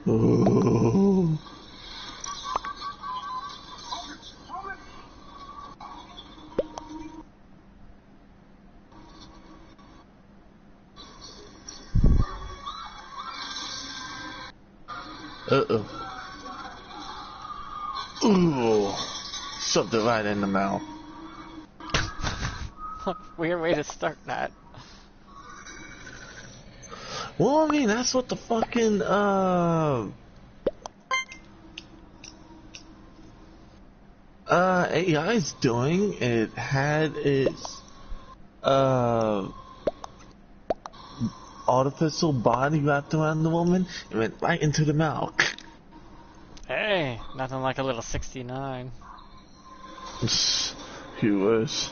Oh. Uh-oh. Ooh. Shoved it right in the mouth. Weird way to start that. Well, I mean, that's what the fucking, AI's doing. It had its, artificial body wrapped around the woman and went right into the mouth. Hey, nothing like a little 69. He was.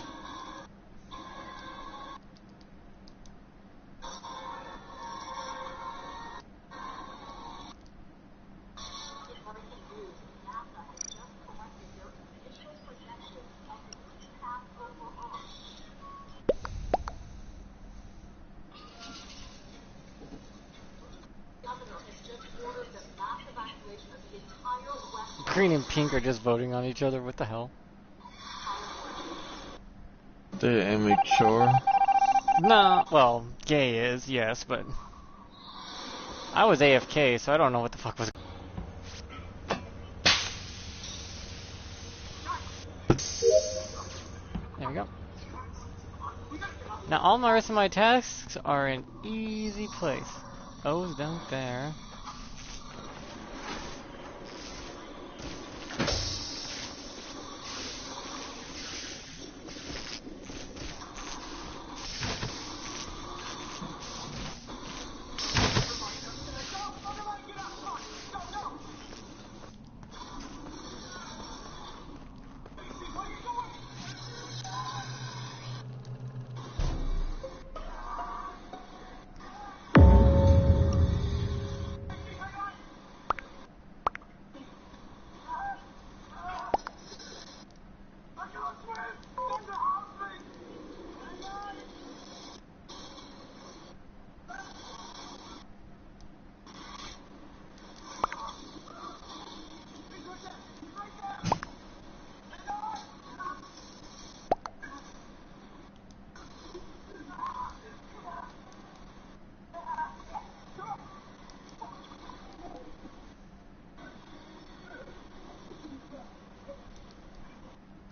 Green and pink are just voting on each other. What the hell? They're immature. No, well, gay is, yes, but I was AFK, so I don't know what the fuck was. There we go. Now all the rest of my tasks are in easy place. O's down there.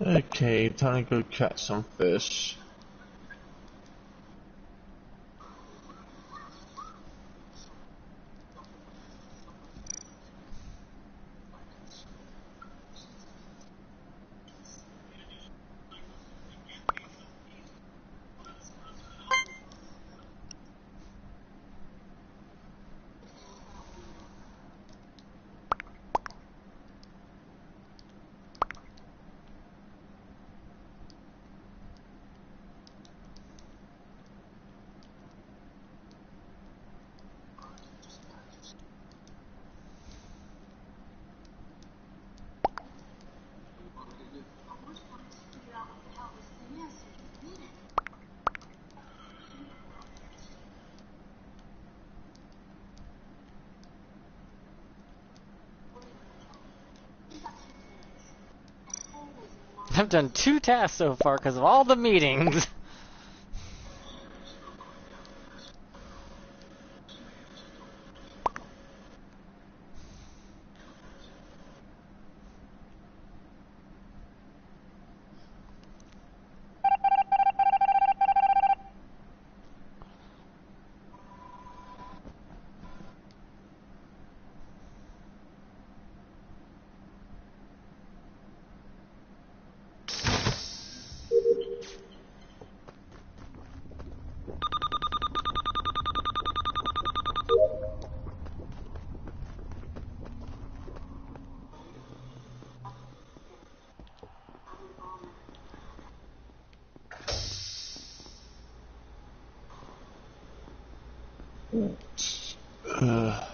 Okay, time to go catch some fish. I've done 2 tasks so far because of all the meetings. Uh,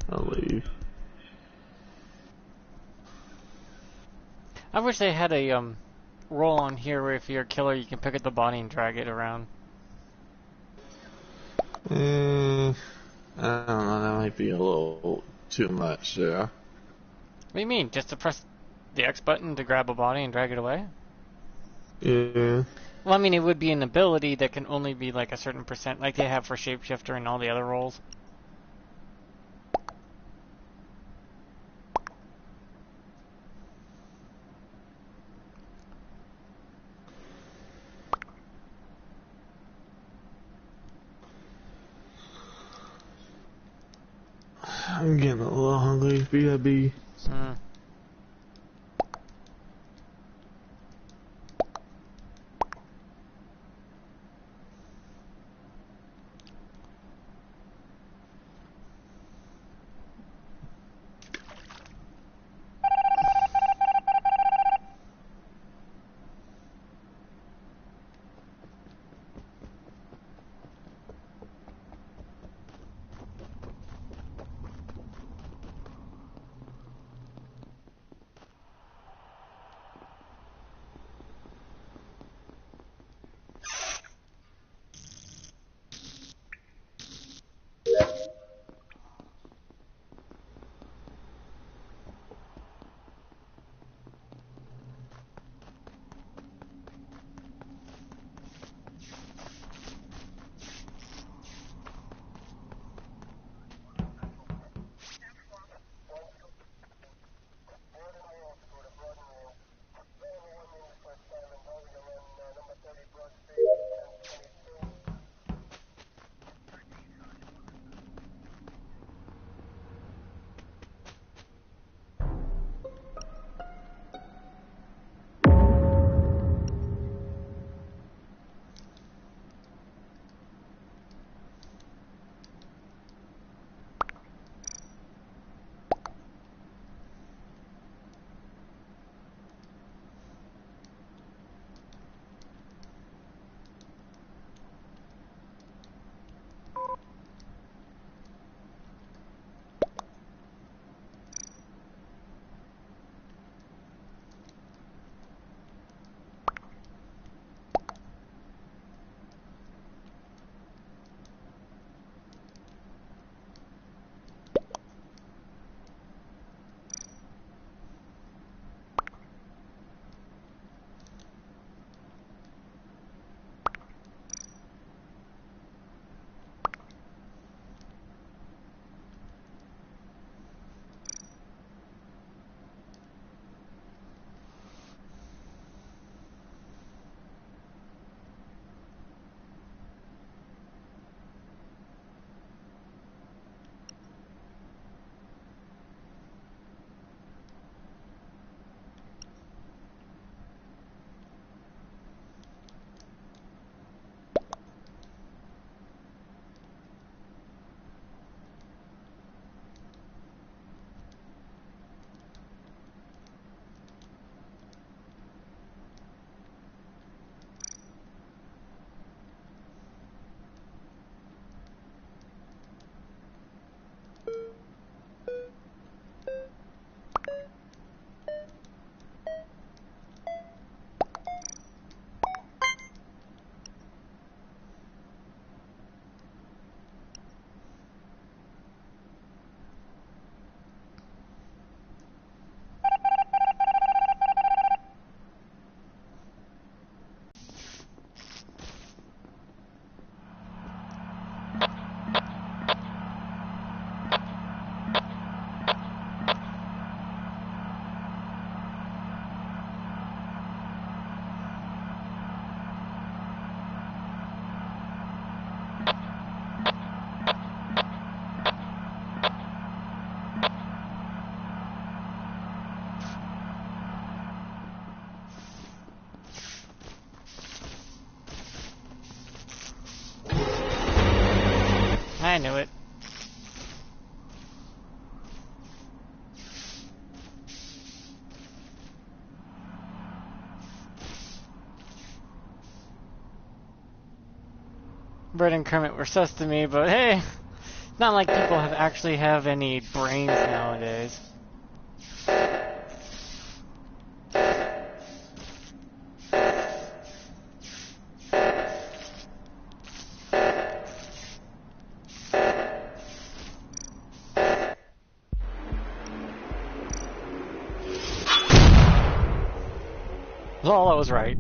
I'll leave. I wish they had a roll on here where if you're a killer, you can pick up the body and drag it around. I don't know. That might be a little too much there. What do you mean? Just to press the X button to grab a body and drag it away? Yeah. Well, I mean, it would be an ability that can only be like a certain percent, like they have for Shapeshifter and all the other roles. I'm getting a little hungry. BIB. I knew it. Brett and Kermit were sus to me, but hey, it's not like people actually have any brains nowadays. Well, I was right.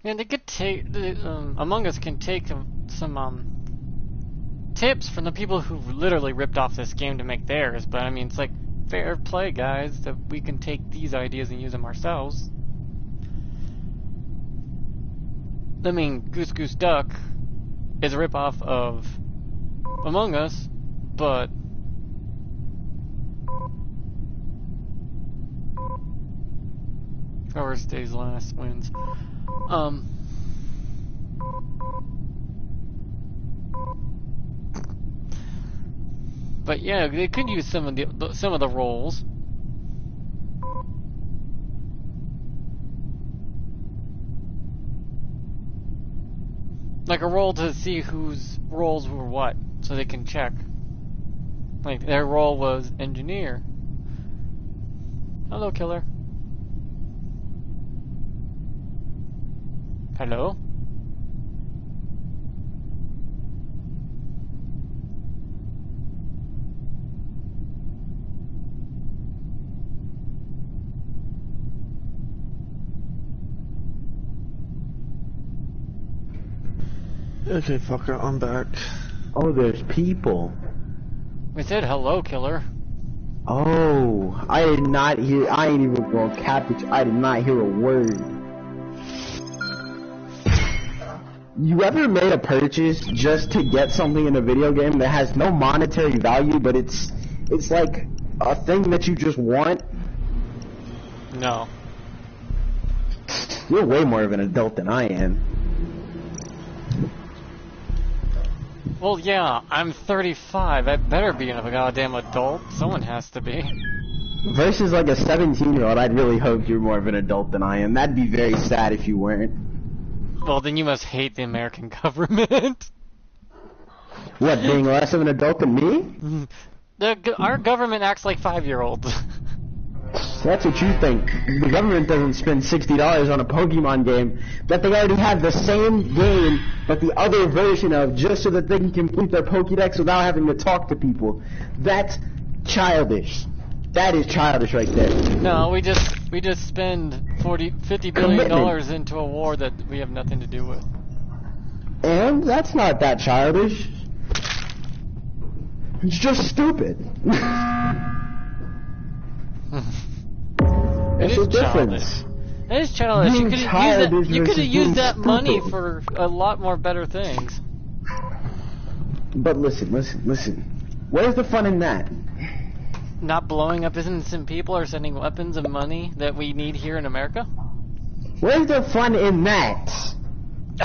Yeah, they could take Among Us can take some tips from the people who literally ripped off this game to make theirs. But I mean, it's like fair play, guys, that we can take these ideas and use them ourselves. I mean, Goose Goose Duck is a ripoff of Among Us, but whoever stays last wins. But yeah, they could use some of the roles. Like a role to see whose roles were what, so they can check. Like their role was engineer. Hello, killer. Hello? Okay, fucker, I'm back. Oh, there's people. We said hello, killer. Oh, I did not hear. I ain't even going cabbage. I did not hear a word. You ever made a purchase just to get something in a video game that has no monetary value, but it's like a thing that you just want? No. You're way more of an adult than I am. Well, yeah, I'm 35. I better be a goddamn adult. Someone has to be. Versus like a 17-year-old, I'd really hope you're more of an adult than I am. That'd be very sad if you weren't. Well, then you must hate the American government. What, being less of an adult than me? Our government acts like 5-year-olds. That's what you think. The government doesn't spend $60 on a Pokemon game that they already have the same game, but the other version of, just so that they can complete their Pokédex without having to talk to people. That's childish. That is childish right there. No, we just spend $50 billion into a war that we have nothing to do with. And that's not that childish. It's just stupid. It is childish. It is childish. You could have used that money for a lot more better things. But listen. Where's the fun in that? Not blowing up innocent people or sending weapons and money that we need here in America? Where's the fun in that?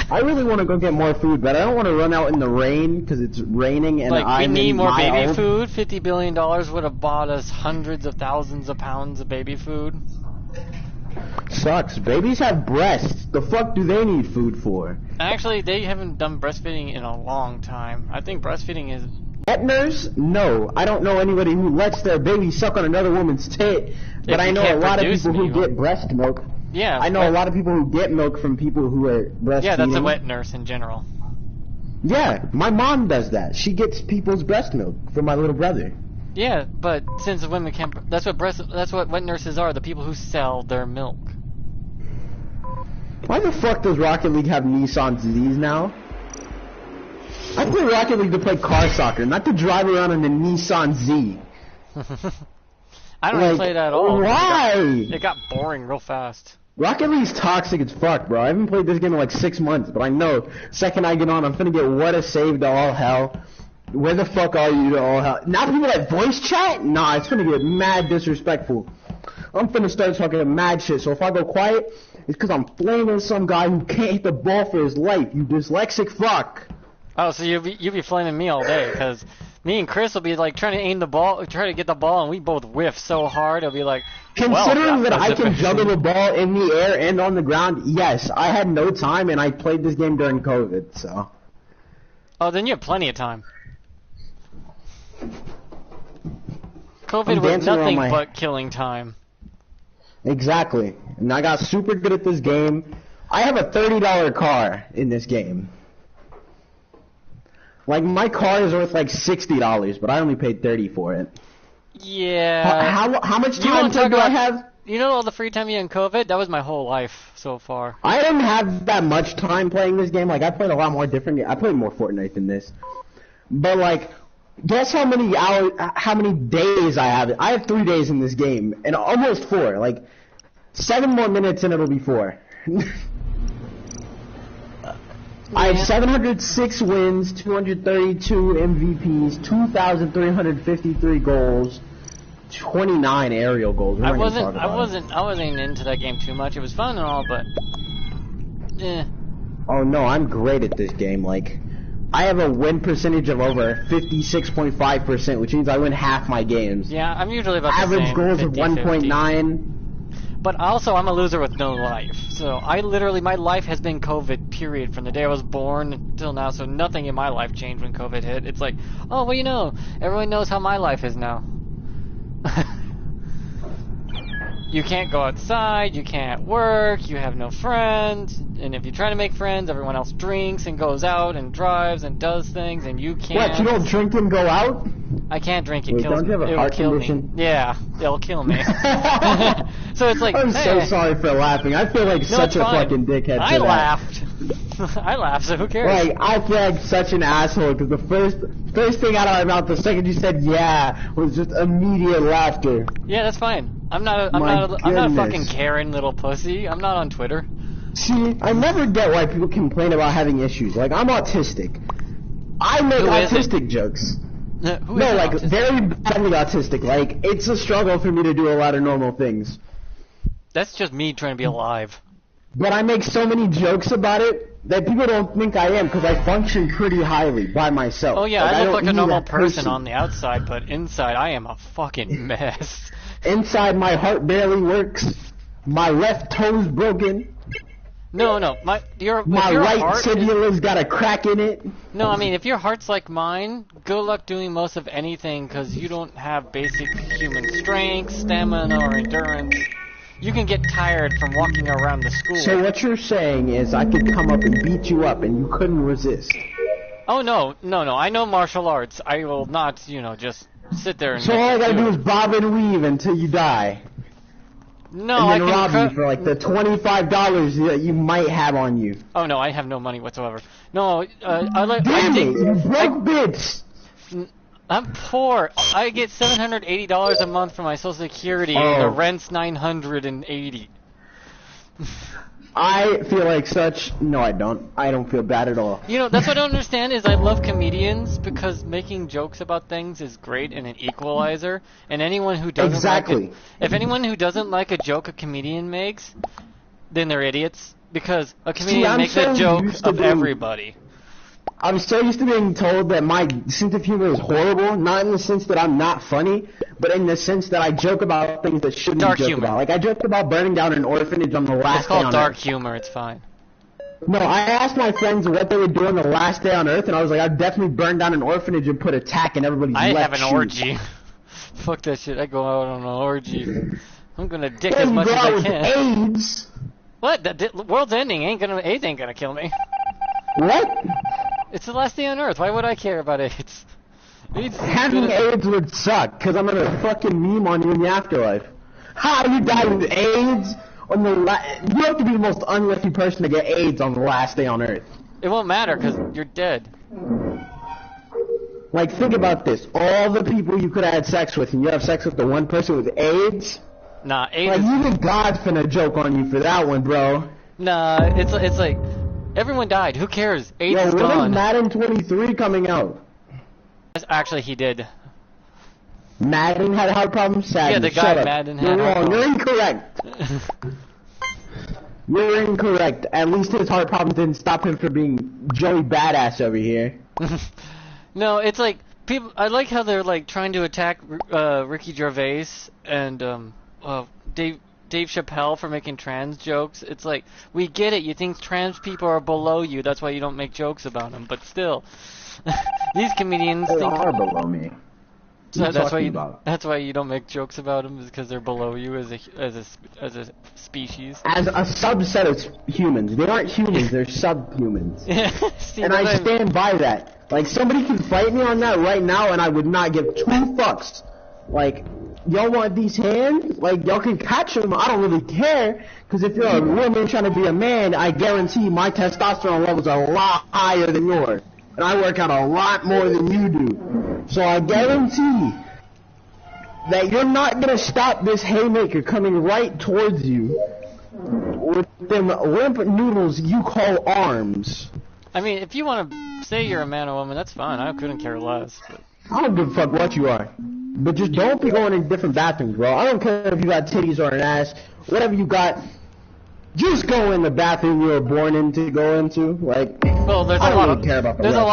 I really want to go get more food, but I don't want to run out in the rain because it's raining and we need more baby food. $50 billion would have bought us hundreds of thousands of pounds of baby food. Sucks. Babies have breasts. The fuck do they need food for? Actually, they haven't done breastfeeding in a long time. I think breastfeeding is... Wet nurse? No. I don't know anybody who lets their baby suck on another woman's tit, but I know a lot of people who get breast milk. Yeah. I know a lot of people who get milk from people who are breastfeeding. Yeah, that's a wet nurse in general. Yeah, my mom does that. She gets people's breast milk from my little brother. Yeah, but since women can't... That's what wet nurses are, the people who sell their milk. Why the fuck does Rocket League have Nissan Z's now? I play Rocket League to play car soccer, not to drive around in a Nissan Z. I don't even play that at all. Why? It got boring real fast. Rocket League's toxic as fuck, bro. I haven't played this game in like 6 months, but I know second I get on, I'm finna get what a save to all hell. Where the fuck are you to all hell? Now people like voice chat? Nah, it's finna get mad disrespectful. I'm finna start talking mad shit, so if I go quiet, it's because I'm flaming some guy who can't hit the ball for his life, you dyslexic fuck. Oh, so you'll be flaming me all day, because me and Chris will be like trying to aim the ball, try to get the ball, and we both whiff so hard, it'll be like, considering that I can juggle the ball in the air and on the ground, yes, I had no time, and I played this game during COVID, so. Oh, then you have plenty of time. COVID was nothing but killing time. Exactly. And I got super good at this game. I have a $30 car in this game. Like, my car is worth like $60, but I only paid $30 for it. Yeah. How much time do I have? You know all the free time you had in COVID? That was my whole life so far. I didn't have that much time playing this game. Like, I played a lot more different games. I played more Fortnite than this. But, like, guess how many hours, how many days I have? I have 3 days in this game, and almost 4. Like, 7 more minutes and it'll be 4. I have 706 wins, 232 MVPs, 2,353 goals, 29 aerial goals. I wasn't into that game too much. It was fun and all, but Oh no, I'm great at this game. Like, I have a win percentage of over 56.5%, which means I win half my games. Yeah, I'm usually about the average same, goals 50, of 1.9. But also, I'm a loser with no life. So I literally, my life has been COVID, period, from the day I was born until now. So nothing in my life changed when COVID hit. It's like, oh, well, you know, everyone knows how my life is now. You can't go outside, you can't work, you have no friends, and if you try to make friends, everyone else drinks and goes out and drives and does things, and you can't. What, you don't drink and go out? I can't drink, it Wait, kills don't me. you have a heart condition? Me. Yeah, it'll kill me. So it's like, I'm so sorry for laughing. I feel like such a fine. fucking dickhead. I laughed. I laughed, so who cares? Like, I feel like such an asshole, because the first thing out of my mouth, the second you said yeah, was just immediate laughter. Yeah, that's fine. I'm not a fucking Karen little pussy. I'm not on Twitter. See, I never get why people complain about having issues. Like, I'm autistic. I make autistic jokes. Who no, like, autistic? very badly autistic. Like, it's a struggle for me to do a lot of normal things. That's just me trying to be alive. But I make so many jokes about it that people don't think I am, because I function pretty highly by myself. Oh yeah, like, I look like a normal person on the outside, but inside I am a fucking mess. Inside, my heart barely works. My left toe's broken. No, if My your right heart is, tibula's got a crack in it. no, I mean if your heart's like mine, good luck doing most of anything because you don't have basic human strength, stamina, or endurance. You can get tired from walking around the school. So what you're saying is I could come up and beat you up and you couldn't resist. Oh no, I know martial arts. I will not, just sit there and. So all I gotta do is bob and weave until you die. No, and I then can rob you for like the $25 that you might have on you. Oh no, I have no money whatsoever. No, I like. Damn it, you broke bitch! I'm poor. I get $780 a month for my Social Security, and the rent's $980. I feel like such. No, I don't. I don't feel bad at all. That's what I don't understand is I love comedians because making jokes about things is great and an equalizer. And anyone who doesn't if anyone who doesn't like a joke a comedian makes, then they're idiots because a comedian makes a joke of everybody. I'm so used to being told that my sense of humor is horrible, not in the sense that I'm not funny, but in the sense that I joke about things that shouldn't be joked about. Like, I joked about burning down an orphanage on the last day on Earth. It's called dark humor, it's fine. No, I asked my friends what they would do on the last day on Earth, and I was like, I'd definitely burn down an orphanage and put a tack in everybody's left shoe. I have an orgy. Fuck that shit, I go out on an orgy. I'm gonna dick as much as I can. AIDS. What? The world's ending. AIDS ain't gonna kill me. What? It's the last day on Earth. Why would I care about AIDS? Having AIDS would suck, because I'm gonna fucking meme on you in the afterlife. Ha! You died with AIDS on the you have to be the most unlucky person to get AIDS on the last day on Earth. It won't matter, because you're dead. Like, think about this. All the people you could have had sex with, and you have sex with the one person with AIDS? Nah, AIDS like, even God's finna joke on you for that one, bro. Nah, it's like... Everyone died. Who cares? AIDS is gone. When is Madden 23 coming out? Actually, he did. Madden had a heart problem? Sadness. Yeah, the guy Madden had You're heart wrong. problem. You're incorrect. You're incorrect. At least his heart problem didn't stop him from being Joey Badass over here. No, it's like people. I like how they're like trying to attack Ricky Gervais and Dave Chappelle for making trans jokes. It's like, we get it, you think trans people are below you, that's why you don't make jokes about them, but still. These comedians they think... are below me. So that's why you don't make jokes about them, is because they're below you as a species. As a subset of humans. They aren't humans, they're subhumans. And I stand by that. Like, somebody can fight me on that right now and I would not give 2 fucks. Like... Y'all want these hands? Like, y'all can catch them. I don't really care. Because if you're a woman trying to be a man, I guarantee my testosterone levels are a lot higher than yours. And I work out a lot more than you do. So I guarantee that you're not going to stop this haymaker coming right towards you with them limp noodles you call arms. I mean, if you want to say you're a man or woman, that's fine. I couldn't care less. But... I don't give a fuck what you are. But just don't be going in different bathrooms, bro. I don't care if you got titties or an ass. Whatever you got, just go in the bathroom you were born into go into. Like, well, there's I a don't lot really of care about the there's rest.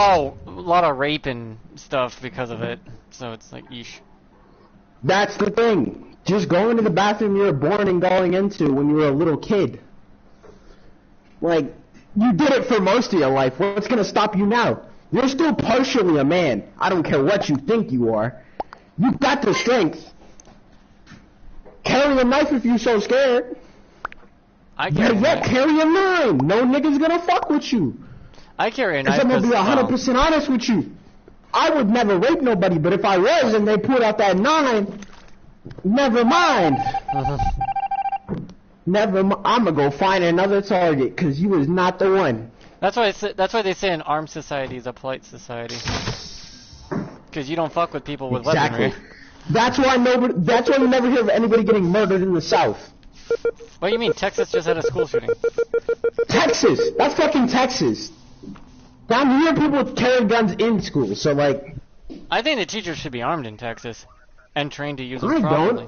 a lot of rape and stuff because of it. So it's like, yeesh. That's the thing. Just go into the bathroom you were born and going into when you were a little kid. Like, you did it for most of your life. What's gonna stop you now? You're still partially a man. I don't care what you think you are. You got the strength. Carry a knife if you're so scared. I carry a knife. Carry a 9. No nigga's gonna fuck with you. I carry a knife. I'm gonna be 100% honest with you. I would never rape nobody, but if I was and they pulled out that 9, never mind. I'm gonna go find another target, because you was not the one. That's why they say an armed society is a polite society. Because you don't fuck with people with weaponry. That's why you never hear of anybody getting murdered in the South. What do you mean? Texas just had a school shooting. Texas! That's fucking Texas! Down here, people carry guns in school, so like... I think the teachers should be armed in Texas. And trained to use them properly.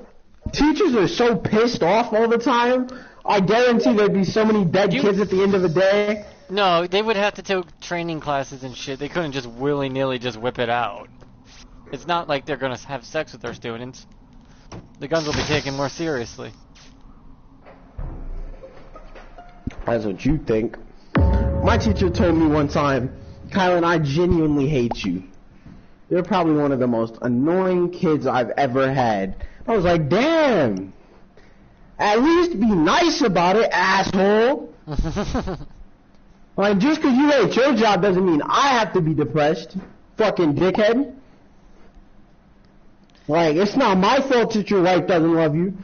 Teachers are so pissed off all the time. I guarantee there'd be so many dead kids at the end of the day. No, they would have to take training classes and shit. They couldn't just willy-nilly just whip it out. It's not like they're gonna have sex with their students. The guns will be taken more seriously. That's what you think. My teacher told me one time, Kylan, I genuinely hate you. You're probably one of the most annoying kids I've ever had. I was like, damn. At least be nice about it, asshole. Like, just because you hate your job doesn't mean I have to be depressed. Fucking dickhead. Like, it's not my fault that your wife doesn't love you.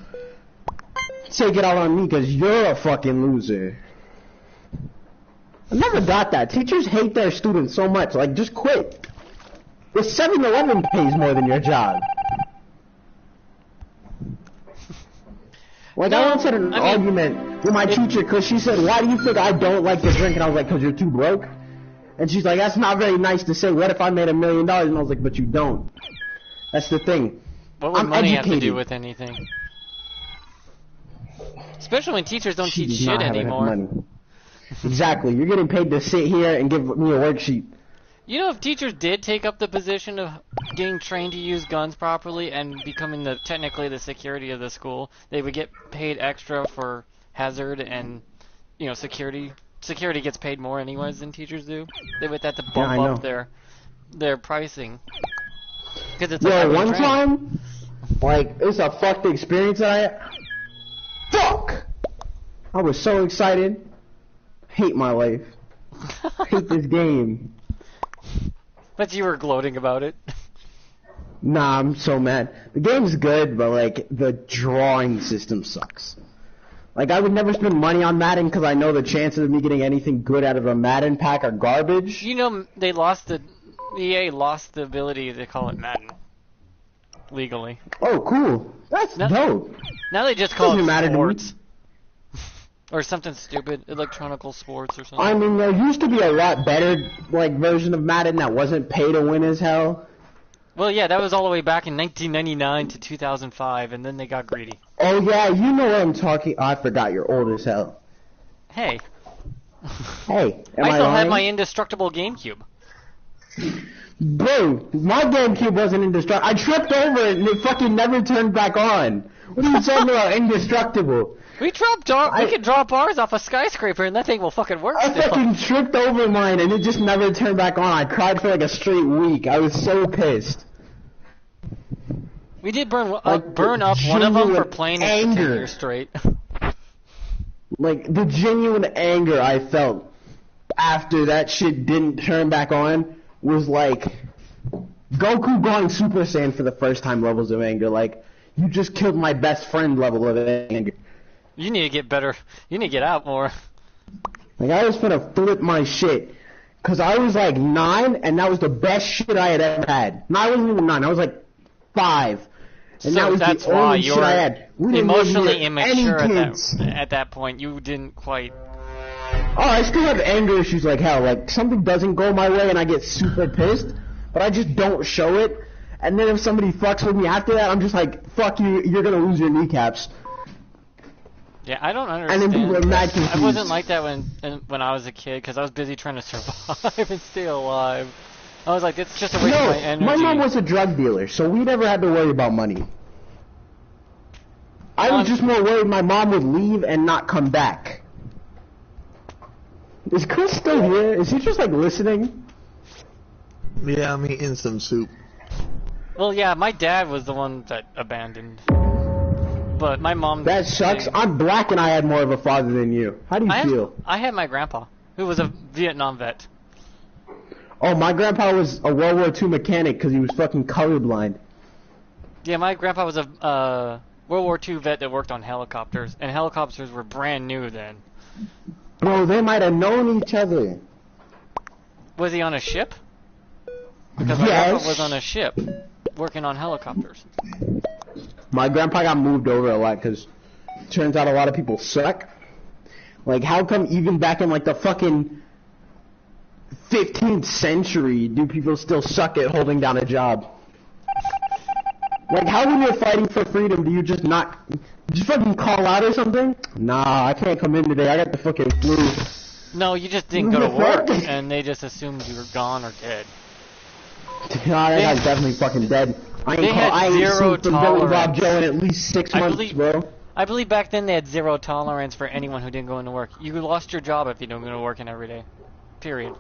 Take it out on me because you're a fucking loser. I never got that. Teachers hate their students so much. Like, just quit. The 7-Eleven pays more than your job. Like, I once had an argument with my teacher because she said, why do you think I don't like to drink? And I was like, because you're too broke. And she's like, that's not very nice to say. What if I made $1 million? And I was like, but you don't. That's the thing. What would money have to do with anything? Especially when teachers don't teach shit anymore. Exactly. You're getting paid to sit here and give me a worksheet. You know, if teachers did take up the position of getting trained to use guns properly and becoming technically the security of the school, they would get paid extra for hazard and, you know, security. Security gets paid more anyways than teachers do. They would have to bump up their pricing. Because it's one time, like, it was a fucked experience Fuck! I was so excited. Hate my life. Hate this game. But you were gloating about it. Nah, I'm so mad. The game's good, but, like, the drawing system sucks. Like, I would never spend money on Madden because I know the chances of me getting anything good out of a Madden pack are garbage. You know, EA lost the ability to call it Madden. Legally. Oh, cool. That's dope. Now they just call it sports. Or something stupid, electronical sports or something. I mean, there used to be a lot better, like, version of Madden that wasn't pay to win as hell. Well, yeah, that was all the way back in 1999 to 2005, and then they got greedy. Oh, yeah, you know what I'm talking... Oh, I forgot you're old as hell. Hey. Hey, I still have my indestructible GameCube. Bro, my GameCube wasn't indestructible. I tripped over it and it fucking never turned back on. What are you talking about, indestructible? We could drop ours off a skyscraper and that thing will fucking work I fucking tripped over mine and it just never turned back on. I cried for like a straight week. I was so pissed. We did burn up one of them for playing it for 10 years straight. Like, the genuine anger I felt after that shit didn't turn back on was like Goku going Super Saiyan for the first time levels of anger. Like, you just killed my best friend level of anger. You need to get better. You need to get out more. Like, I was finna flip my shit. Cause I was like 9, and that was the best shit I had ever had. No, I wasn't even 9, I was like 5. And so that was that's the why only you shit were I had. emotionally immature at that point. You didn't quite... Oh, I still have anger issues like hell. Like, something doesn't go my way and I get super pissed, but I just don't show it. And then if somebody fucks with me after that, I'm just like, fuck you, you're gonna lose your kneecaps. Yeah, I don't understand. And then people are mad confused. I wasn't like that when I was a kid, because I was busy trying to survive and stay alive. I was like, it's just a waste of my energy. My mom was a drug dealer, so we never had to worry about money. I was just more worried my mom would leave and not come back. Is Chris still here? Is he just like listening? Yeah, I'm eating some soup. Well, yeah, my dad was the one that abandoned. But my mom... That sucks. I'm black and I had more of a father than you. How do you feel? I had my grandpa, who was a Vietnam vet. Oh, my grandpa was a World War II mechanic because he was fucking colorblind. Yeah, my grandpa was a World War II vet that worked on helicopters, and helicopters were brand new then. Bro, they might have known each other. Was he on a ship? Because my grandpa was on a ship, working on helicopters. My grandpa got moved over a lot because turns out a lot of people suck. Like, how come even back in like the fucking 15th century do people still suck at holding down a job? Like, how when you're fighting for freedom do you just fucking call out or something? Nah, I can't come in today, I got the fucking flu. No, you just didn't go to work, and they just assumed you were gone or dead. Nah, that guy's definitely fucking dead. I ain't seen from Billy Bob Joe in at least 6 months, bro. I believe back then they had zero tolerance for anyone who didn't go into work. You lost your job if you don't go to work every day. Period.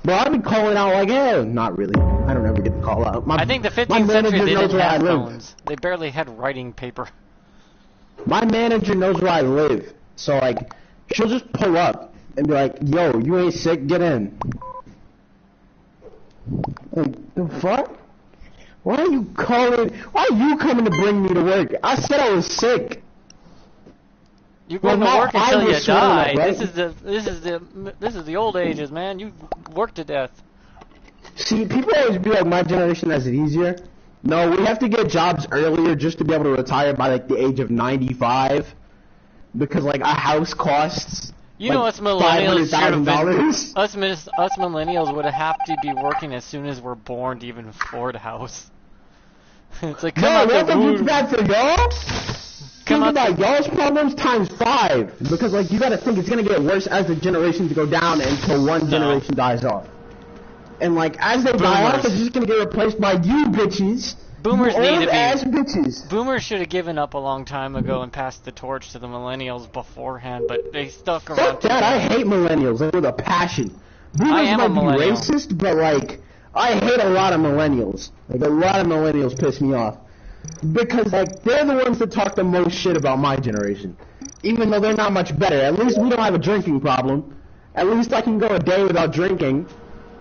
Bro, I've been calling out like hell. Not really. I don't ever get to call out. I think the 15th century they didn't have phones. They barely had writing paper. My manager knows where I live. So, like, she'll just pull up and be like, yo, you ain't sick? Get in. Like, the fuck? Why are you calling? Why are you coming to bring me to work? I said I was sick. You go to work until you die. Up, right? This is the old ages, man. You work to death. See, people always be like, my generation has it easier. No, we have to get jobs earlier just to be able to retire by like the age of 95, because like a house costs. You know, us millennials $500,000. Us millennials would have to be working as soon as we're born to even afford a house. It's like, come out the womb. Bad for y'all. Think about y'all's problems times 5, because like you gotta think it's gonna get worse as the generations go down until one generation dies off. And like as they die off, it's just gonna get replaced by you bitches. Boomers need to be. Ass bitches. Boomers should have given up a long time ago and passed the torch to the millennials beforehand, but they stuck around. Fuck that! I hate millennials with a passion. Boomers might be racist, but like I hate a lot of millennials. Like a lot of millennials piss me off. Because, like, they're the ones that talk the most shit about my generation. Even though they're not much better. At least we don't have a drinking problem. At least I can go a day without drinking.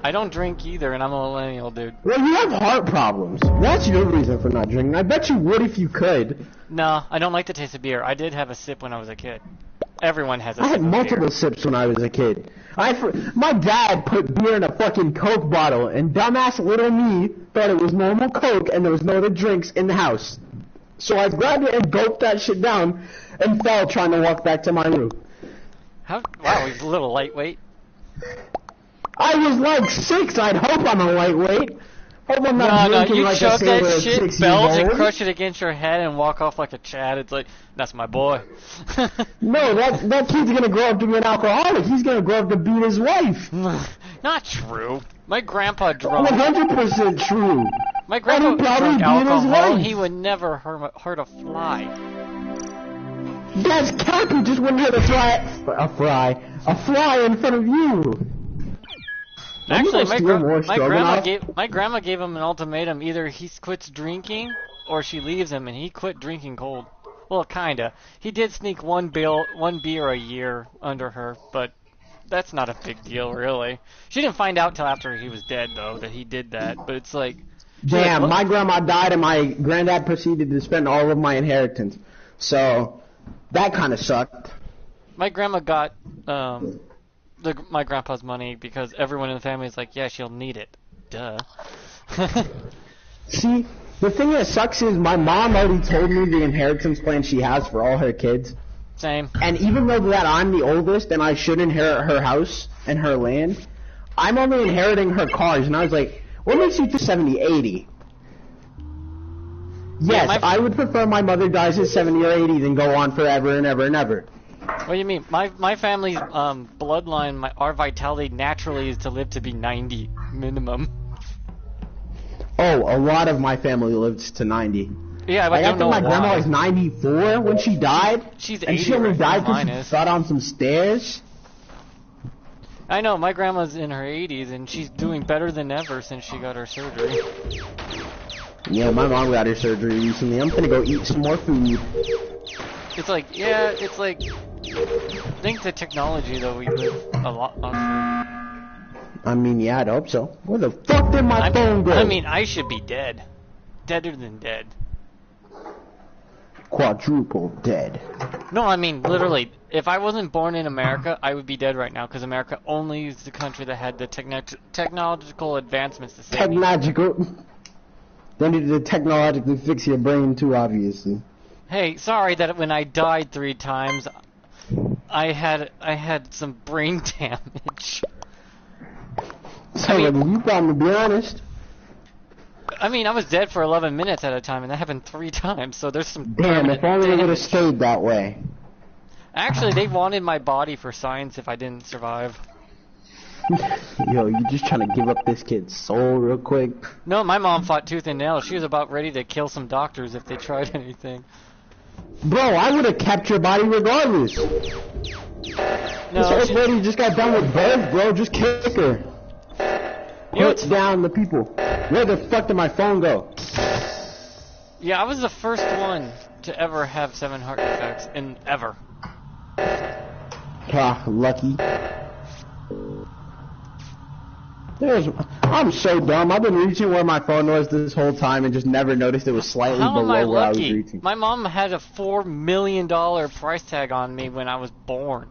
I don't drink either, and I'm a millennial, dude. Well, you have heart problems. That's your reason for not drinking. I bet you would if you could. No, I don't like the taste of beer. I did have a sip when I was a kid. Everyone has a sip I had of multiple beer. sips when I was a kid. My dad put beer in a fucking Coke bottle, and dumbass little me thought it was normal Coke, and there was no other drinks in the house. So I grabbed it and gulped that shit down, and fell trying to walk back to my room. Wow, he's a little lightweight. I was like 6. I'd hope I'm a lightweight. Hope I'm not drinking like a sailor that at shit, 6 belch, years and old. crush it against your head and walk off like a Chad. It's like, that's my boy. No, that kid's gonna grow up to be an alcoholic. He's gonna grow up to beat his wife. Not true. My grandpa drunk. 100% true. My grandpa probably drank beat his alcohol. wife. He would never hurt a fly. That's cap. He just wouldn't hurt a fly in front of you. Actually, my grandma gave him an ultimatum: either he quits drinking, or she leaves him, and he quit drinking cold. Well, kinda. He did sneak one beer a year under her, but that's not a big deal, really. She didn't find out till after he was dead, though, that he did that. But it's like, damn, like, my grandma died, and my granddad proceeded to spend all of my inheritance. So that kind of sucked. My grandma got my grandpa's money because everyone in the family is like, yeah, she'll need it. Duh. See, the thing that sucks is my mom already told me the inheritance plan she has for all her kids. Same. And even though that I'm the oldest and I should inherit her house and her land, I'm only inheriting her cars. And I was like, what makes you to 70, 80? Yes, yeah, I would prefer my mother dies at 70 or 80 than go on forever and ever and ever. What do you mean? My family's bloodline, our vitality naturally is to live to be 90 minimum. Oh, a lot of my family lives to 90. Yeah, but like, I don't know why. my grandma was 94 when she died. She's 80 and she only died because she fell down some stairs. I know, my grandma's in her 80s and she's doing better than ever since she got her surgery. Yeah, my mom got her surgery recently. I'm gonna go eat some more food. It's like, yeah, it's like, I think the technology, though, we live a lot longer. I mean, yeah, I'd hope so. Where the fuck did my phone go? I mean, I should be dead. Deader than dead. Quadruple dead. No, I mean, literally, if I wasn't born in America, I would be dead right now, because America only is the country that had the technological advancements to save me. Technological. They needed to technologically fix your brain, too, obviously. Hey, sorry that when I died 3 times, I had some brain damage. So, you probably be honest. I mean, I was dead for 11 minutes at a time, and that happened 3 times, so there's some damn, if only it would have damage. stayed that way. Actually, they wanted my body for science if I didn't survive. Yo, you just trying to give up this kid's soul real quick? No, my mom fought tooth and nail. She was about ready to kill some doctors if they tried anything. Bro, I would have kept your body regardless. This old lady just got done with birth, bro. Just kick her. Put down the people. Where the fuck did my phone go? Yeah, I was the first one to ever have 7 heart defects, in ever. Ah, lucky. I'm so dumb. I've been reaching where my phone was this whole time and just never noticed it was slightly below where I was reaching. My mom had a $4 million price tag on me when I was born.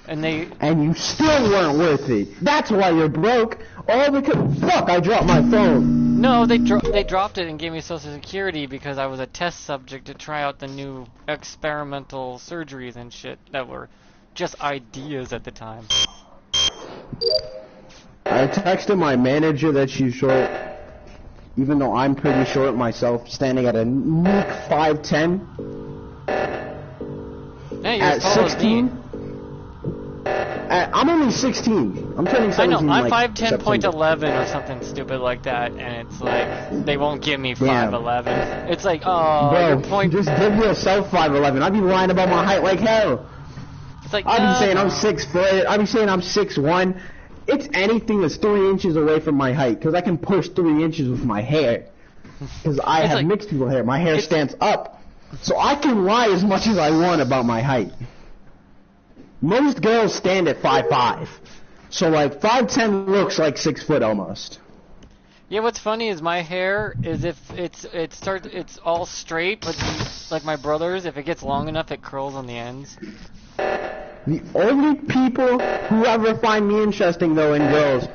And you still weren't worth it. That's why you're broke. All because fuck, I dropped my phone. No, they dropped it and gave me Social Security because I was a test subject to try out the new experimental surgeries and shit that were just ideas at the time. I texted my manager that she's short, even though I'm pretty short myself, standing at a meek 5'10". Hey, you're at 16. I'm only 16. I'm turning 17. I know. I'm like 5'10.11 or something stupid like that, and it's like they won't give me 5'11. It's like, oh, bro, just give yourself 5'11. I'd be lying about my height like hell. It's like I'd be saying I'm 6 foot. I'd be saying I'm 6'1". It's anything that's 3 inches away from my height, because I can push 3 inches with my hair. Because I have mixed people hair. My hair stands up. So I can lie as much as I want about my height. Most girls stand at 5'5". So like 5'10" looks like 6 foot almost. Yeah, what's funny is my hair is if it's all straight, but like my brother's, if it gets long enough, it curls on the ends. The only people who ever find me interesting, though, in girls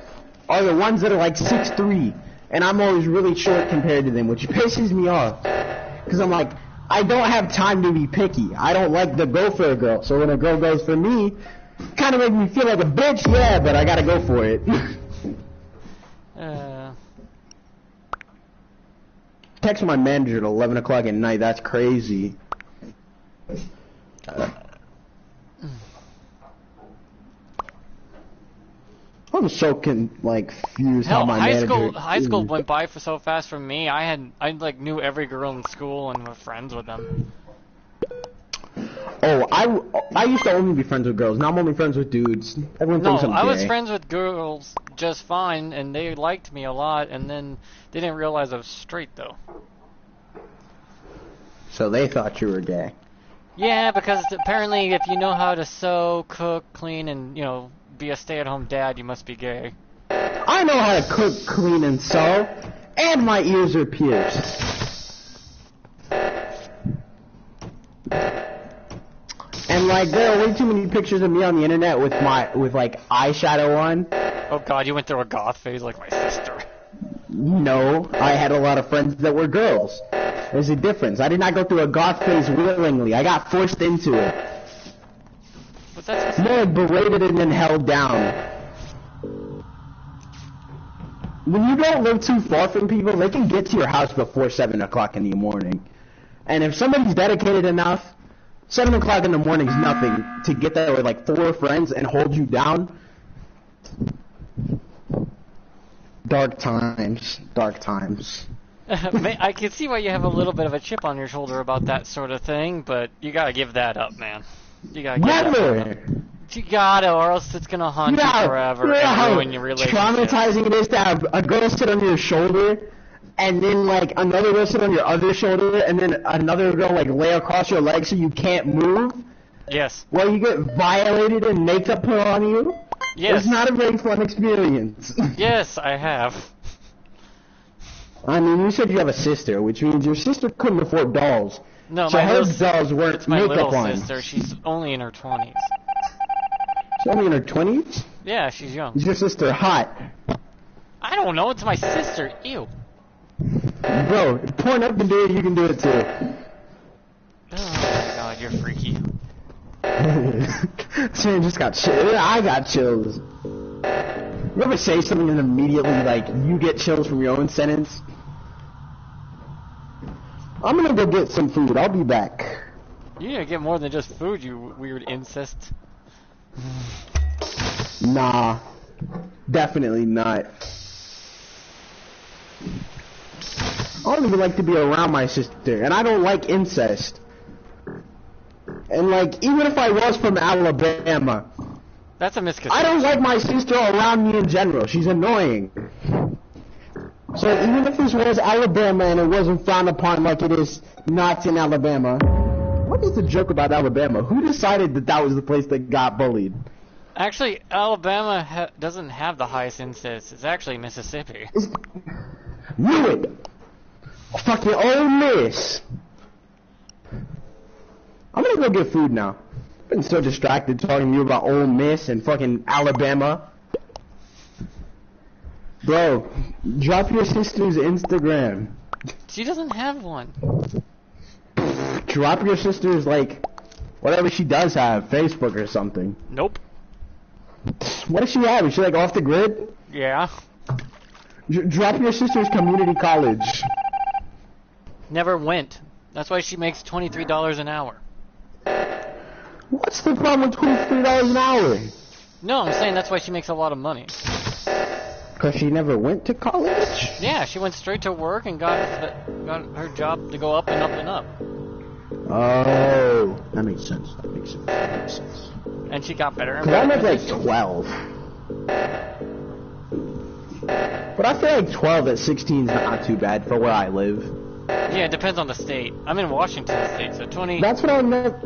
are the ones that are like 6'3", and I'm always really short compared to them, which pisses me off. Because I'm like, I don't have time to be picky. I don't like to go for a girl, so when a girl goes for me, kind of makes me feel like a bitch, yeah, but I gotta go for it. Text my manager at 11 o'clock at night, that's crazy. I'm so confused how my manager... High school went by for so fast for me. I like knew every girl in school and was friends with them. Oh, I used to only be friends with girls. Now I'm only friends with dudes. Everyone thinks I'm gay. I was friends with girls just fine, and they liked me a lot, and then they didn't realize I was straight, though. So they thought you were gay. Yeah, because apparently if you know how to sew, cook, clean, and, you know, be a stay-at-home dad, you must be gay. I know how to cook, clean, and sew, and my ears are pierced. And like, there are way too many pictures of me on the internet with like eyeshadow on. Oh god, you went through a goth phase like my sister. No, I had a lot of friends that were girls. There's a difference. I did not go through a goth phase willingly. I got forced into it. But that's more berated and then held down. When you don't live too far from people, they can get to your house before 7 o'clock in the morning. And if somebody's dedicated enough, 7 o'clock in the morning is nothing to get there with like 4 friends and hold you down. Dark times. Dark times. I can see why you have a little bit of a chip on your shoulder about that sort of thing, but you gotta give that up, man. You gotta give that up. You gotta, or else it's gonna haunt you forever and ruin your relationship. Traumatizing it is to have a girl sit on your shoulder, and then like another girl sit on your other shoulder, and then another girl like lay across your leg so you can't move. Yes. While you get violated and makeup put on you. Yes. It's not a very fun experience. Yes, I have. I mean, you said you have a sister, which means your sister couldn't afford dolls. No, so her dolls weren't my makeup little on. sister. She's only in her 20s. She's only in her 20s? Yeah, she's young. Is your sister hot? I don't know. It's my sister. Ew. Bro, if porn up can do it, you can do it too. Oh my god, you're freaky. Sam just got chills. I got chills. You ever say something and immediately, like, you get chills from your own sentence? I'm gonna go get some food. I'll be back. You need to get more than just food, you weird incest. Nah. Definitely not. I don't even like to be around my sister, and I don't like incest. And like, even if I was from Alabama, That's a misconception. I don't like my sister around me in general. She's annoying. So even if this was Alabama and it wasn't frowned upon like it is not in Alabama, what is the joke about Alabama? Who decided that that was the place that got bullied? Actually, Alabama doesn't have the highest incidence. It's actually Mississippi. Knew it! Fucking Ole Miss! I'm gonna go get food now. I've been so distracted talking to you about Ole Miss and fucking Alabama. Bro, drop your sister's Instagram. She doesn't have one. Drop your sister's, like, whatever she does have, Facebook or something. Nope. What does she have? Is she, like, off the grid? Yeah. Drop your sister's community college. Never went. That's why she makes $23 an hour. What's the problem with $23 an hour? No, I'm saying that's why she makes a lot of money. Because she never went to college? Yeah, she went straight to work and got her job to go up and up and up. Oh, that makes sense. That makes sense. And she got better and Cause I better. make like 12. But I feel like 12 at 16 is not too bad for where I live. Yeah, it depends on the state. I'm in Washington State, so 20... That's what I meant.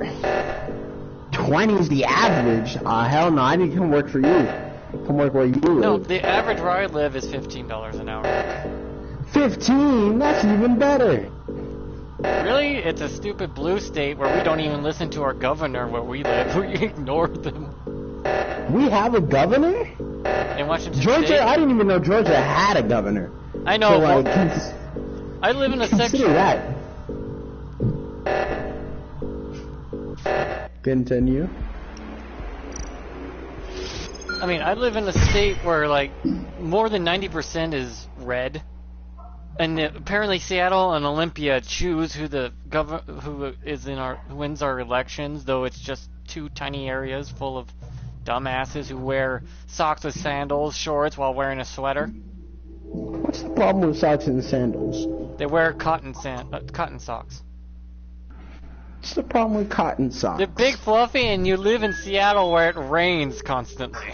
20 is the average. Hell no, I need to come work for you. Come work where you live. No, the average where I live is $15 an hour. 15? That's even better. Really? It's a stupid blue state where we don't even listen to our governor where we live. We ignore them. We have a governor? In Washington Georgia, State? I didn't even know Georgia had a governor. I know. So, like, I live in a consider section... that. Continue. I mean, I live in a state where, like, more than 90% is red. And apparently Seattle and Olympia choose who who wins our elections, though it's just two tiny areas full of dumbasses who wear socks with sandals, shorts while wearing a sweater. What's the problem with socks and sandals? They wear cotton socks. What's the problem with cotton socks? They're big, fluffy, and you live in Seattle where it rains constantly.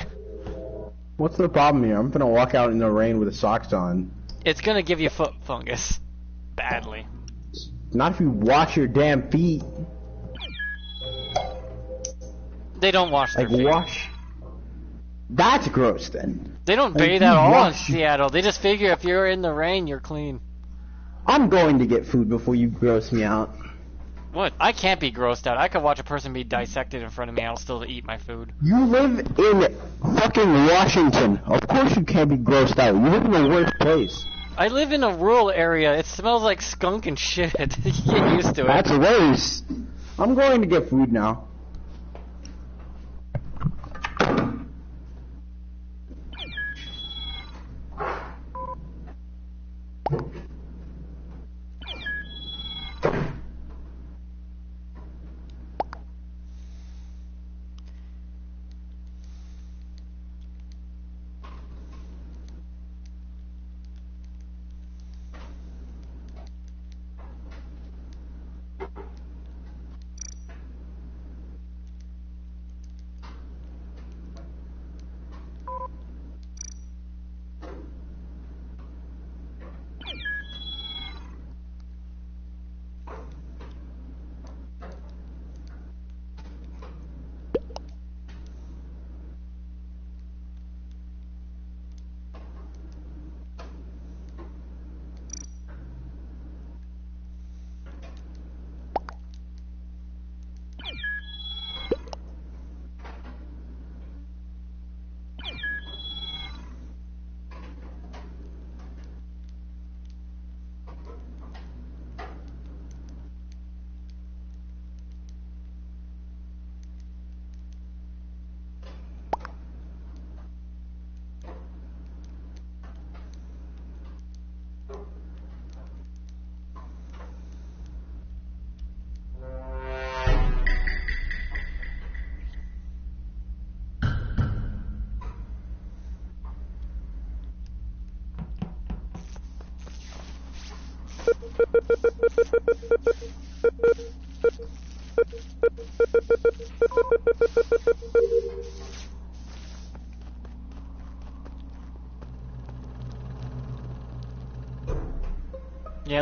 What's the problem here? I'm gonna walk out in the rain with the socks on. It's gonna give you foot fungus. Badly. Not if you wash your damn feet. They don't wash their feet. Wash. That's gross then. They don't Like, bathe you at all in wash- Seattle. They just figure if you're in the rain, you're clean. I'm going to get food before you gross me out. What? I can't be grossed out. I could watch a person be dissected in front of me. I'll still eat my food. You live in fucking Washington. Of course you can't be grossed out. You live in the worst place. I live in a rural area. It smells like skunk and shit. You get used to it. That's worse. I'm going to get food now.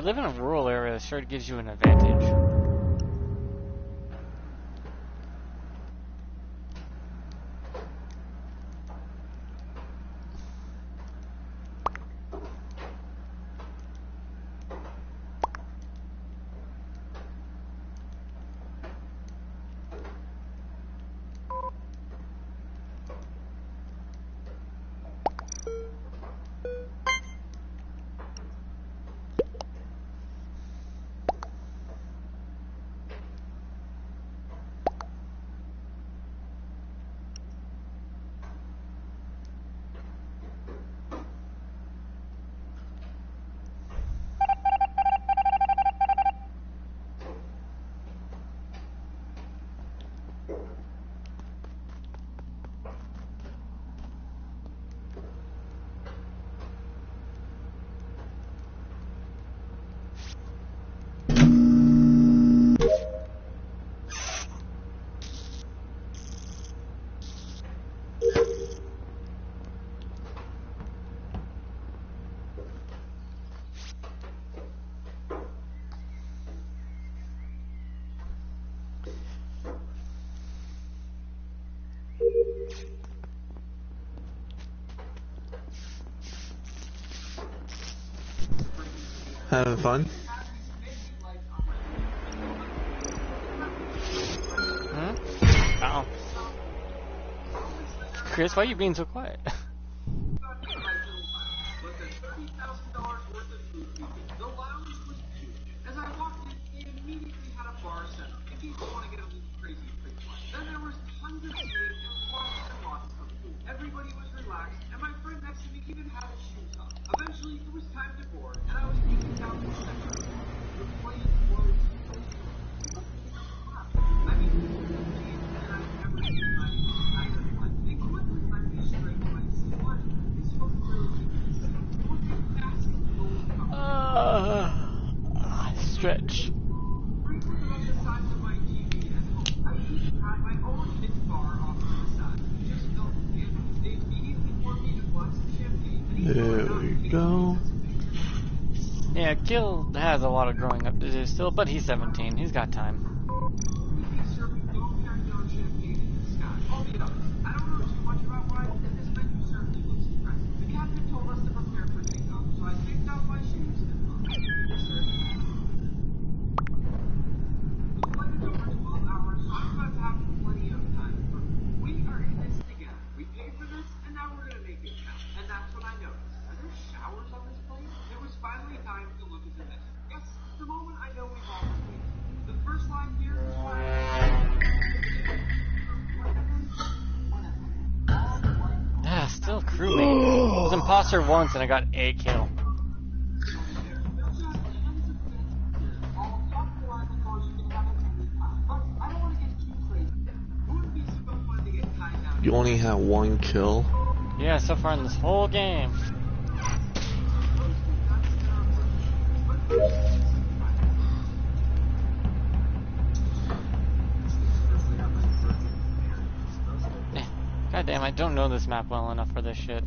Yeah, living in a rural area sure gives you an advantage. Having fun? Hmm? Oh. Chris, why are you being so quiet? Stretch. There we go. Yeah, Gil has a lot of growing up to do still, but he's 17. He's got time. Ah, still crewmate. I was imposter once and I got a kill. You only have one kill? Yeah, so far in this whole game. God damn, I don't know this map well enough for this shit.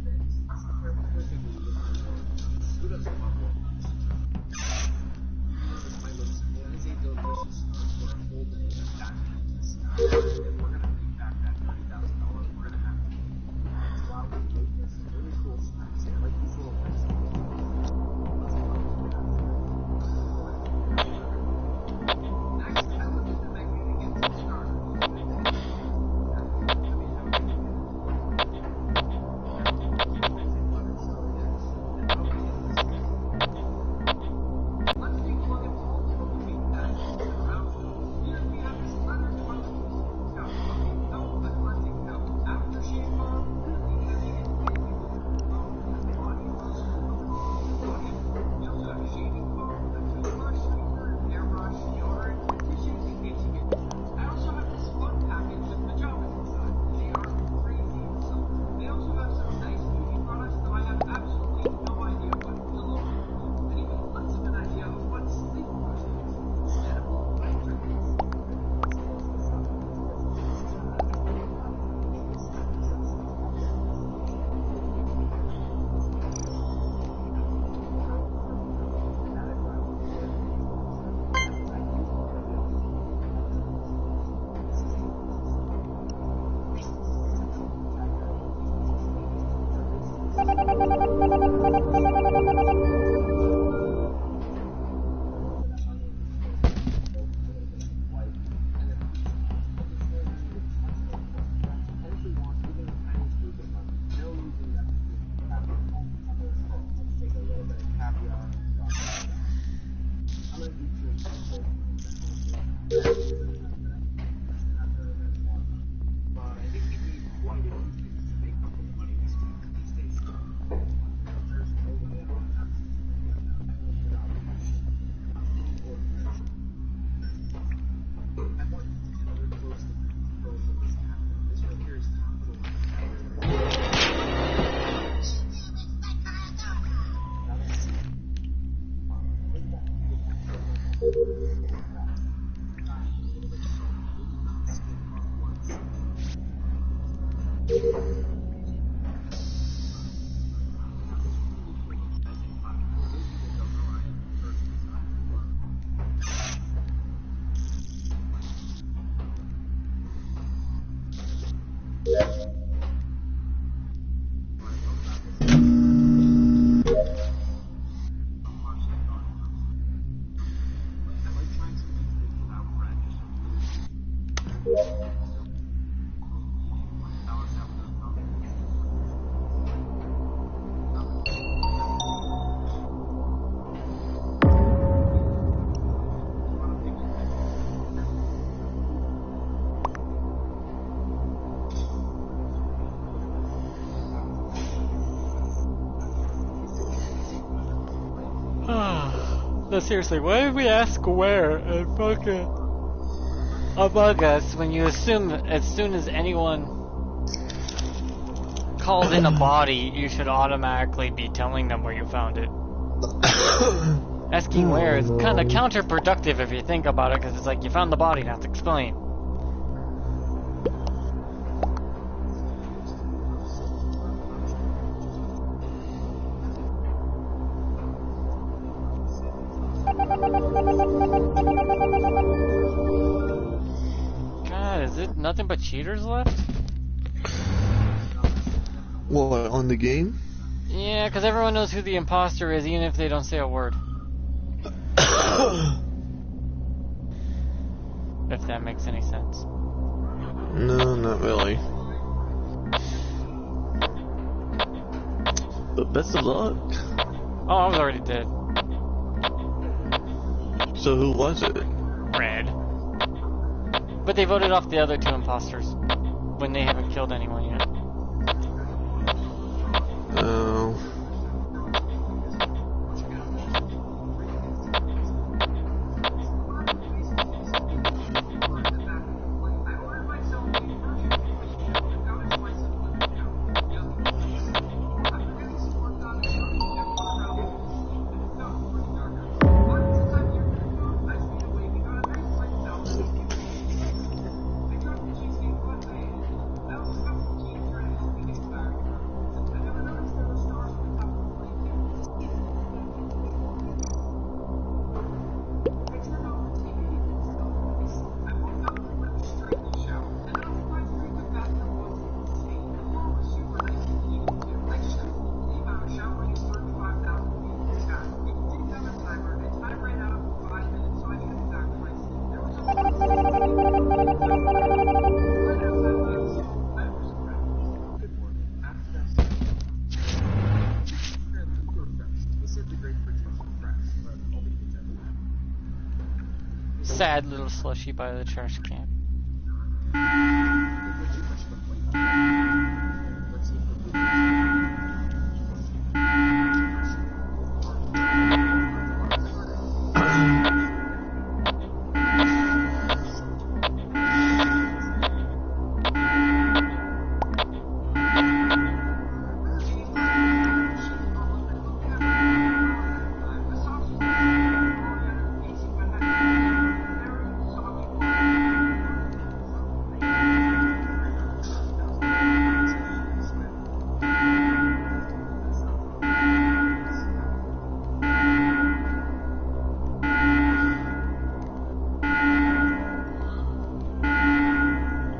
No, seriously, why did we ask where and fucking Among Us when you assume as soon as anyone calls in a body, you should automatically be telling them where you found it? Asking where is kind of counterproductive if you think about it, because it's like you found the body, now to explain. God, is it nothing but cheaters left? What, on the game? Yeah, because everyone knows who the imposter is, even if they don't say a word. If that makes any sense. No, not really. But best of luck. Oh, I was already dead. So who was it? Red. But they voted off the other two imposters when they haven't killed anyone yet. Oh. Sad little slushy by the trash can.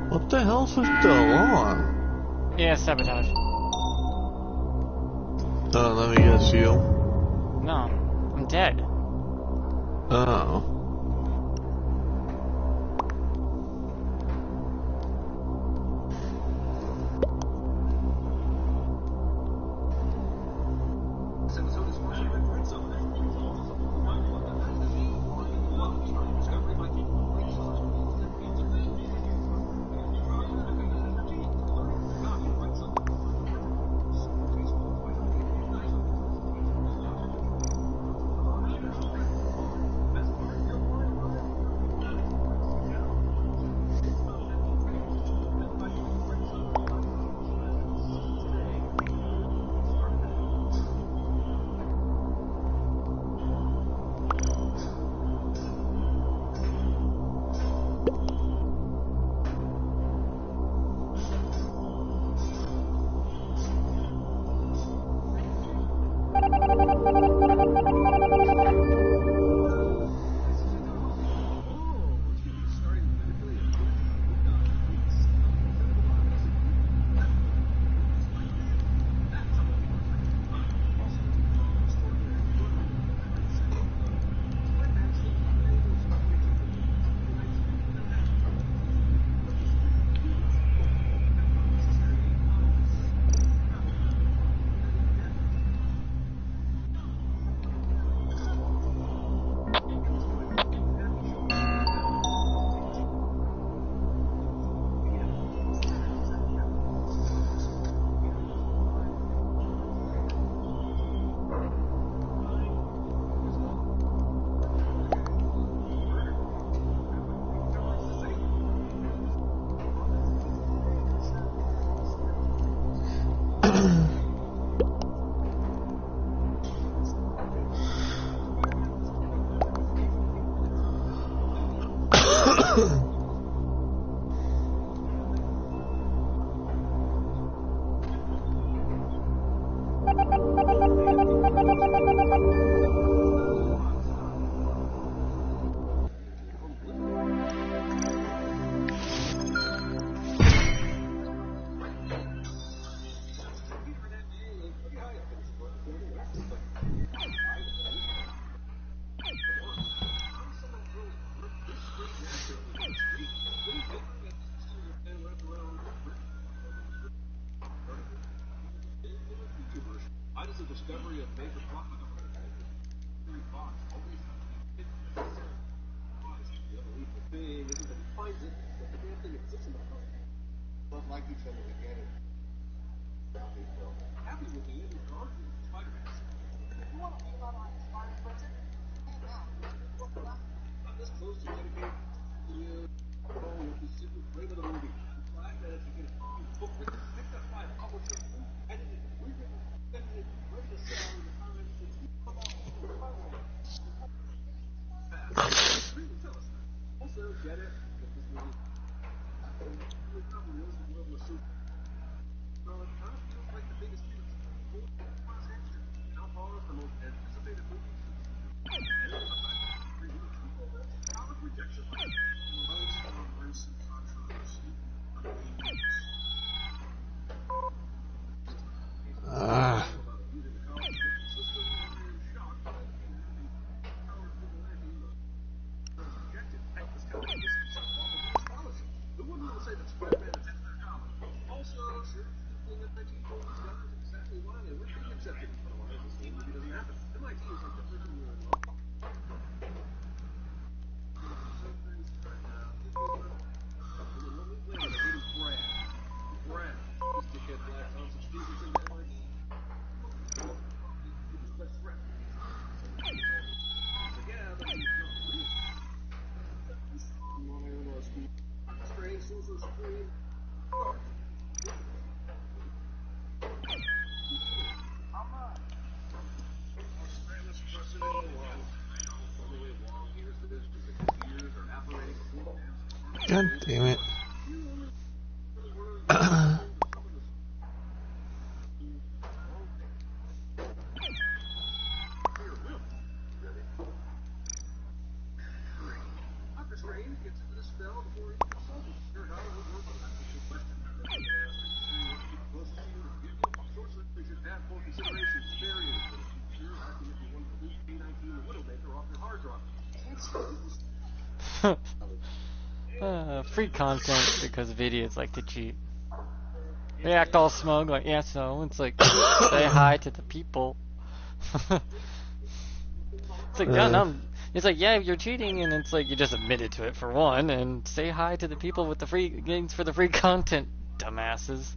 What the hell's with the alarm? Yeah, sabotage. Oh, let me guess you. No, I'm dead. Oh. Ah. God damn it. Free content because idiots like to cheat. They act all smug, like, yeah, so it's like, say hi to the people. It's like, yeah, no, it's like, yeah, you're cheating, and it's like, you just admitted to it for one, and say hi to the people with the free games for the free content, dumbasses.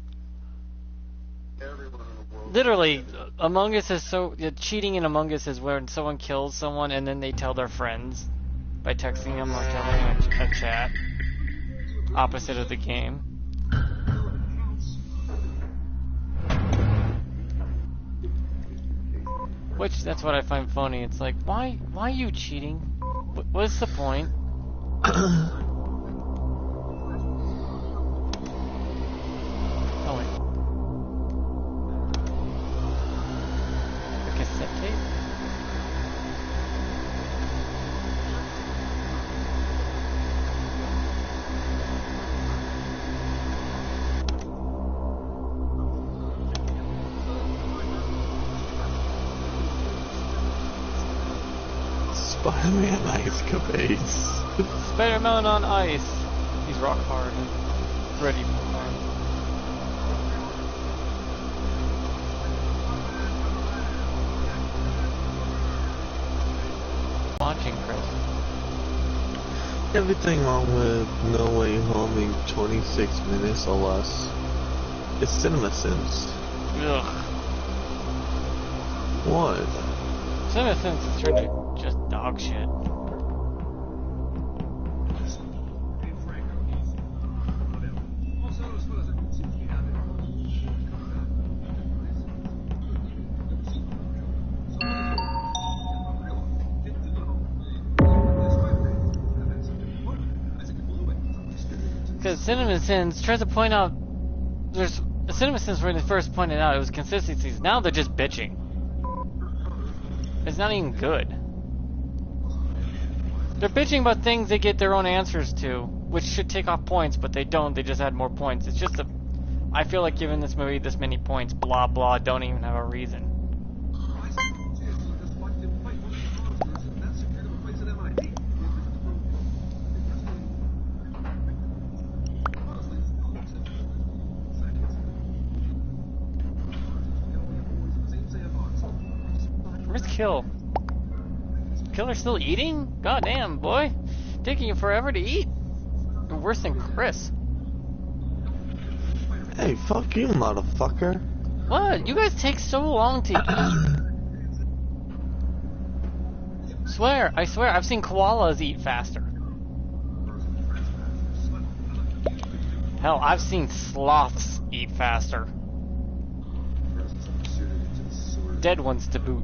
Literally, Among Us is cheating in Among Us is when someone kills someone and then they tell their friends by texting them or telling them a chat. Opposite of the game. Which, that's what I find funny. It's like, why are you cheating? What's the point? Oh wait. The cassette tape? Spider-Man Ice Capades. Spider-Man on ice. He's rock hard and ready for fun. Watching Chris. Everything wrong with No Way Home being 26 minutes or less. It's CinemaSins. Ugh. What? CinemaSins is turned to just dog shit. Because CinemaSins tries to point out, there's CinemaSins when they first pointed out it was consistencies. Now they're just bitching. It's not even good. They're bitching about things they get their own answers to, which should take off points, but they don't. They just add more points. It's just a. I feel like giving this movie this many points, blah blah, don't even have a reason. Where's Kill? Killer still eating? God damn, boy. Taking you forever to eat. You're worse than Chris. Hey, fuck you, motherfucker. What? You guys take so long to eat. I swear, I've seen koalas eat faster. Hell, I've seen sloths eat faster. Dead ones to boot.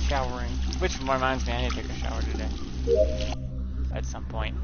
Showering. Which reminds me, I need to take a shower today. At some point.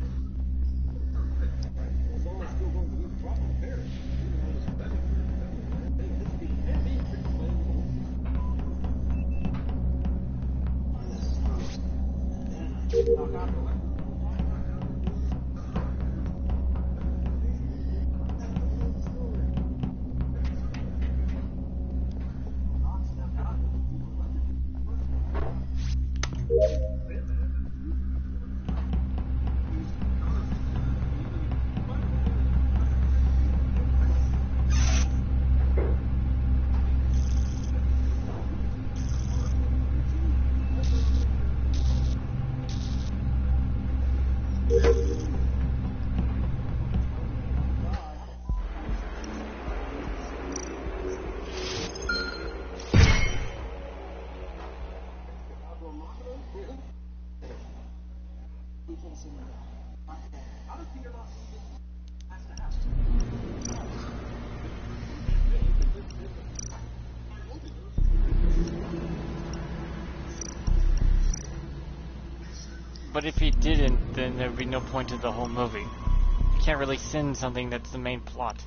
But if he didn't, then there would be no point to the whole movie. You can't really send something that's the main plot.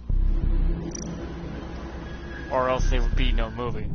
Or else there would be no movie.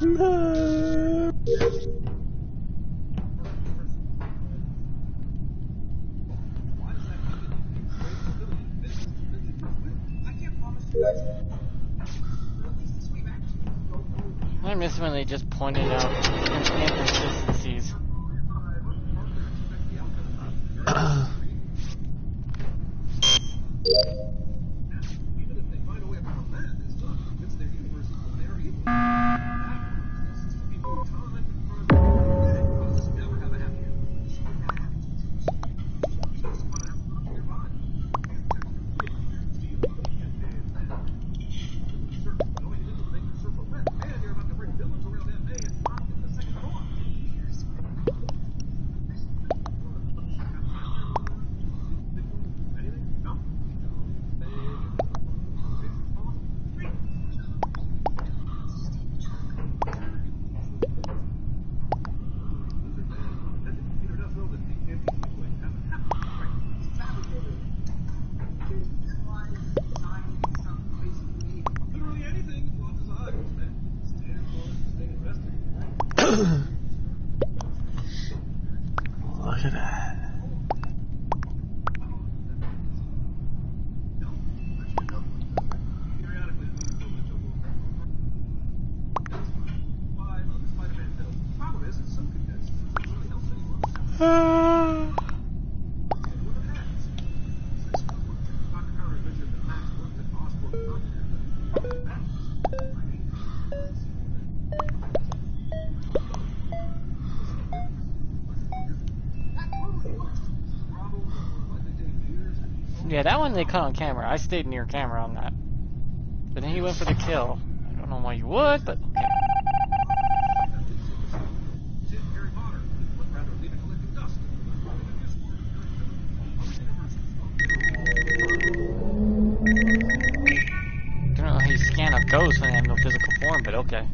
No. I miss when they just pointed out inconsistencies. Look at that. Yeah, that one they caught on camera. I stayed near camera on that. But then he went for the kill. I don't know why you would, but okay. I don't know how you scan a ghost when they have no physical form, but okay.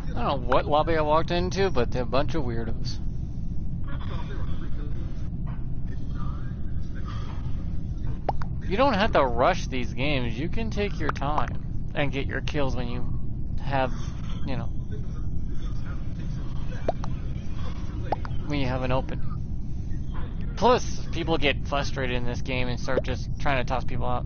I don't know what lobby I walked into, but they're a bunch of weirdos. You don't have to rush these games. You can take your time and get your kills when you have, you know, when you have an open. Plus, people get frustrated in this game and start just trying to toss people out.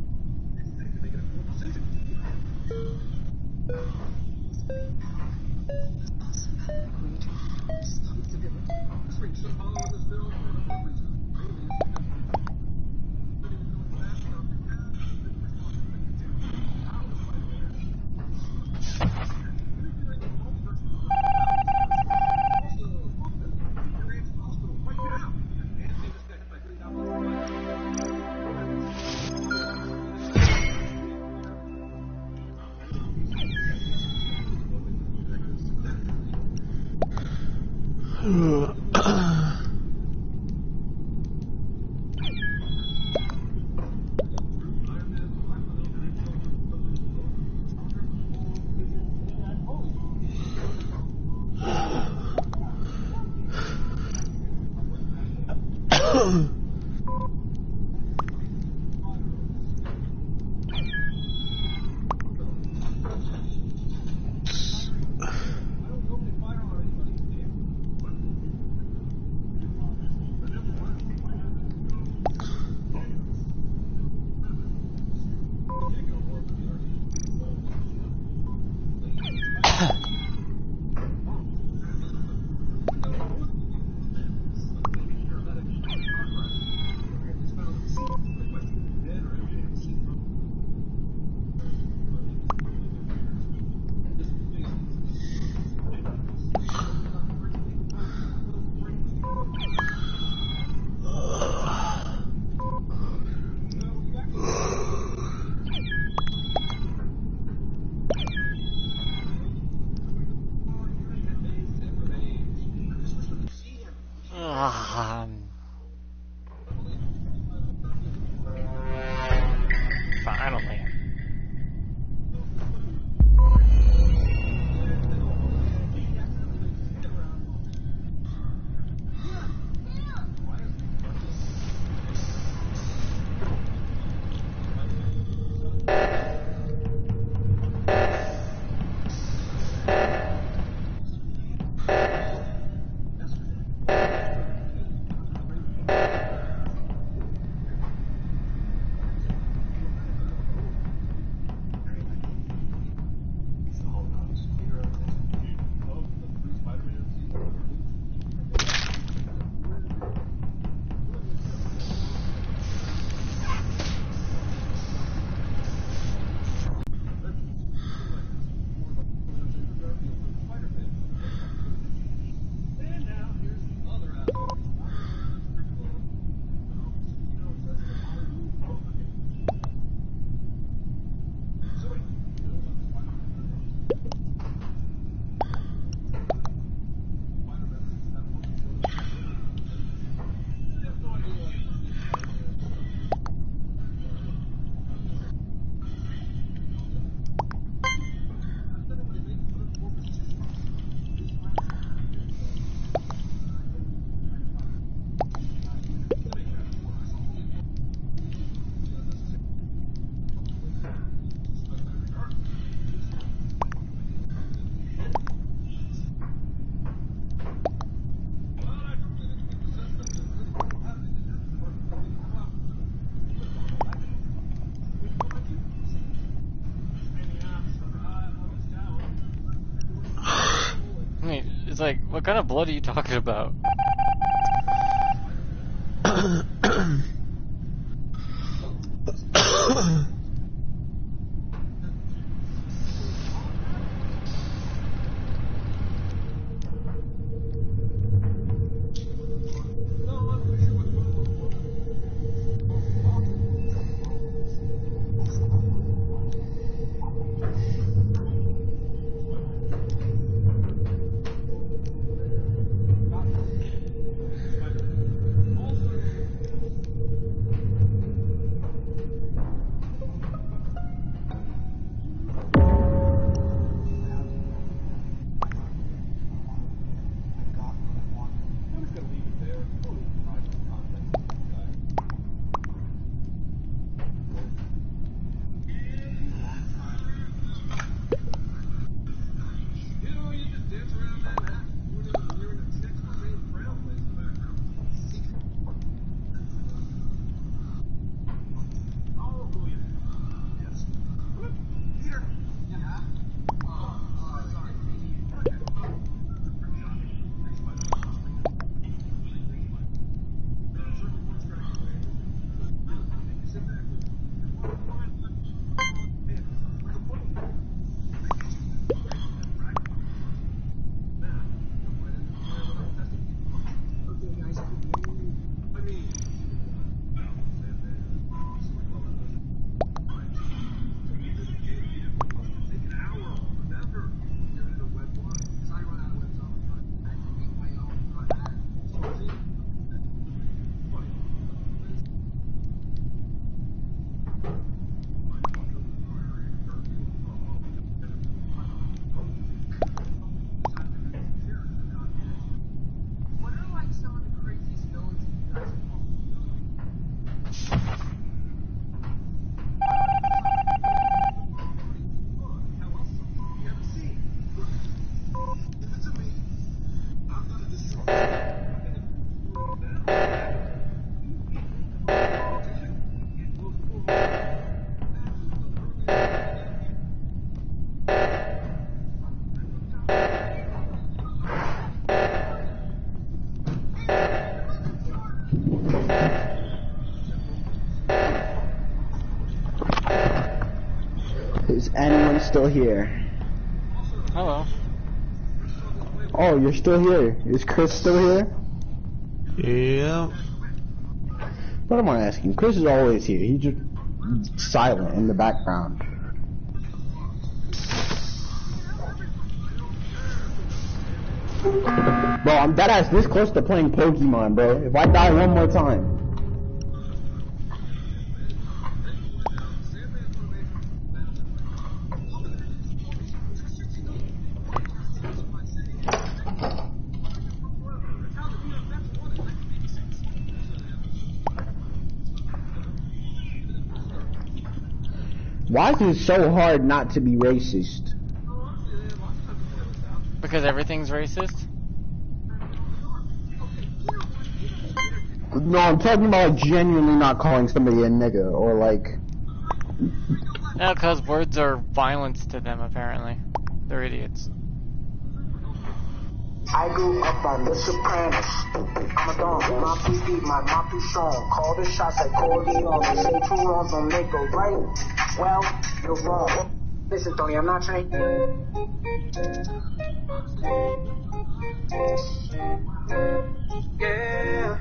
It's like, what kind of blood are you talking about? Is anyone still here? Hello. Oh, you're still here. Is Chris still here? Yeah. What am I asking? Chris is always here. He's just silent in the background. Bro, I'm deadass this close to playing Pokemon, bro. If I die one more time. Why is it so hard not to be racist? Because everything's racist? No, I'm talking about like genuinely not calling somebody a nigga or like... No, because words are violence to them, apparently. They're idiots. I grew up on The Sopranos. I'm a dog, not too deep, not too strong. Call the shots like Corleone. They say two wrongs don't make a right. Well, you're wrong. Listen, Tony, I'm not trying to... Yeah.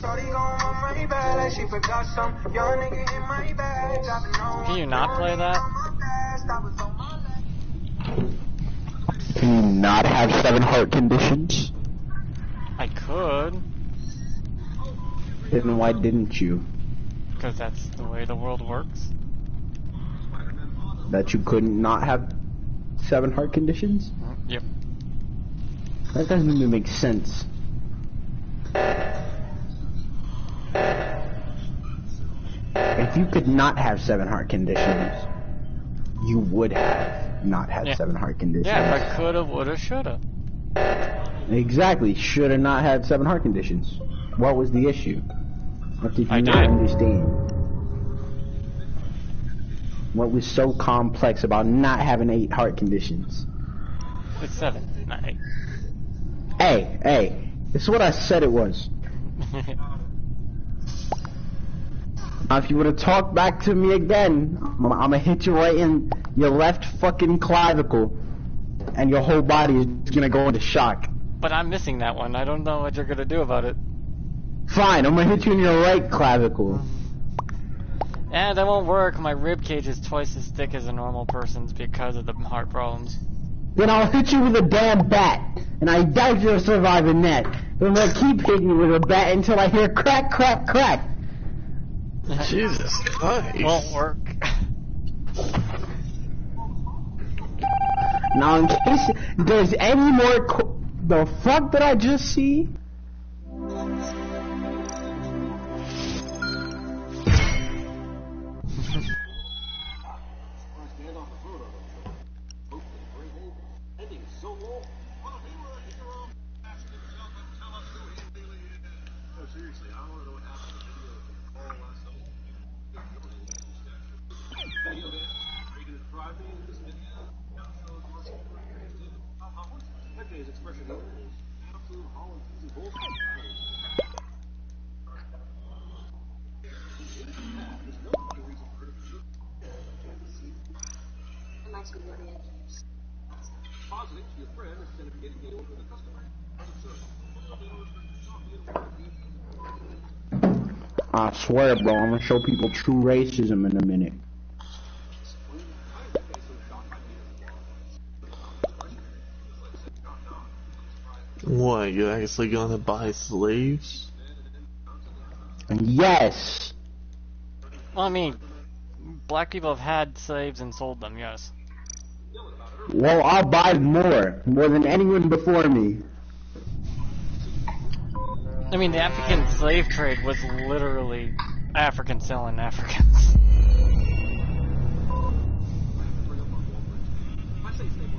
Shorty gon' run my bag like she forgot some young nigga in my bag. Can you not play that? Can you not have 7 heart conditions? I could. Then why didn't you? Because that's the way the world works. That you couldn't not have 7 heart conditions? Yep. That doesn't even make sense. If you could not have 7 heart conditions, you would have not had 7 heart conditions. Yeah, if I coulda, woulda, shoulda. Exactly. Shoulda not had 7 heart conditions. What was the issue? What did you I not did. understand? What was so complex about not having 8 heart conditions? It's 7, not 8. Hey, this is what I said it was. If you would have talked back to me again, I'm gonna hit you right in your left fucking clavicle, and your whole body is gonna go into shock. But I'm missing that one. I don't know what you're gonna do about it. Fine, I'm gonna hit you in your right clavicle. Eh, that won't work. My rib cage is twice as thick as a normal person's because of the heart problems. Then I'll hit you with a damn bat, and I doubt you'll survive in that. I'm gonna keep hitting you with a bat until I hear crack, crack, crack. Jesus Christ. Won't work. Now, in case there's any more the fuck did I just see? I swear, bro, I'm gonna show people true racism in a minute. What, you're actually gonna buy slaves? Yes. Well, I mean, black people have had slaves and sold them, yes. Well, I'll buy more than anyone before me. I mean, the African slave trade was literally Africans selling Africans.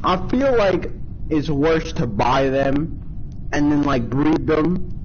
I feel like it's worse to buy them and then like breed them.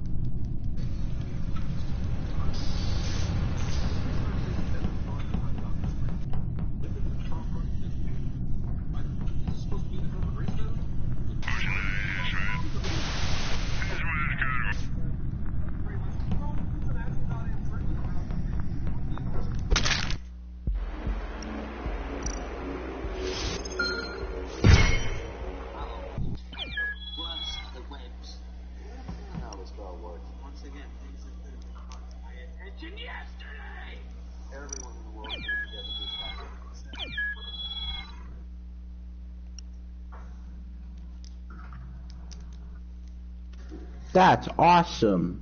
That's awesome.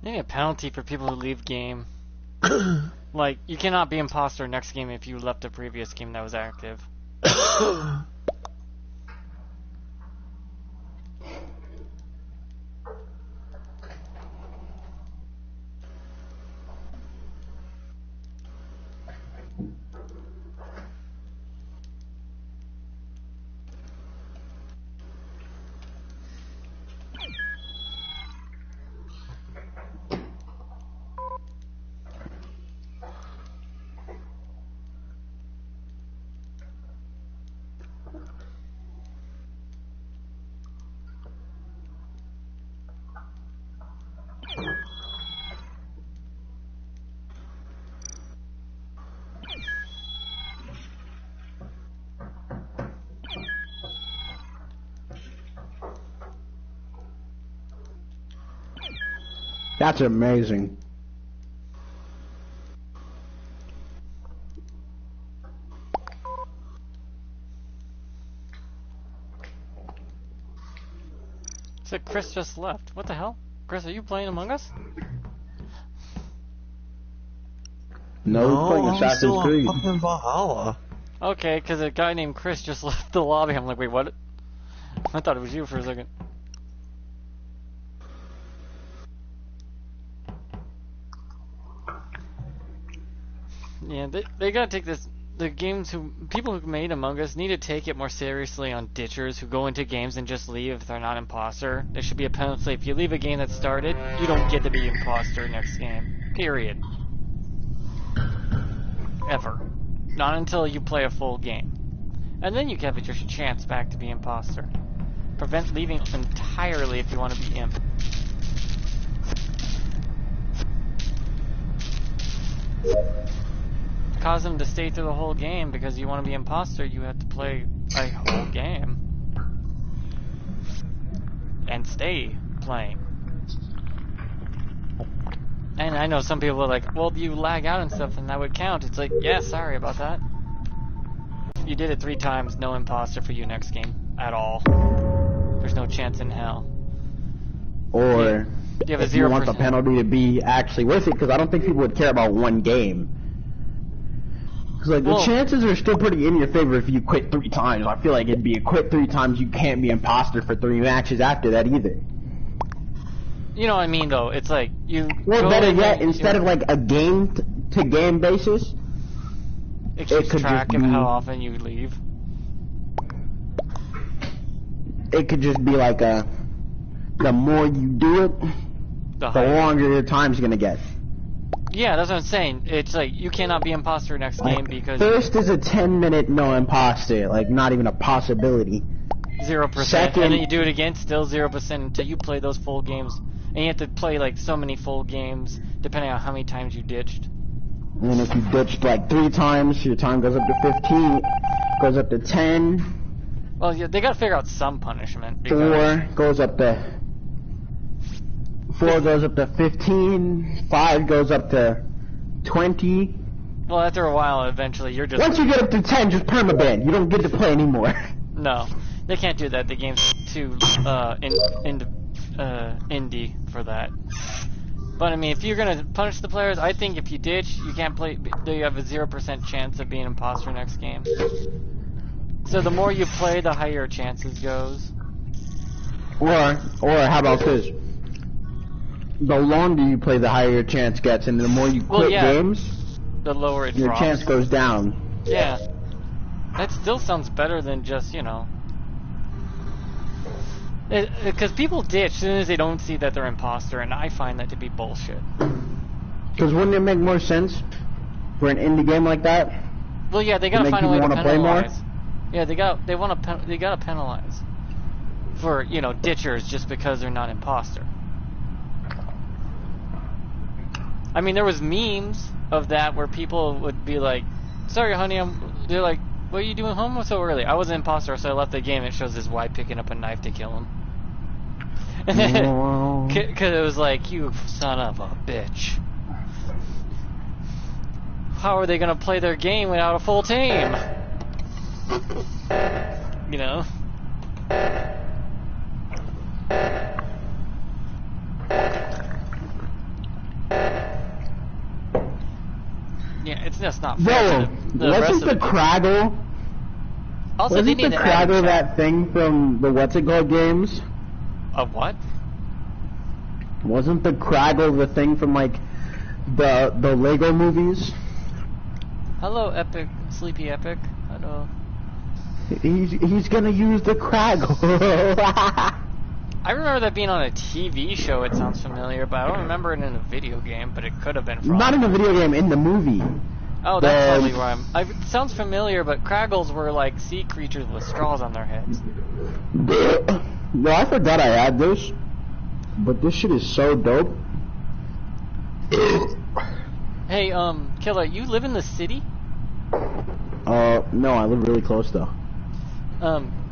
Maybe a penalty for people who leave game. Like, you cannot be imposter next game if you left a previous game that was active. That's amazing. So Chris just left. What the hell? Chris, are you playing Among Us? No, he's playing I'm Assassin's still Creed. on fucking Valhalla. Okay, because a guy named Chris just left the lobby. I'm like, wait, what? I thought it was you for a second. Yeah, they gotta take this. The people who made Among Us need to take it more seriously on ditchers who go into games and just leave if they're not imposter. There should be a penalty. If you leave a game that started, you don't get to be imposter next game. Period. Ever. Not until you play a full game. And then you can have your chance back to be imposter. Prevent leaving entirely if you want to be imp. Cause them to stay through the whole game because you want to be imposter, you have to play a whole game. And stay playing. And I know some people are like, well, you lag out and stuff and that would count. It's like, yeah, sorry about that. You did it 3 times, no imposter for you next game at all. There's no chance in hell. Or you have a if you want the penalty to be actually worth it, because I don't think people would care about one game. Because like the chances are still pretty in your favor if you quit 3 times. I feel like it'd be a quit 3 times, you can't be imposter for 3 matches after that either. You know what I mean, though? It's like you. Well, better yet, instead of like a game-to-game basis, it keeps track of how often you leave. It could just be like the more you do it, the longer your time's gonna get. Yeah, that's what I'm saying. It's like you cannot be imposter next game because first is a 10-minute no imposter, like not even a possibility. 0%. Second, and then you do it again, still 0% until you play those full games. And you have to play like so many full games depending on how many times you ditched. And if you ditched like 3 times, your time goes up to 15, goes up to 10. Well, yeah, they gotta figure out some punishment. 4 goes up to 4 goes up to 15. 5 goes up to 20. Well, after a while, eventually you're just. Once you get up to 10, just permaban. You don't get to play anymore. No, they can't do that. The game's too indie for that. But I mean, if you're gonna punish the players, I think if you ditch, you can't play. You have a 0% chance of being imposter next game. So the more you play, the higher your chances goes. Or how about this? The longer you play, the higher your chance gets, and the more you quit games, the lower it your drops. chance goes down. Yeah, that still sounds better than just, you know. Because people ditch as soon as they don't see that they're imposter, and I find that to be bullshit. Because wouldn't it make more sense for an indie game like that? Well, yeah, they gotta find a way to penalize. Play more? Yeah, they gotta penalize for, you know, ditchers just because they're not imposter. I mean, there was memes of that where people would be like, "Sorry, honey, they're like, what are you doing home so early?" I was an imposter, so I left the game. It shows his wife picking up a knife to kill him. Because it was like, you son of a bitch. How are they going to play their game without a full team? You know? Yeah, it's just not fair. Wasn't the Craggle? Also, wasn't the Craggle that thing from the What's It Called games? Of what? Wasn't the Craggle the thing from like the Lego movies? Hello, Epic, Sleepy Epic. Hello. He's gonna use the Craggle. I remember that being on a TV show. It sounds familiar, but I don't remember it in a video game. But it could have been from. Not in a video game, in the movie. Oh, that's probably where it sounds familiar, but Kraggles were like sea creatures with straws on their heads. No, I forgot I had this. But this shit is so dope. Hey, Killer, you live in the city? No, I live really close though.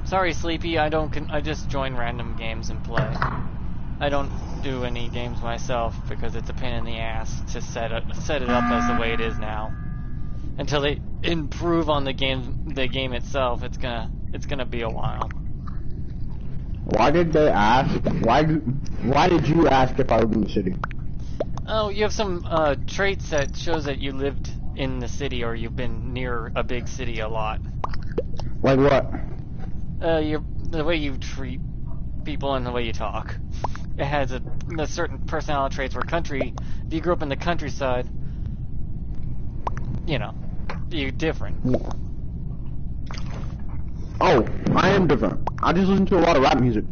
Sorry, Sleepy, I just join random games and play. I don't do any games myself because it's a pain in the ass to set it up as the way it is now. Until they improve on the game itself, it's gonna be a while. Why did they ask? Why did you ask if I live in the city? Oh, you have some traits that shows that you lived in the city or you've been near a big city a lot. Like what? The way you treat people and the way you talk. It has a certain personality traits where if you grew up in the countryside, you know, you're different. Oh, I am different. I just listen to a lot of rap music.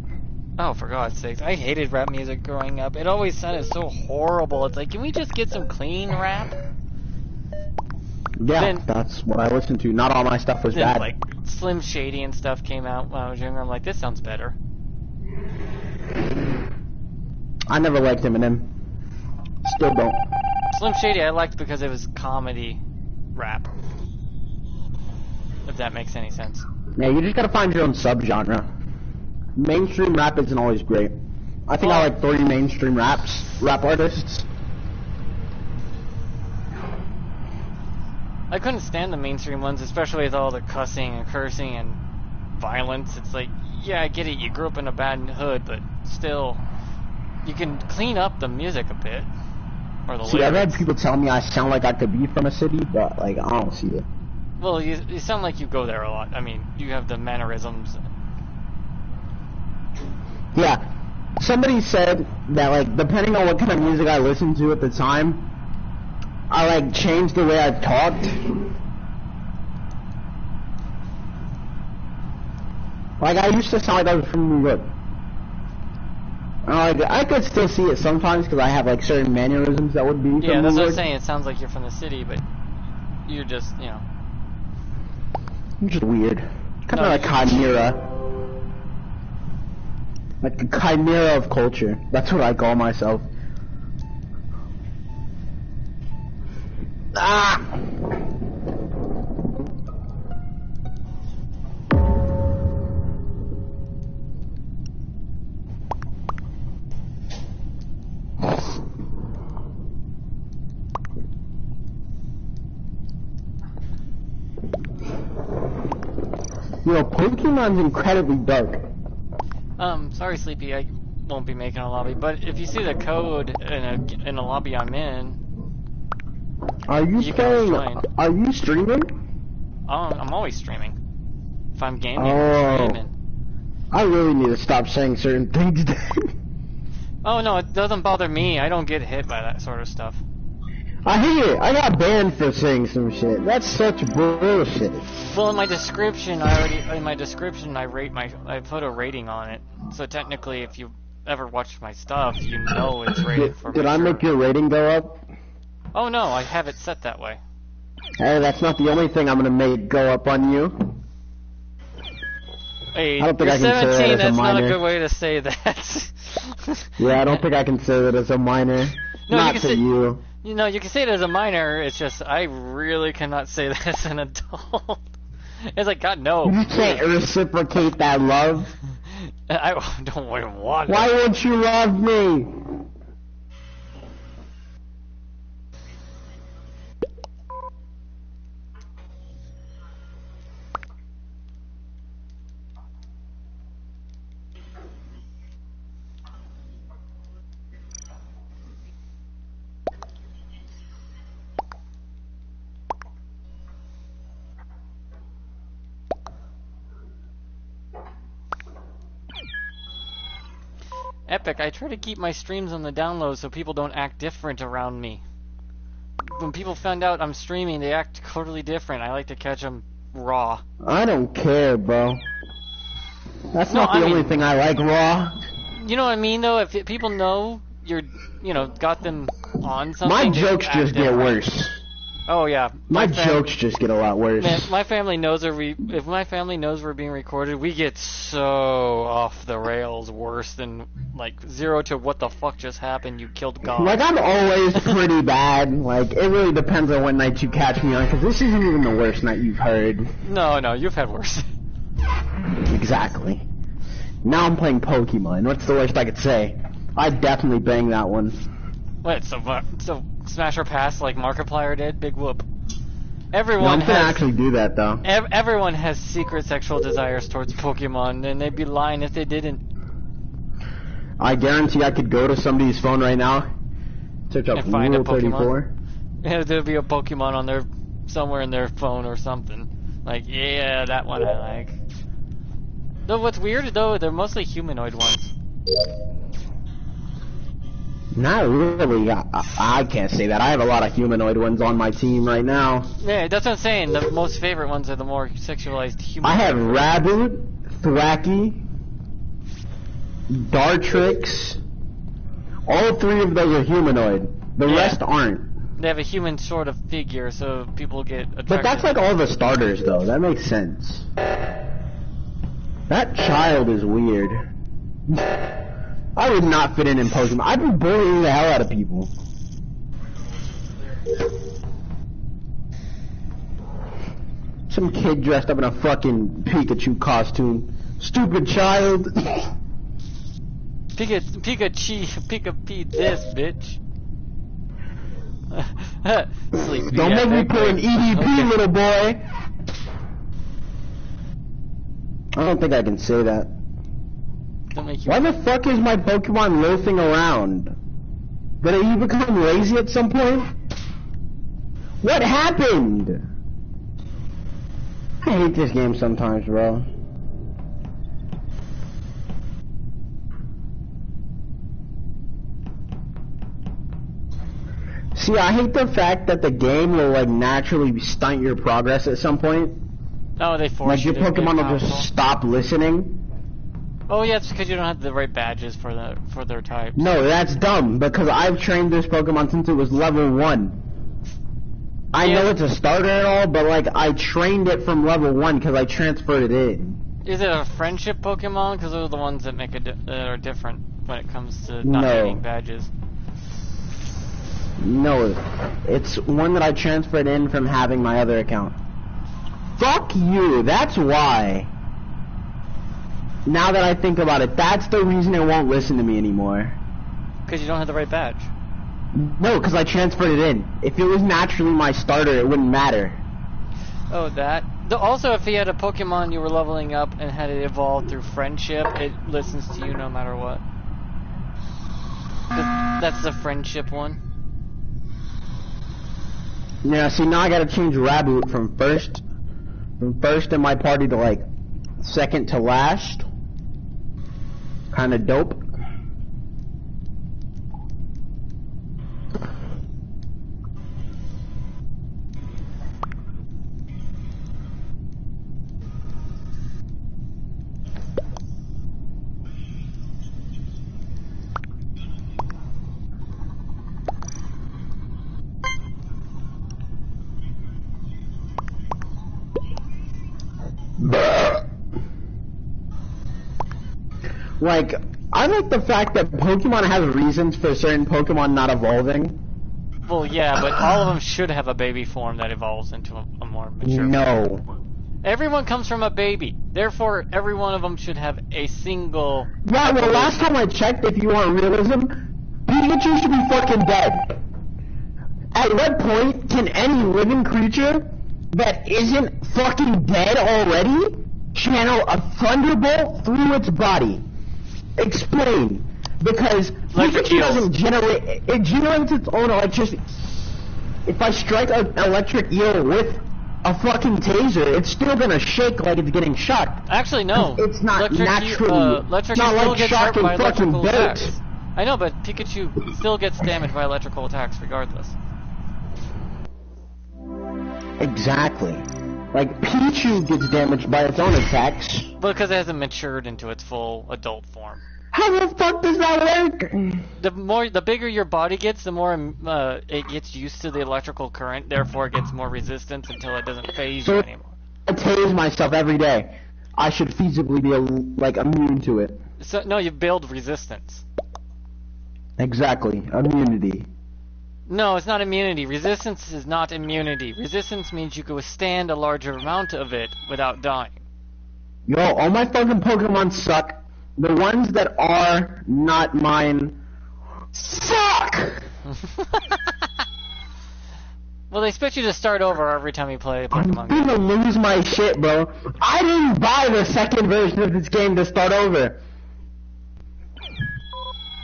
Oh, for God's sakes. I hated rap music growing up. It always sounded so horrible. It's like, can we just get some clean rap? Yeah, that's what I listened to. Not all my stuff was bad. Like, Slim Shady and stuff came out when I was younger. I'm like, this sounds better. I never liked Eminem. Still don't. Slim Shady I liked because it was comedy rap. If that makes any sense. Yeah, you just gotta find your own subgenre. Mainstream rap isn't always great. I think I like 30 mainstream rap artists. I couldn't stand the mainstream ones, especially with all the cussing and cursing and violence. It's like, yeah, I get it, you grew up in a bad hood, but still, you can clean up the music a bit. Or the lyrics. I've had people tell me I sound like I could be from a city, but, like, I don't see it. Well, you sound like you go there a lot. I mean, you have the mannerisms. Yeah. Somebody said that, like, depending on what kind of music I listened to at the time, I, like, changed the way I talked. Like, I used to sound like I was from New York. I could still see it sometimes because I have, like, certain mannerisms that would be from New York. Yeah, that's what I'm saying. It sounds like you're from the city, but you're just, you know. I'm just weird. Kind of like chimera. Like a chimera of culture. That's what I call myself. Ah! Yo, Pokemon's incredibly dark. Sorry, Sleepy, I won't be making a lobby, but if you see the code in a lobby I'm in, Are you streaming? I'm always streaming. If I'm gaming, Oh. I'm streaming. I really need to stop saying certain things then. Oh no, it doesn't bother me. I don't get hit by that sort of stuff. I hate it. I got banned for saying some shit. That's such bullshit. Well, in my description, I put a rating on it. So technically, if you ever watched my stuff, you know it's rated for. Did I make your rating go up? Oh no, I have it set that way. Hey, that's not the only thing I'm gonna make go up on you. Hey, I don't think you're I can say 17. that as a That's not a minor. good way to say that. Yeah, I don't think I can say that as a minor. No, not you to can say, you. You know, you can say it as a minor. It's just I really cannot say that as an adult. It's like, God, no. You can't reciprocate that love. I don't want it. Why won't you love me? Epic, I try to keep my streams on the download so people don't act different around me. When people find out I'm streaming, they act totally different. I like to catch them raw. I don't care, bro. That's not the only thing I like raw. You know what I mean, though? If people know you're, got them on something. My jokes just get worse. Oh yeah. My jokes just get a lot worse. Man, my family knows if my family knows we're being recorded, we get so off the rails worse than like 0 to what the fuck just happened, you killed God. Like, I'm always pretty bad. Like, it really depends on what night you catch me on, because this isn't even the worst night you've heard. No, you've had worse. Exactly. Now I'm playing Pokemon. What's the worst I could say? I'd definitely bang that one. What, so Smash or Pass like Markiplier did? Big whoop. Everyone I'm gonna actually do that, though. Everyone has secret sexual desires towards Pokemon, and they'd be lying if they didn't. I guarantee I could go to somebody's phone right now, search up And find a Rule 34, Yeah, there'll be a Pokemon on their somewhere in their phone or something. Like, yeah, that one I like. Though what's weird though, they're mostly humanoid ones. Not really. I can't say that. I have a lot of humanoid ones on my team right now. Yeah, that's what I'm saying. The most favorite ones are the more sexualized humanoid. I have Raboot, Thwacky, Dartrix. All three of those are humanoid. The rest aren't. They have a human sort of figure, so people get attracted. But that's like all the starters, though. That makes sense. That child is weird. I would not fit in Pokemon. I'd be bullying the hell out of people. Some kid dressed up in a fucking Pikachu costume. Stupid child. Pika this, bitch. Sleepy. Don't make me pull an EDP, okay. Little boy. I don't think I can say that. Don't make you. Why the fuck is my Pokemon loafing around? Did he become lazy at some point? What happened? I hate this game sometimes, bro. See, I hate the fact that the game will like naturally stunt your progress at some point. Oh, they force Like you your to be Pokemon will powerful. just stop listening. Oh yeah, it's because you don't have the right badges for their types. No, that's dumb, because I've trained this Pokemon since it was level 1. I know it's a starter and all, but like, I trained it from level 1 because I transferred it in. Is it a friendship Pokemon? Because those are the ones that make that are different when it comes to not needing badges. No, it's one that I transferred in from having my other account. Fuck you, that's why. Now that I think about it, that's the reason it won't listen to me anymore. Because you don't have the right badge. No, because I transferred it in. If it was naturally my starter, it wouldn't matter. Oh, that. Also, if he had a Pokemon you were leveling up and had it evolve through friendship, it listens to you no matter what. That's the friendship one. Yeah, see, now I gotta change Raboot from first in my party to like second to last. Kinda dope. Like, I like the fact that Pokemon has reasons for certain Pokemon not evolving. Well, yeah, but all of them should have a baby form that evolves into a more mature No. form. Everyone comes from a baby. Therefore, every one of them should have a single... Yeah, well, last time I checked, if you want realism, Pikachu should be fucking dead. At what point can any living creature that isn't fucking dead already channel a thunderbolt through its body? Explain. Because Pikachu doesn't generate... It generates its own electricity. If I strike an electric eel with a fucking taser, it's still gonna shake like it's getting shocked. Actually, no. It's not naturally... Electric it's not still like gets hurt shocking by fucking electrical dirt. attacks. I know, but Pikachu still gets damaged by electrical attacks regardless. Exactly. Like, Pichu gets damaged by its own attacks. Because it hasn't matured into its full adult form. How the fuck does that work? The bigger your body gets, the more it gets used to the electrical current. Therefore, it gets more resistance until it doesn't phase you anymore. I tase myself every day. I should feasibly be like immune to it. So no, you build resistance. Exactly, immunity. No, it's not immunity. Resistance is not immunity. Resistance means you can withstand a larger amount of it without dying. Yo, all my fucking Pokemon suck. The ones that are not mine suck! Well, they expect you to start over every time you play a I'm Pokemon game. gonna lose my shit, bro. I didn't buy the second version of this game to start over.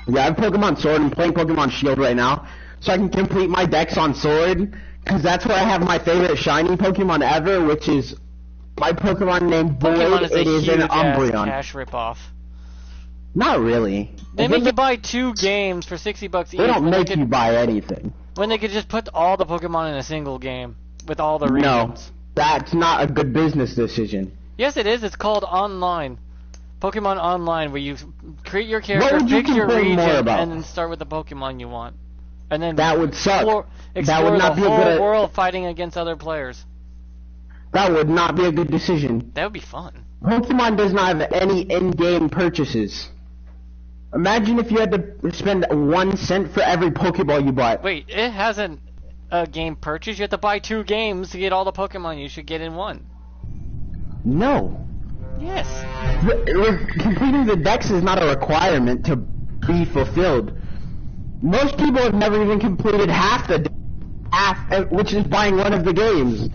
Yeah, I have Pokemon Sword. I'm playing Pokemon Shield right now. so I can complete my dex on Sword, because that's where I have my favorite shiny Pokemon ever, which is my Pokemon named Void. Pokemon is a it is huge an Umbreon. cash ripoff. Not really. They make you buy 2 games for $60 each. They don't make you buy anything. When they could just put all the Pokemon in a single game with all the No, regions. that's not a good business decision. Yes, it is. It's called Online. Pokemon Online, where you create your What character, would you pick your complain more region, about? and then start with the Pokemon you want. And then That would suck. That would not the be a whole good. world fighting against other players. That would not be a good decision. That would be fun. Pokemon does not have any in-game purchases. Imagine if you had to spend 1 cent for every Pokeball you bought. Wait, it hasn't a game purchase. You have to buy 2 games to get all the Pokemon you should get in one. No. Yes. Completing the dex is not a requirement to be fulfilled. Most people have never even completed half, which is buying one of the games.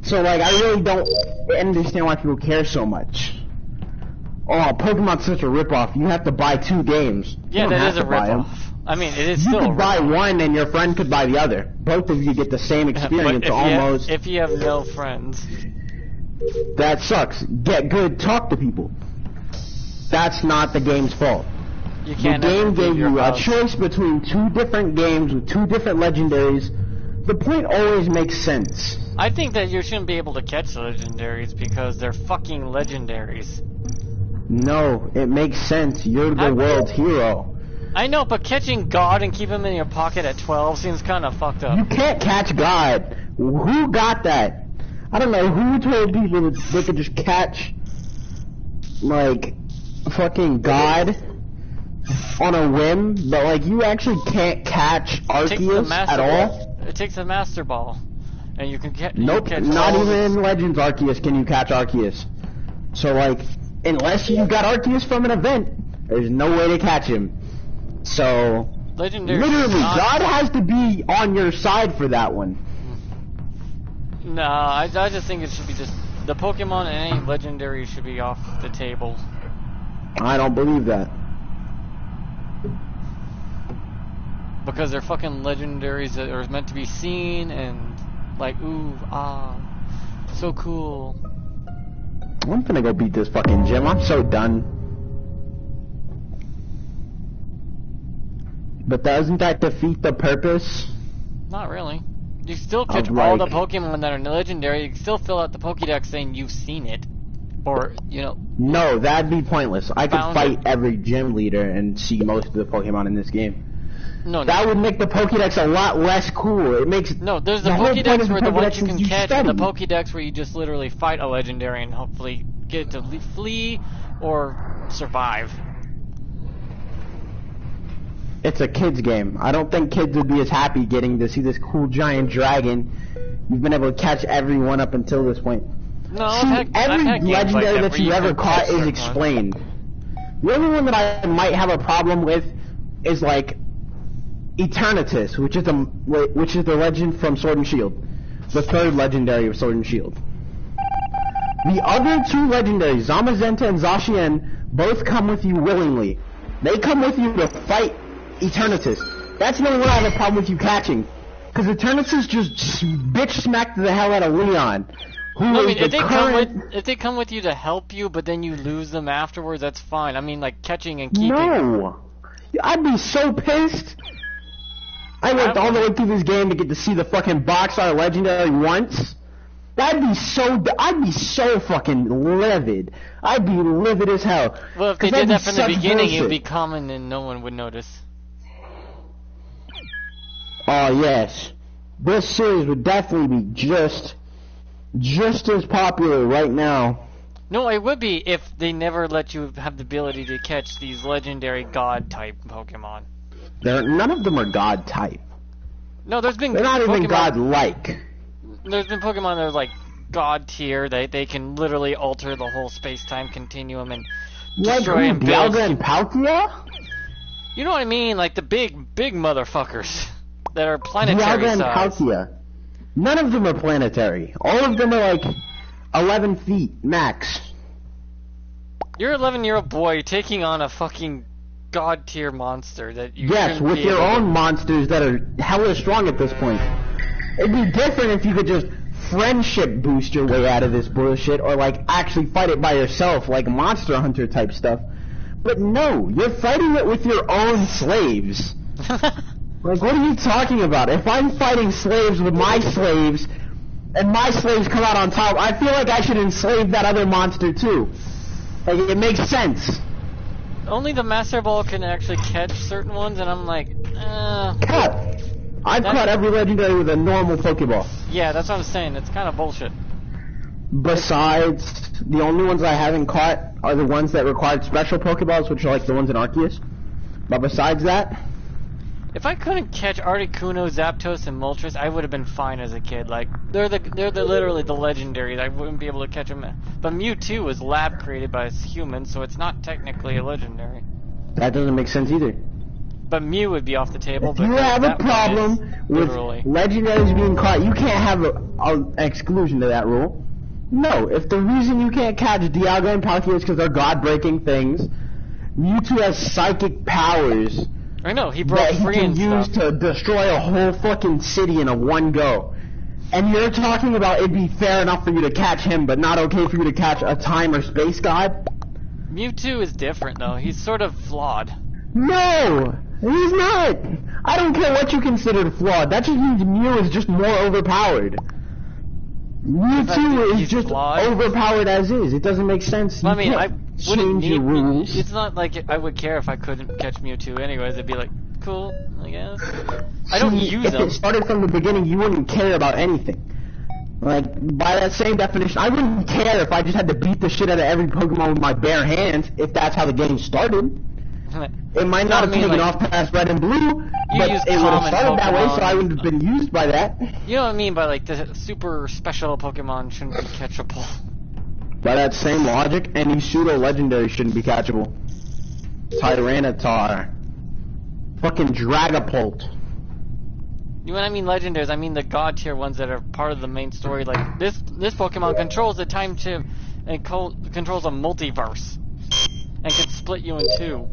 So, like, I really don't understand why people care so much. Oh, Pokemon's such a ripoff. You have to buy 2 games. Yeah, You don't that have is a to buy 'em. ripoff. I mean, it is You still a could buy ripoff. one and your friend could buy the other. Both of you get the same But experience almost. if you have no friends. That sucks. Get good, talk to people. That's not the game's fault. You The can't game leave gave your you a house. choice between 2 different games with 2 different legendaries. The point always makes sense. I think that you shouldn't be able to catch legendaries because they're fucking legendaries. No, it makes sense. You're the world's hero. I know, but catching God and keep him in your pocket at 12 seems kind of fucked up. You can't catch God. Who got that? I don't know who told people that they could just catch, like, fucking God on a whim, but, like, you actually can't catch Arceus at all? It takes a Master Ball, and you can catch. Nope, not even in Legends Arceus can you catch Arceus. So, like, unless you got Arceus from an event, there's no way to catch him. So, Legendary. literally, God has to be on your side for that one. No, I just think it should be just the Pokemon and any legendary should be off the table. I don't believe that. Because they're fucking legendaries that are meant to be seen and like, ooh, ah, so cool. I'm gonna go beat this fucking gym. I'm so done. But doesn't that defeat the purpose? Not really. You still catch Of, all the like- Pokemon that are legendary. You can still fill out the Pokédex saying you've seen it. Or, you know, No, that'd be pointless. I could Found fight it. every gym leader and see most of the Pokemon in this game. no, That would make the Pokédex a lot less cool. It makes no, there's the whole point Pokédex of the where the ones Pokédex you is can catch, and the study. Pokédex where you just literally fight a legendary and hopefully get it to flee or survive. It's a kid's game. I don't think kids would be as happy getting to see this cool giant dragon. You've been able to catch everyone up until this point. No, See, I've every had games like legendary that where you ever can caught catch is certain explained. The only one that I might have a problem with is like Eternatus, which is the legend from Sword and Shield, the 3rd legendary of Sword and Shield. The other 2 legendaries, Zamazenta and Zacian, both come with you willingly. They come with you to fight Eternatus. That's the only one I have a problem with you catching. Because Eternatus just bitch smacked the hell out of Leon. Who No, I is mean, the if they come with you to help you, but then you lose them afterwards, that's fine. I mean, like catching and keeping. No! I'd be so pissed. I worked all the way through this game to get to see the fucking box art legendary once. I'd be so fucking livid. I'd be livid as hell. Well, if they 'Cause did that'd that be from the such beginning, it would be bullshit. common and no one would notice. Oh yes. This series would definitely be just as popular right now. No, it would be if they never let you have the ability to catch these legendary god-type Pokemon. None of them are god type. No, there's been They're not even Pokemon- god-like. There's been Pokemon that are like god tier. They can literally alter the whole space-time continuum and Like destroy who? and build. Dialga and Palkia? You know what I mean? Like the big motherfuckers that are planetary Dialga and size. Palkia. None of them are planetary. All of them are like 11 feet max. You're an 11-year-old boy taking on a fucking god tier monster that you Yes, shouldn't with be your able to- own monsters that are hella strong at this point. It'd be different if you could just friendship boost your way out of this bullshit, or like actually fight it by yourself, like Monster Hunter type stuff. But no, you're fighting it with your own slaves. Like, what are you talking about? If I'm fighting slaves with my slaves, and my slaves come out on top, I feel like I should enslave that other monster too. Like, it makes sense. Only the Master Ball can actually catch certain ones, and I'm like, Cut! I've caught every legendary with a normal Pokeball. yeah, that's what I'm saying. It's kind of bullshit. Besides, the only ones I haven't caught are the ones that required special Pokeballs, which are like the ones in Arceus. But besides that, If I couldn't catch Articuno, Zapdos, and Moltres, I would have been fine as a kid. Like, they're literally the legendaries. I wouldn't be able to catch them. But Mewtwo was lab created by humans, so it's not technically a legendary. that doesn't make sense either. But Mew would be off the table. If you because have a that one problem is with literally. legendaries being caught, you can't have an exclusion to that rule. No, if the reason you can't catch Dialga and Palkia is because they're god-breaking things, Mewtwo has psychic powers I know, he broke that he free can and use stuff. to destroy a whole fucking city in a one go. And you're talking about it'd be fair enough for you to catch him, but not okay for you to catch a time or space god? Mewtwo is different, though. He's sort of flawed. No! He's not! I don't care what you consider flawed. That just means Mew is just more overpowered. Mewtwo is he's just flawed? overpowered as is. It doesn't make sense. You I mean, I can't wouldn't change your need. rules. It's not like I would care if I couldn't catch Mewtwo. Anyways, it'd be like, cool, I guess. I don't See, use if them. it started from the beginning, you wouldn't care about anything. Like, by that same definition, I wouldn't care if I just had to beat the shit out of every Pokemon with my bare hands, if that's how the game started. It might not have I mean, taken like, off past Red and Blue, but use it would have common started that way, so I Pokemon. wouldn't have been used by that. You know what I mean by like the super special Pokemon shouldn't be catchable. By that same logic, any pseudo-legendary shouldn't be catchable. Tyranitar. Fucking Dragapult. You know what I mean legendaries? I mean the god tier ones that are part of the main story. Like this Pokemon controls the time chip and controls a multiverse and can split you in two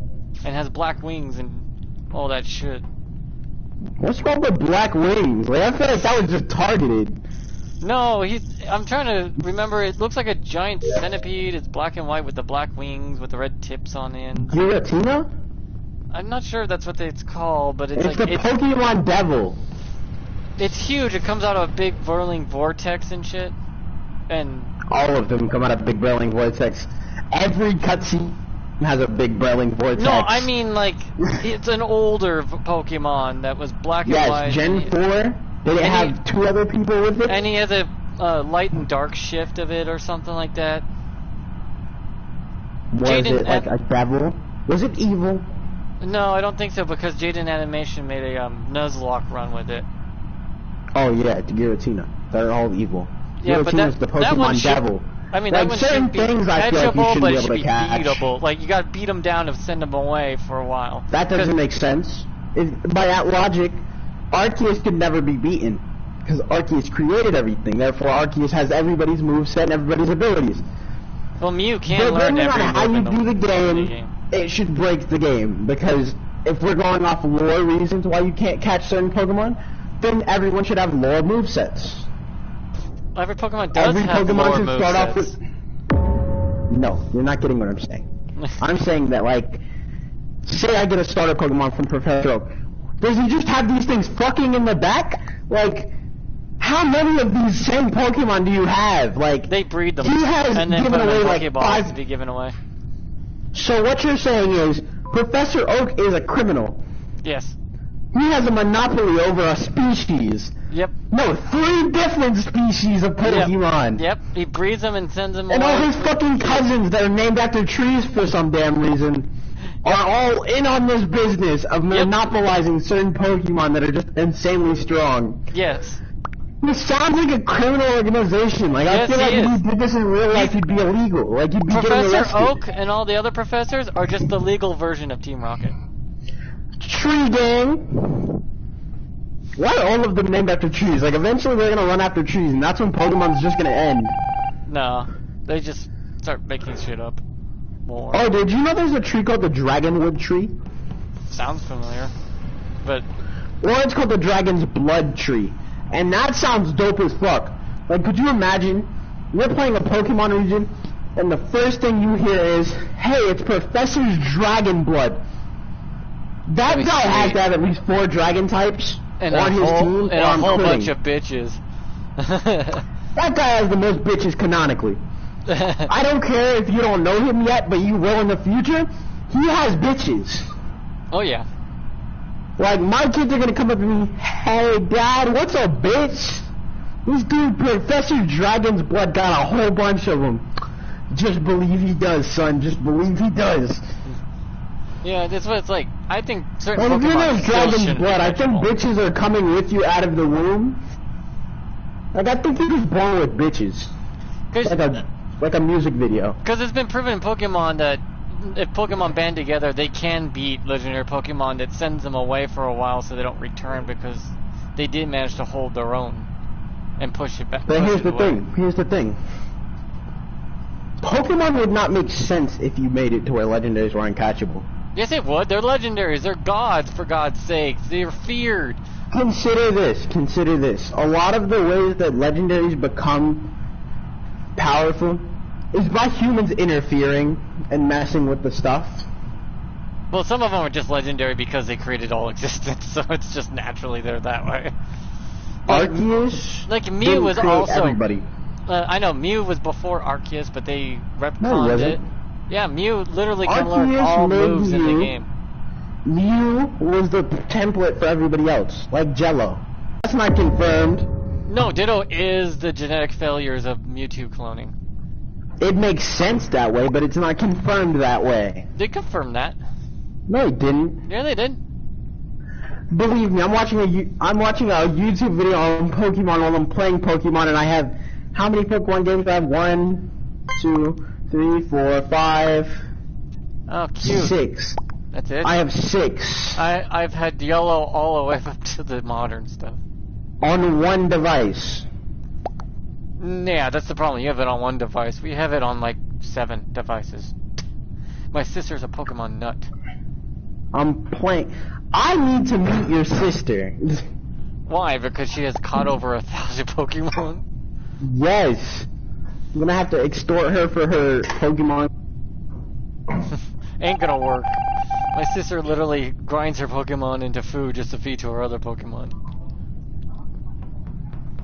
and has black wings and all that shit. What's wrong with Black Wings? Like, I feel like that was just targeted. No, I'm trying to remember. It looks like a giant centipede. It's black and white with the black wings with the red tips on the end. Giratina? I'm not sure if that's what it's called, but it's It's like the Pokemon Devil. it's huge. It comes out of a big whirling vortex and shit. And All of them come out of a big Brailing Vortex. Every cutscene has a big Brailing Vortex. no, I mean like it's an older Pokemon that was black and white. Yes, Gen 4. Did it and have two other people with it? And he has a light and dark shift of it or something like that. Was Jaden it like a devil? Was it evil? No, I don't think so because Jaden Animation made a Nuzlocke run with it. Oh yeah, it's Giratina. They're all evil. Yeah, but Giratina's the that one Pokemon should, Devil. I mean, Like, that one certain should be things I feel like you catchable, shouldn't but be it able should to be catch. beatable. Like, you gotta beat them down to send them away for a while. That doesn't make sense. By that logic, Arceus could never be beaten. Because Arceus created everything. Therefore, Arceus has everybody's moveset and everybody's abilities. Well, Mew can learn Depending on every how move you in do the in game, it should break the game. Because if we're going off lore reasons why you can't catch certain Pokemon, then everyone should have lore movesets. Every Pokemon does Every have Pokemon lore should start off movesets. with... No, you're not getting what I'm saying. I'm saying that, like, say I get a starter Pokemon from Professor Oak. Does he just have these things fucking in the back? Like, how many of these same Pokemon do you have? Like, They breed them he has and then given put them away in like Pokeballs 5... to be given away. So what you're saying is, Professor Oak is a criminal. Yes. He has a monopoly over a species. Yep. No, 3 different species of Pokemon. Yep. He breeds them and sends them And away. all his fucking cousins that are named after trees for some damn reason are all in on this business of monopolizing certain Pokemon that are just insanely strong. Yes. This sounds like a criminal organization. Like, I Yes, feel he like is. if you did this in real life, you'd be illegal. Like, you'd be getting Professor arrested. Oak and all the other professors are just the legal version of Team Rocket. Tree gang. Why are all of them named after trees? Like, eventually they're gonna run after trees, and that's when Pokemon's just gonna end. No, they just start making shit up more. Oh, did you know there's a tree called the Dragonwood tree? sounds familiar. But Or it's called the Dragon's Blood Tree. And that sounds dope as fuck. Like, could you imagine, you're playing a Pokemon region, and the first thing you hear is, hey, it's Professor's Dragon Blood. That guy has to have at least 4 dragon types and on his team, and or a I'm whole quitting. bunch of bitches. That guy has the most bitches canonically. I don't care if you don't know him yet, but you will in the future. He has bitches. Oh yeah. Like, my kids are gonna come up to me, hey, Dad, what's up, bitch? This dude, Professor Dragon's Blood, got a whole bunch of them. Just believe he does, son. Just believe he does. Yeah, that's what it's like. I think certain And if you Pokemon know still Dragon's shouldn't be Blood, I think legible. bitches are coming with you out of the womb. Like, I think you're just born with bitches. Like a music video. Because it's been proven in Pokemon that if Pokemon band together, they can beat legendary Pokemon that sends them away for a while so they don't return because they did manage to hold their own and push it back. But push here's it the away. thing. Here's the thing. Pokemon would not make sense if you made it to where legendaries were uncatchable. Yes, it would. They're legendaries. They're gods, for God's sakes. They're feared. Consider this. Consider this. A lot of the ways that legendaries become powerful is by humans interfering and messing with the stuff. Well, some of them are just legendary because they created all existence, so it's just naturally they're that way. Arceus Like Mew didn't was create also. everybody. I know Mew was before Arceus, but they retconned No, it it. wasn't. Yeah, Mew literally can learn Arceus all made moves in the Mew. game. Mew was the template for everybody else, like Jello. That's not confirmed. No, Ditto is the genetic failures of Mewtwo cloning. It makes sense that way, but it's not confirmed that way. They confirmed that. No, it didn't. Yeah, they did. Believe me, I'm watching a YouTube video on Pokemon while I'm playing Pokemon, and I have how many Pokemon games do I have? 1, 2, 3, 4, 5, Oh, cute. 6. That's it. I have 6 I've had yellow all the way up to the modern stuff. on one device. Yeah, that's the problem. You have it on one device. We have it on like 7 devices. My sister's a Pokemon nut. I'm playing. I need to meet your sister. Why? Because she has caught over 1,000 Pokemon. Yes. I'm gonna have to extort her for her Pokemon. Ain't gonna work. My sister literally grinds her Pokemon into food just to feed to her other Pokemon.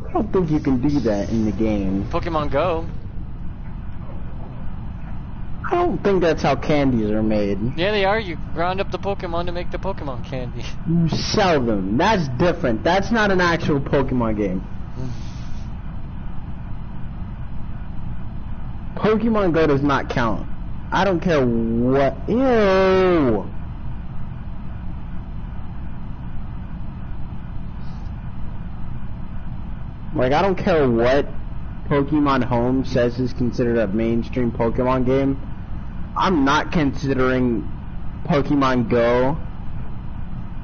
I don't think you can do that in the game. Pokemon Go. I don't think that's how candies are made. Yeah, they are. You ground up the Pokemon to make the Pokemon candy. You sell them. That's different. That's not an actual Pokemon game. Pokemon Go does not count. I don't care what. Ew. Like, I don't care what Pokemon Home says is considered a mainstream Pokemon game. I'm not considering Pokemon Go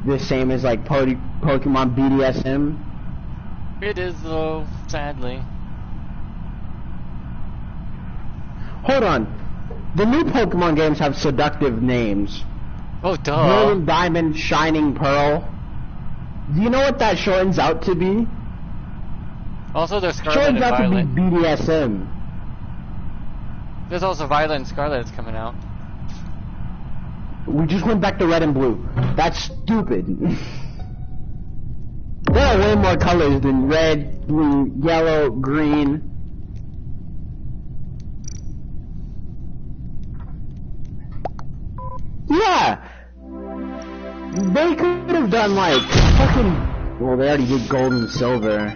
the same as like Pokemon BDSM. It is, though, sadly. Hold on. The new Pokemon games have seductive names. Oh, duh. Brilliant Diamond, Shining Pearl. Do you know what that shortens out to be? Also, there's Scarlet Shortens and out to be Violet. BDSM. There's also Violet and Scarlet that's coming out. We just went back to Red and Blue. That's stupid. There are way more colors than red, blue, yellow, green. Yeah! They could have done like fucking. Well, they already did gold and silver.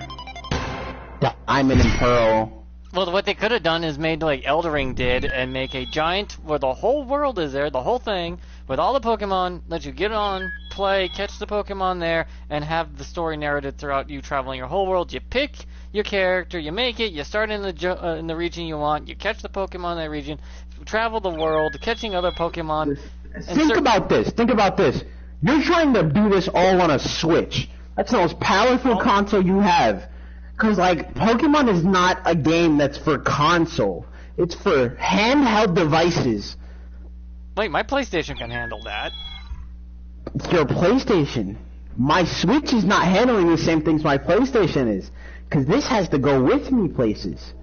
Diamond and pearl. Well, what they could have done is made like Eldering did and make a giant where the whole world is there, the whole thing, with all the Pokemon, let you get on, play, catch the Pokemon there, and have the story narrated throughout you traveling your whole world. You pick your character, you make it, you start in the region you want, you catch the Pokemon in that region, travel the world, catching other Pokemon. Think about this. Think about this. You're trying to do this all on a Switch. That's the most powerful console you have. Because, like, Pokemon is not a game that's for console. It's for handheld devices. Wait, my PlayStation can handle that. It's your PlayStation. My Switch is not handling the same things my PlayStation is. Because this has to go with me places.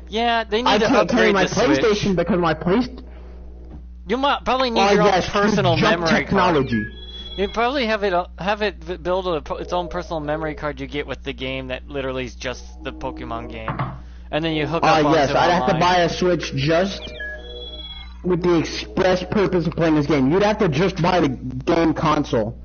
Yeah, they need I to can't carry upgrade my the Switch. PlayStation because my PlayStation... You might probably need your own personal memory technology. card. You probably have it build its own personal memory card you get with the game that literally is just the Pokemon game, and then you hook up onto yes, it I'd have to online. buy a Switch just with the express purpose of playing this game. You'd have to just buy the game console.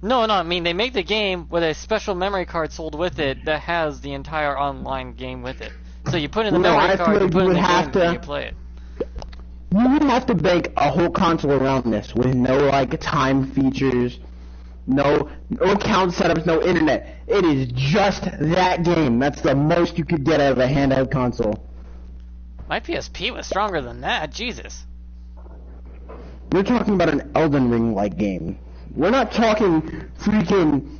No, I mean they make the game with a special memory card sold with it that has the entire online game with it. So you put in the memory card, you put in the game, and you play it. You would have to make a whole console around this with no like time features, no account setups, no internet. It is just that game. That's the most you could get out of a handheld console. My PSP was stronger than that. Jesus. We're talking about an Elden Ring like game. We're not talking freaking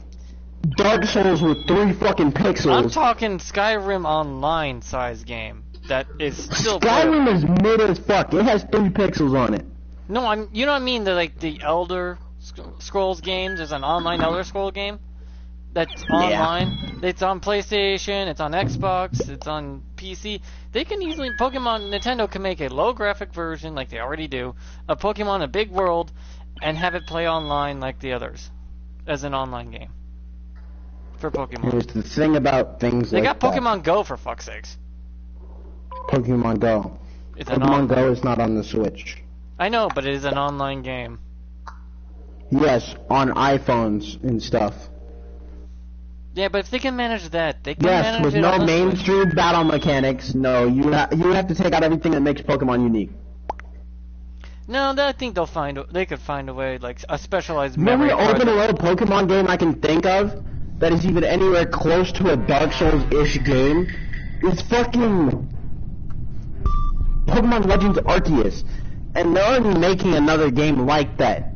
Dark Souls with 3 fucking pixels. I'm talking Skyrim Online size game. That is still Skyrim is mid as fuck. It has 3 pixels on it. No, you know what I mean? The Elder Scrolls games. There's an online Elder Scroll game that's online. It's on PlayStation. It's on Xbox. It's on PC. They can easily Nintendo can make a low graphic version like they already do of Pokemon: A Big World and have it play online like the others as an online game for Pokemon. Here's the thing about things They like got Pokemon Go for fuck's sakes. Pokemon Go. Pokemon Go is not on the Switch. I know, but it is an online game. Yes, on iPhones and stuff. Yeah, but if they can manage that, they can Yes, manage with it no on the mainstream Switch. battle mechanics. No, you would have to take out everything that makes Pokemon unique. No, I think they could find a way, like a specialized memory The only card. open world Pokemon game I can think of that is even anywhere close to a Dark Souls-ish game is fucking Pokemon Legends Arceus. And they're already making another game like that.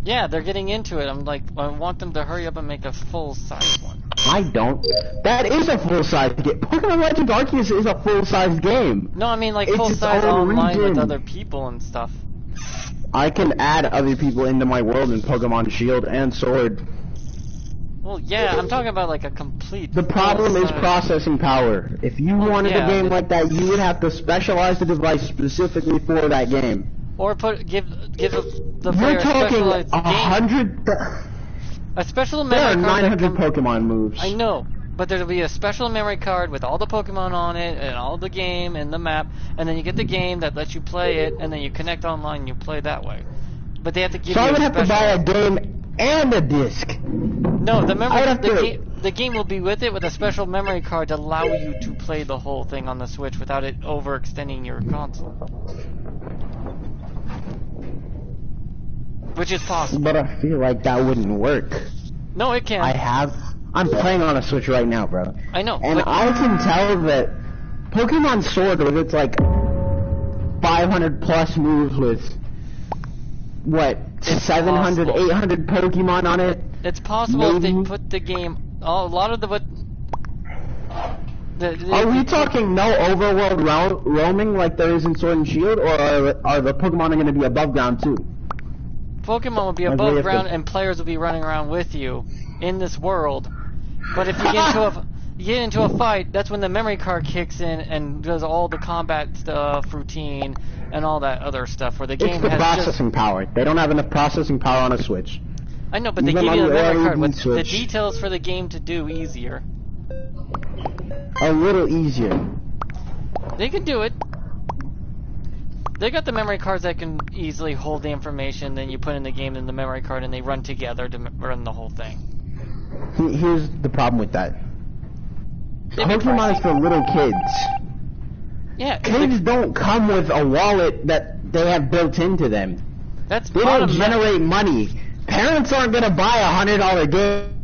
Yeah, they're getting into it. I'm like, I want them to hurry up and make a full-size one. I don't. That is a full-size game. Pokemon Legends Arceus is a full-size game. No, I mean like It's full-size its own online with region. other people and stuff. I can add other people into my world in Pokemon Shield and Sword. Well, yeah, I'm talking about like a complete. The problem is full-size- processing power. If you wanted yeah, a game but- like that, you would have to specialize the device specifically for that game. Or give the player You're a talking specialized game. 100. A special There are memory card. 900 Pokemon moves. I know, but there'll be a special memory card with all the Pokemon on it and all the game and the map, and then you get the game that lets you play it, and then you connect online and you play that way. But they have to give So you I would a have to buy a special... game and a disc. No, the I would have to- the game will be with it with a special memory card to allow you to play the whole thing on the Switch without it overextending your console. Which is possible. But I feel like that wouldn't work. No, it can. I'm playing on a Switch right now, bro. I know. And but I can tell that Pokemon Sword, with its like 500 plus moves with what, It's 700, possible. 800 Pokemon on it. it's possible if they maybe- put the game... a lot of the... Are we talking no overworld roaming like there is in Sword and Shield, or are the Pokemon going to be above ground too? Pokemon will be Like, we above have ground to- and players will be running around with you in this world. But if you get into a fight, that's when the memory card kicks in and does all the combat stuff, routine, and all that other stuff where the It's game the has processing power. They don't have enough processing power on a Switch. I know, but they Even give you on the the memory card LED with the Switch. details for the game to do easier. A little easier. They can do it. They got the memory cards that can easily hold the information, then you put in the game in the memory card and they run together to run the whole thing. Here's the problem with that. It'd be Pokemon is pricey. for little kids. Yeah, Kids don't come with a wallet that they have built into them. that's They part don't of generate money. Parents aren't going to buy a $100 game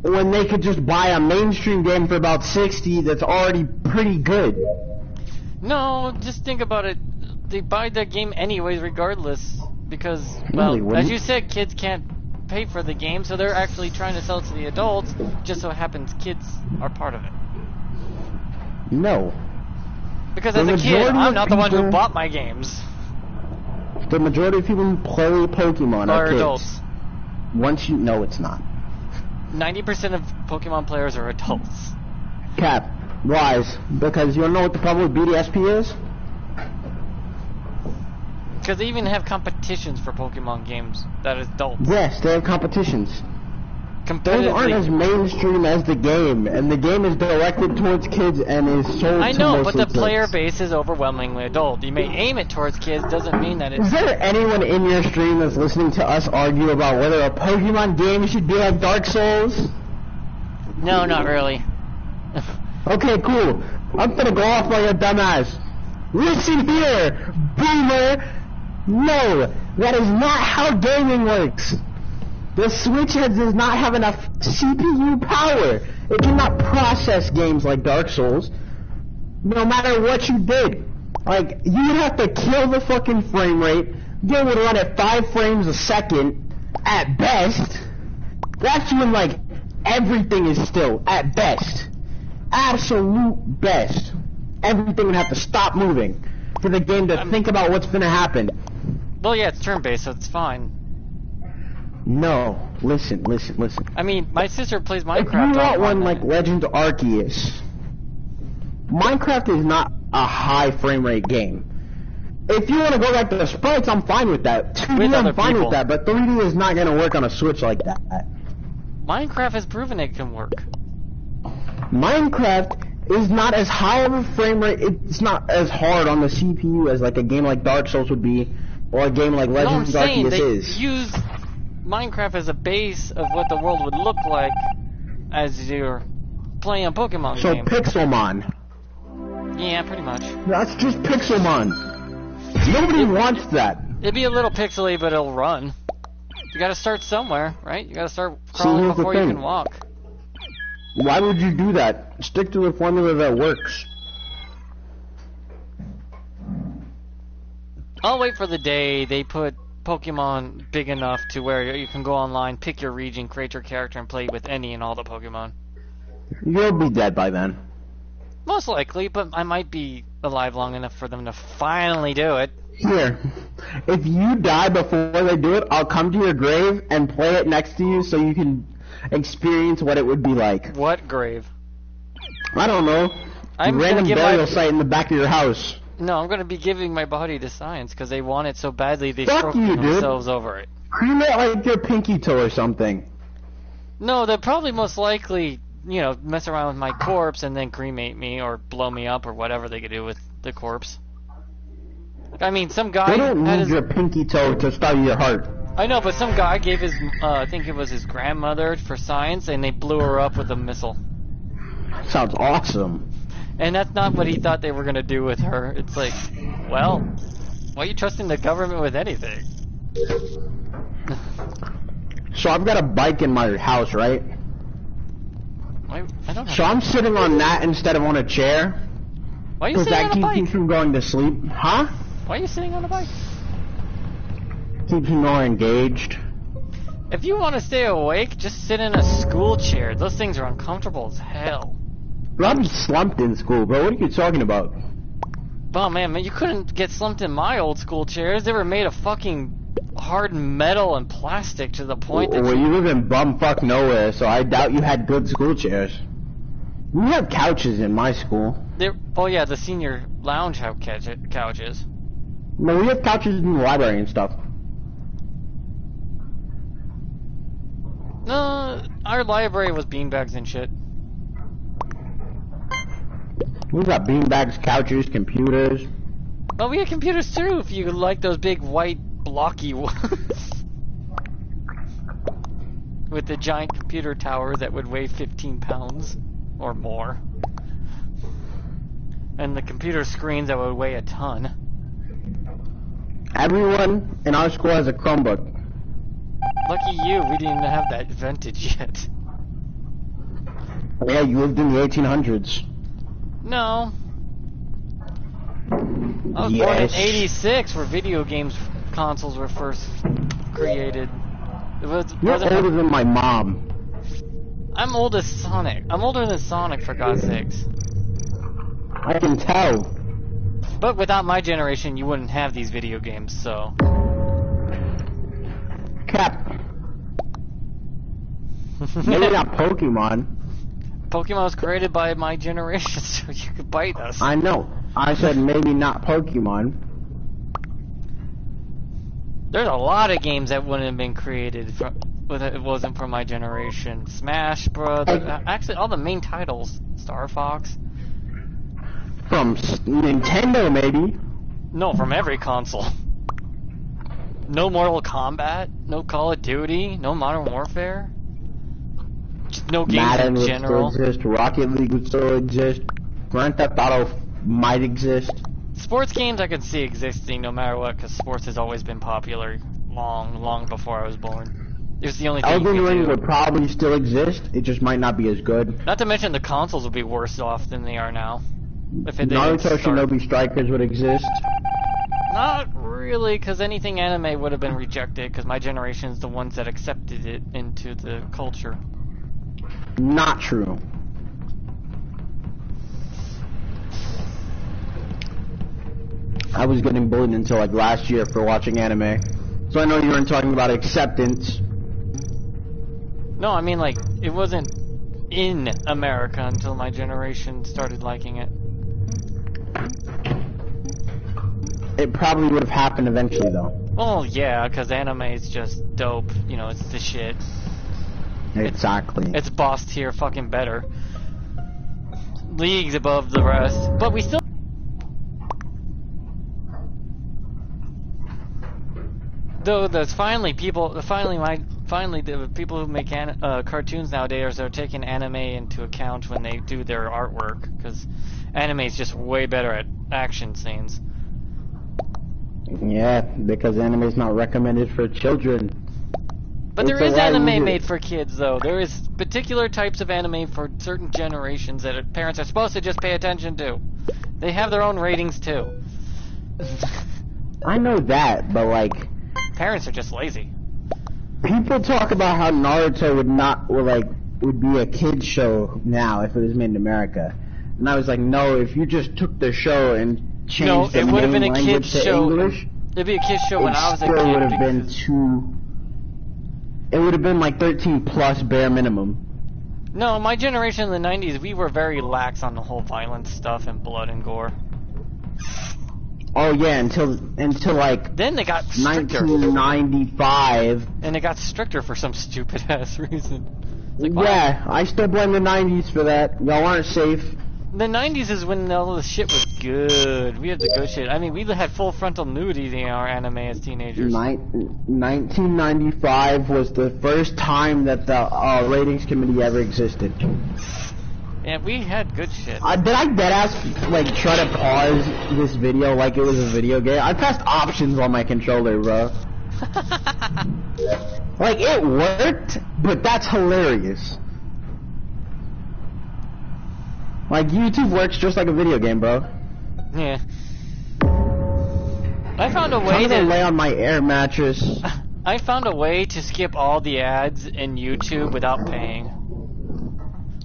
when they could just buy a mainstream game for about $60 that's already pretty good. No, just think about it. They buy their game anyways, regardless, because well, they wouldn't. as you said, kids can't pay for the game, so they're actually trying to sell it to the adults. Just so happens kids are part of it. No. Because The as a kid, majority I'm of not the one who people- bought my games. The majority of people who play Pokemon are Or kids. adults. Once you know it's not. 90% of Pokemon players are adults. Cap. Lies. Because you wanna know what the problem with BDSP is? Because they even have competitions for Pokemon games that is adults. Yes, they have competitions. Those aren't as Competitively. mainstream as the game, and the game is directed towards kids and is sold I to know, but mostly the player kids. base is overwhelmingly adult. You may aim it towards kids, doesn't mean that Is it's... there anyone in your stream that's listening to us argue about whether a Pokemon game should be like Dark Souls? No, not really. Okay, cool. I'm gonna go off like a dumbass. Listen here, boomer! No, that is not how gaming works. The Switch does not have enough CPU power. It cannot process games like Dark Souls, no matter what you did. Like, you would have to kill the fucking frame rate. Game would run at 5 frames a second, at best. That's when, like, everything is still, at best. Absolute best. Everything would have to stop moving for the game to think about what's gonna happen. Well, yeah, it's turn-based, so it's fine. No, listen. I mean, my sister plays If Minecraft. you want on one that. like Legend Arceus, Minecraft is not a high frame rate game. If you want to go back to the sprites, I'm fine with that. 2D, With other I'm fine people. with that, but 3D is not going to work on a Switch like that. Minecraft has proven it can work. Minecraft is not as high of a frame rate, it's not as hard on the CPU as like a game like Dark Souls would be, or a game like No, I'm Legend saying Arceus they is. use Minecraft as a base of what the world would look like as you're playing a Pokemon So game. Pixelmon. Yeah, pretty much. That's just Pixelmon. Nobody wants that. It'd be a little pixely, but it'll run. You gotta start somewhere, right? You gotta start See, crawling here's the before you thing. can walk. Why would you do that? Stick to the formula that works. I'll wait for the day they put Pokemon big enough to where you can go online, pick your region, create your character, and play with any and all the Pokemon. You'll be dead by then. Most likely, but I might be alive long enough for them to finally do it. Here, if you die before they do it, I'll come to your grave and play it next to you so you can experience what it would be like. What grave? I don't know. I'm A random gonna give burial my... site in the back of your house. No, I'm gonna be giving my body to science because they want it so badly they Fuck stroke you, dude. themselves over it. Cremate like your pinky toe or something. No, they'll probably most likely, you know, mess around with my corpse and then cremate me or blow me up or whatever they could do with the corpse. I mean, some guy They don't had need his... your pinky toe to study your heart. I know, but some guy gave his, I think it was his grandmother for science, and they blew her up with a missile. Sounds awesome. And that's not what he thought they were gonna do with her. It's like, well, why are you trusting the government with anything? So I've got a bike in my house, right? Why, I don't know. So I'm sitting on that instead of on a chair. Why are you Because sitting that on a keeps me bike? from going to sleep. Huh? Why are you sitting on a bike? Keeps me more engaged. If you want to stay awake, just sit in a school chair. Those things are uncomfortable as hell. Bro, I'm slumped in school, bro. What are you talking about? Oh man, you couldn't get slumped in my old school chairs. They were made of fucking hard metal and plastic to the point that Well, you live in bumfuck nowhere, so I doubt you had good school chairs. We have couches in my school. oh yeah, the senior lounge have couches. No, we have couches in the library and stuff. No, our library was beanbags and shit. We've got beanbags, couches, computers. Well, we had computers too, if you like those big white blocky ones. With the giant computer tower that would weigh 15 pounds or more. And the computer screens that would weigh a ton. Everyone in our school has a Chromebook. Lucky you, we didn't even have that invented yet. Yeah, you lived in the 1800s. No. I was born in Yes. '86, where video games consoles were first created. You're wasn't- older than my mom. I'm old as Sonic. I'm older than Sonic, for God's sakes. I can tell. But without my generation, you wouldn't have these video games, so... Cap. Maybe not Pokemon. Pokemon was created by my generation, so you could bite us. I know. I said maybe not Pokemon. There's a lot of games that wouldn't have been created if it wasn't for my generation. Smash Bros. Actually, all the main titles. Star Fox. From Nintendo, maybe. No, from every console. No Mortal Kombat, no Call of Duty, no Modern Warfare. Just no games Madden in would general. still exist. Rocket League would still exist. Grand Theft Auto might exist. Sports games I could see existing no matter what, because sports has always been popular long before I was born. It was the only thing Elden you could Ring do. would probably still exist. It just might not be as good. Not to mention the consoles would be worse off than they are now. If it didn't Naruto start. Shinobi Strikers would exist. Not really, because anything anime would have been rejected, because my generation is the ones that accepted it into the culture. Not true. I was getting bullied until like last year for watching anime. So I know you weren't talking about acceptance. No, I mean, like, it wasn't in America until my generation started liking it. It probably would have happened eventually though. Well, yeah, because anime is just dope. You know, it's the shit. Exactly. It's boss tier fucking better. Leagues above the rest. But we still... Though there's finally the people who make cartoons nowadays are taking anime into account when they do their artwork, because anime is just way better at action scenes. Yeah, because anime is not recommended for children. But there It's is a lot anime easier. made for kids, though. There is particular types of anime for certain generations that parents are supposed to just pay attention to. They have their own ratings, too. I know that, but like, Parents are just lazy. people talk about how Naruto would be a kid's show now if it was made in America. And I was like, no, if you just took the show and changed the it would have main been a language kid's to show. English, It'd be a kid's show when it I was a still kid. would have been because- too... It would have been like 13 plus bare minimum. No, my generation in the 90s, we were very lax on the whole violence stuff and blood and gore. Oh yeah, until like Then they got stricter. 1995. And it got stricter for some stupid ass reason. It's like, wow. Yeah, I still blame the 90s for that. Y'all aren't safe. The 90s is when all the shit was good. We had the good shit. I mean, we had full frontal nudity in our anime as teenagers. 1995 was the first time that the ratings committee ever existed. Yeah, we had good shit. Did I deadass like try to pause this video like it was a video game? I pressed options on my controller, bro. Like it worked, but that's hilarious. Like YouTube works just like a video game, bro. Yeah. I found a way I'm gonna lay to... on my air mattress. I found a way to skip all the ads in YouTube without paying.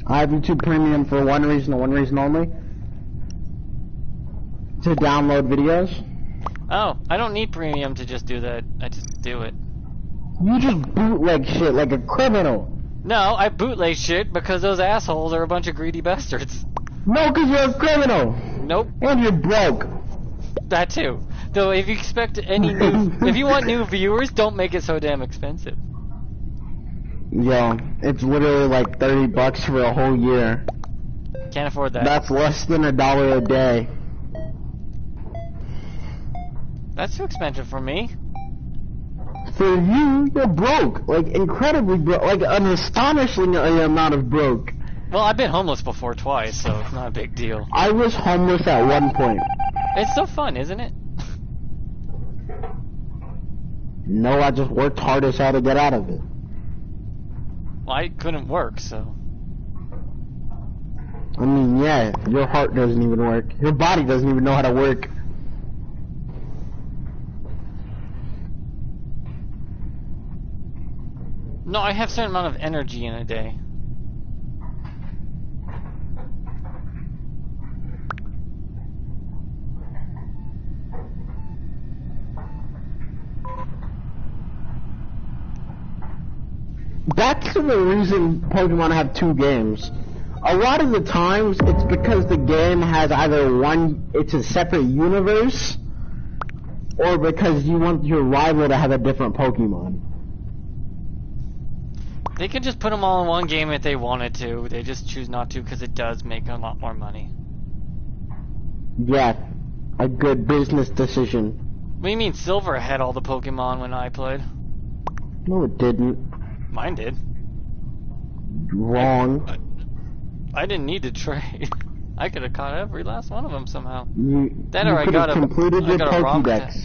I have YouTube Premium for one reason and one reason only. To download videos. Oh, I don't need premium to just do that. I just do it. You just bootleg shit like a criminal. No, I bootleg shit because those assholes are a bunch of greedy bastards. No, because you're a criminal. Nope, And you're broke. that too. Though if you expect any new, if you want new viewers, don't make it so damn expensive. Yo, it's literally like $30 for a whole year. Can't afford that. That's less than $1 a day. That's too expensive for me. For you, you're broke. Like, incredibly broke. Like, an astonishing amount of broke. Well, I've been homeless before twice, so it's not a big deal. I was homeless at one point. It's so fun, isn't it? No, I just worked hard as hell to get out of it. Well, I couldn't work, so. I mean, yeah, your heart doesn't even work. Your body doesn't even know how to work. No, I have a certain amount of energy in a day. That's the reason Pokemon have 2 games. A lot of the times, it's because the game has either it's a separate universe, or because you want your rival to have a different Pokemon. They could just put them all in one game if they wanted to. They just choose not to because it does make a lot more money. Yeah, a good business decision. What do you mean Silver had all the Pokemon when I played? No, it didn't. Mine did. Wrong. I didn't need to trade. I could have caught every last one of them somehow. You I could got have completed your Pokédex.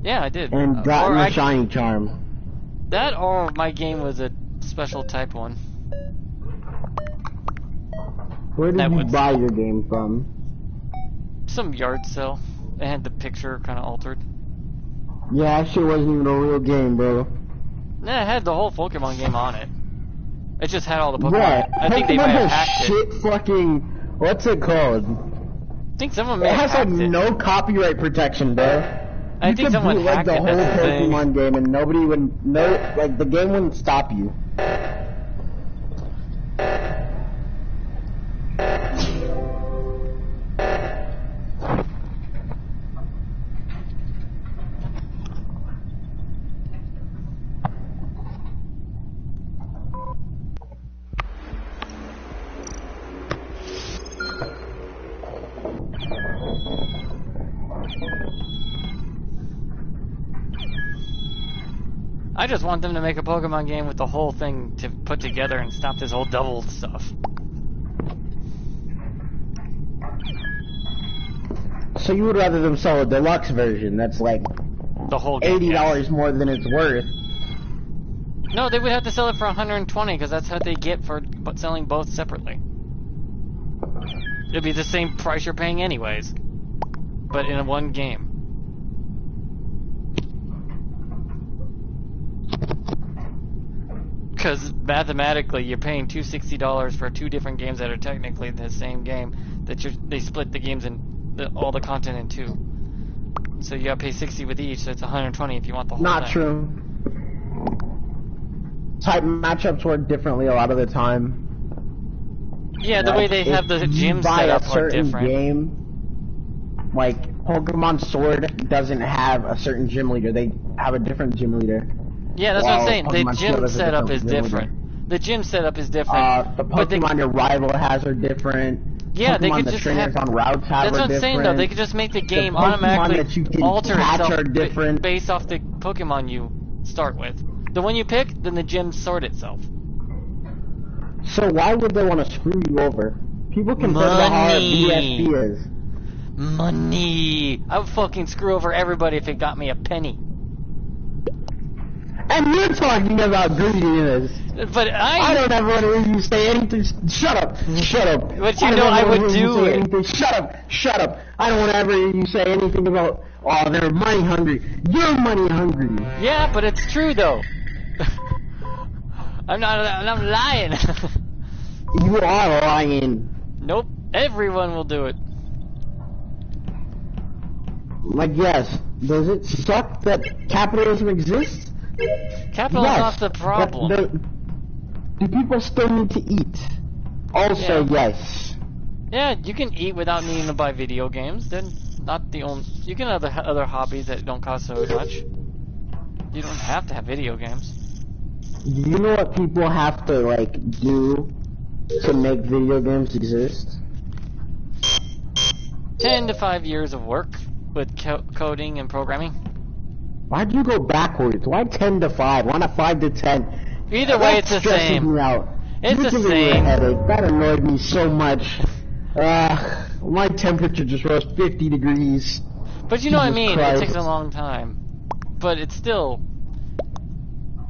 Yeah, I did. And gotten a shiny charm. That or my game was a special type one. Where did you buy your game from? Some yard sale. It had the picture kind of altered. Yeah, that shit wasn't even a real game, bro. Yeah, it had the whole Pokemon game on it. It just had all the Pokemon. Yeah, I think they might have hacked shit it. Fucking... What's it called? I think someone may have hacked it. It has like no copyright protection, bro. I think someone hacked the it. whole Pokemon game and nobody would like the game wouldn't stop you. I just want them to make a Pokemon game with the whole thing to put together and stop this whole double stuff. So you would rather them sell a deluxe version that's like the whole game, $80 more than it's worth? No, they would have to sell it for $120 because that's what they get for selling both separately. It'd be the same price you're paying anyways, but in one game. Because mathematically, you're paying $260 for 2 different games that are technically the same game. They split the games in all the content in 2. So you gotta pay $60 with each. So it's $120 if you want the whole Not thing. true. Type matchups work differently a lot of the time. Yeah, the way they have the gym set up are different. Game, like Pokemon Sword doesn't have a certain gym leader. They have a different gym leader. Yeah, that's what I'm saying. Pokemon The gym setup is different. The gym setup is different. The Pokemon your rival has are different. Yeah, Pokemon they could the just trainers have. on routes have That's are what I'm saying though. different. They could just make the game Pokemon automatically that you can alter catch itself are different. based off the Pokemon you start with. The one you pick, then the gym sort itself. So why would they want to screw you over? People can tell how hard BSP is. Money. I would fucking screw over everybody if it got me a penny. And you're talking about greediness. But I don't ever want to hear you say anything. Shut up. Shut up. But you know I would do it. Shut up. Shut up. I don't want to ever hear you say anything about, oh, they're money hungry. You're money hungry. Yeah, but it's true though. I'm lying. You are lying. Nope. Everyone will do it. Like, yes. Does it suck that capitalism exists? Capitalism's not the problem. Do people still need to eat? Also, yes. Yeah, you can eat without needing to buy video games. Then not the only. You can have other hobbies that don't cost so much. You don't have to have video games. You know what people have to like do to make video games exist? 10 to 5 years of work with coding and programming. Why'd you go backwards? Why 10 to 5? Why not 5 to 10? Either way, it's the same. Me out. It's the You're giving me a same. headache. That annoyed me so much. My temperature just rose 50 degrees. But you know what I Jesus mean. Christ. It takes a long time. But it's still.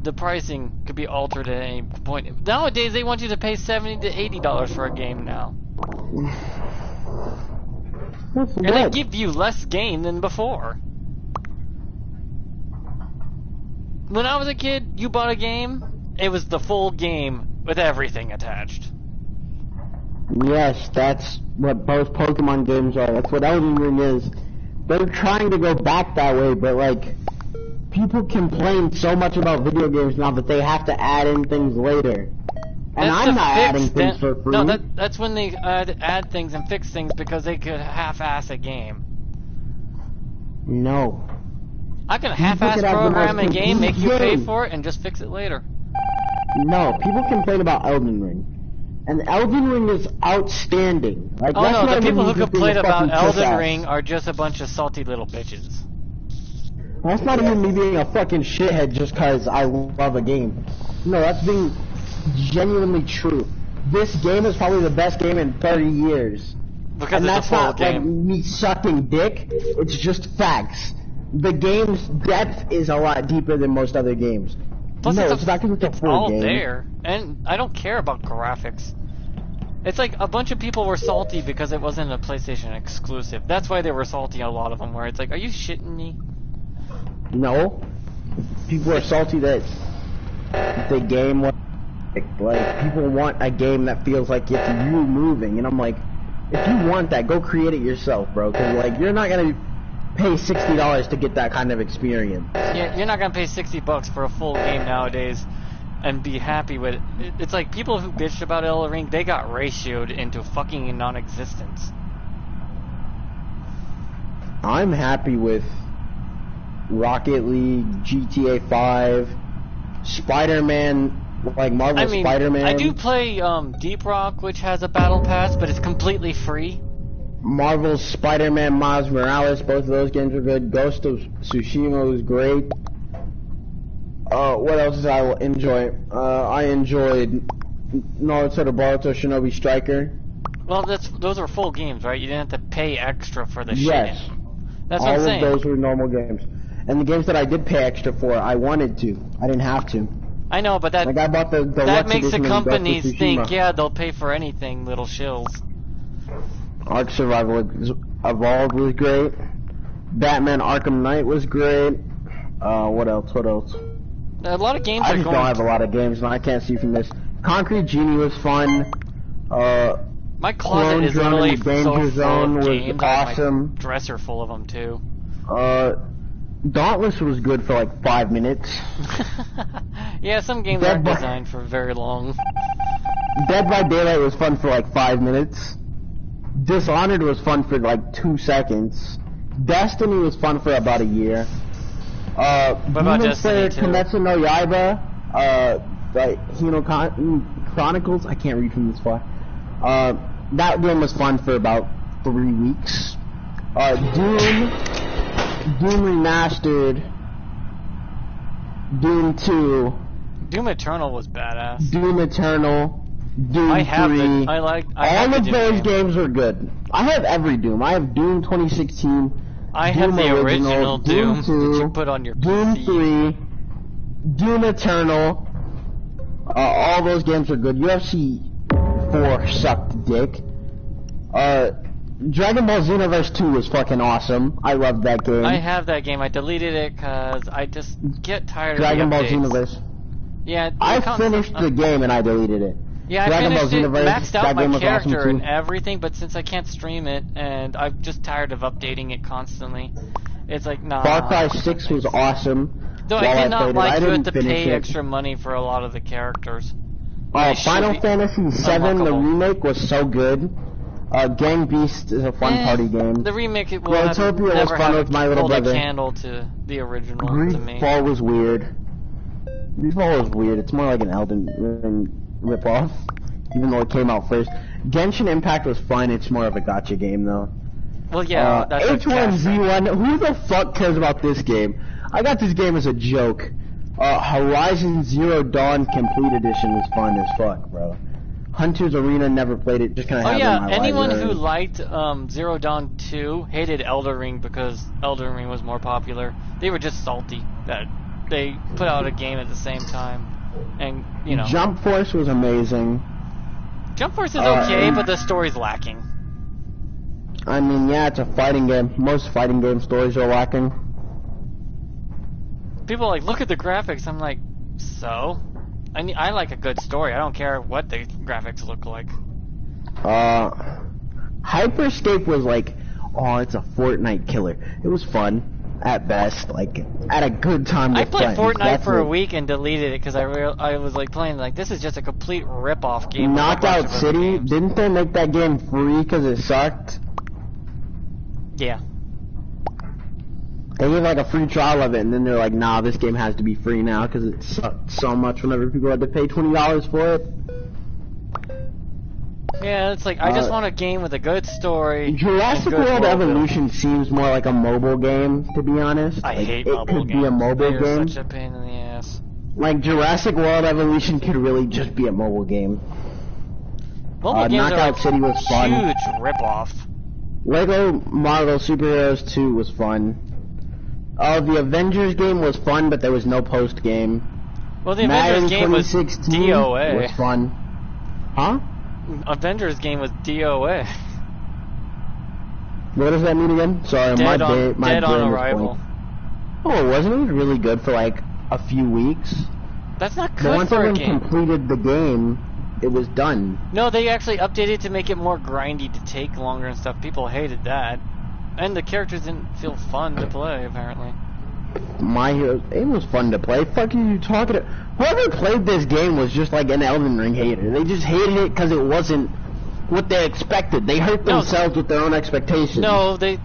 The pricing could be altered at any point. Nowadays, they want you to pay $70 to $80 for a game now. And they give you less game than before. When I was a kid, you bought a game, it was the full game with everything attached. Yes, that's what both Pokemon games are. That's what Elden Ring is. They're trying to go back that way, but like, People complain so much about video games now that they have to add in things later. And I'm not adding things for free. No, that's when they add things and fix things because they could half-ass a game. No. I can half-ass program a game, make you pay for it, and just fix it later. No, people complain about Elden Ring. And Elden Ring is outstanding. Like, Oh no, the people who complain about Elden kiss-ass. Ring are just a bunch of salty little bitches. That's not even me being a fucking shithead just because I love a game. No, that's being genuinely true. This game is probably the best game in 30 years. Because And it's that's a full not game. like me sucking dick, it's just facts. The game's depth is a lot deeper than most other games. Plus no, it's it's not because it's a full all game. there, and I don't care about graphics. It's like a bunch of people were salty because it wasn't a PlayStation exclusive. That's why they were salty, a lot of them, where it's like, are you shitting me? No. People are salty that the game was like people want a game that feels like it's you moving, and I'm like, if you want that, go create it yourself, bro. Cause like you're not gonna pay $60 to get that kind of experience. Yeah, you're not gonna pay $60 for a full game nowadays and be happy with it. It's like people who bitched about Elden Ring, they got ratioed into fucking non-existence. I'm happy with Rocket League, GTA 5, Spider-Man, like Marvel I mean, Spider-Man. I do play Deep Rock, which has a battle pass, but it's completely free. Marvel's Spider-Man Miles Morales, both of those games are good. Ghost of Tsushima was great. What else did I enjoy? I enjoyed Naruto to Boruto Shinobi Striker. Well, those are full games, right? You didn't have to pay extra for the Yes. shit. That's All what I'm saying. of those were normal games. And the games that I did pay extra for, I wanted to. I didn't have to. I know, but that Like I bought the that Deluxe makes the edition of Ghost of companies Tsushima. think, yeah, they'll pay for anything, little shills. Ark Survival Evolved was great. Batman Arkham Knight was great. What else? A lot of games I are just going. don't have a lot of games, and I can't see from this. Concrete Genie was fun. My closet Clone is Drone literally and Danger so full Zone of was games. I have awesome. my dresser full of them too. Dauntless was good for like 5 minutes. Yeah, some games Dead aren't by- designed for very long. Dead by Daylight was fun for like 5 minutes. Dishonored was fun for like 2 seconds. Destiny was fun for about a year. about Demon Destiny Slayer 2? Kimetsu no Yaiba, like Chronicles, I can't read from this far. That game was fun for about 3 weeks. Doom Remastered, Doom 2, Doom Eternal was badass. Doom Eternal, Doom I have 3. I have All the of Doom those game. games were good. I have every Doom. I have Doom 2016. I have Doom the original Doom 2, that you put on your Doom PC. 3, Doom Eternal. All those games are good. UFC 4 sucked dick. Dragon Ball Xenoverse 2 was fucking awesome. I loved that game. I have that game. I deleted it because I just get tired Dragon of the Ball updates. Xenoverse. Yeah, I finished the game and I deleted it. Yeah, I Dragon Ball finished it, Xenoverse, maxed out that game my was awesome character and too. everything, but since I can't stream it, and I'm just tired of updating it constantly, it's like, nah. Far Cry 6 was awesome. Though while I did not played it. like I you have didn't to finish pay it. extra money for a lot of the characters. They should Final be Fantasy VII, the unlockable. remake was so good. Gang Beast is a fun party game. The remake it will Growtopia was never fun have with my little hold a brother. candle to the original to me. Greedfall was weird. Greedfall was weird. It's more like an Elden Ring ripoff, even though it came out first. Genshin Impact was fun. It's more of a gacha game, though. Well, yeah, that's what H1Z1. Who the fuck cares about this game? I got this game as a joke. Horizon Zero Dawn Complete Edition was fun as fuck, bro. Hunter's Arena, never played it. Just kind of Oh have it yeah, in my anyone library. who liked Zero Dawn 2 hated Elden Ring because Elden Ring was more popular. They were just salty that they put out a game at the same time. And, you know, Jump Force was amazing. Jump Force is okay, and- but the story's lacking. I mean, yeah, it's a fighting game. Most fighting game stories are lacking. People are like, look at the graphics. I'm like, so? I like a good story. I don't care what the graphics look like. Hyperscape was like, oh, it's a Fortnite killer. It was fun. at best. Like at a good time with I played friends. Fortnite That's for a it. week and deleted it because I was like playing like this is just a complete rip-off game. of a bunch Knockout of other City, games. didn't they make that game free because it sucked? Yeah. They gave like a free trial of it, and then they're like, nah, this game has to be free now because it sucked so much whenever people had to pay $20 for it. Yeah, it's like I just want a game with a good story. Jurassic and good World building. Evolution seems more like a mobile game, to be honest. I Like, hate it mobile could games. be a mobile They're game. such a pain in the ass. Like Jurassic World Evolution could really just be a mobile game. Mobile games Knockout are like City was fun. huge rip-off. Lego Marvel Superheroes 2 was fun. The Avengers game was fun, but there was no post game. Well, the Madden Avengers game was 2016 DOA. was fun. Huh? Avengers game was DOA. What does that mean again? Sorry, my Dead on brain was arrival. blank. Oh, it wasn't even really good for like a few weeks. That's not But good once for a everyone game. completed the game, it was done. No, they actually updated to make it more grindy to take longer and stuff. People hated that. And the characters didn't feel fun to play, apparently. My Hero, it was fun to play. Fuck are you talking to? Whoever played this game was just like an Elden Ring hater. They just hated it because it wasn't what they expected. They hurt No. themselves with their own expectations. No, they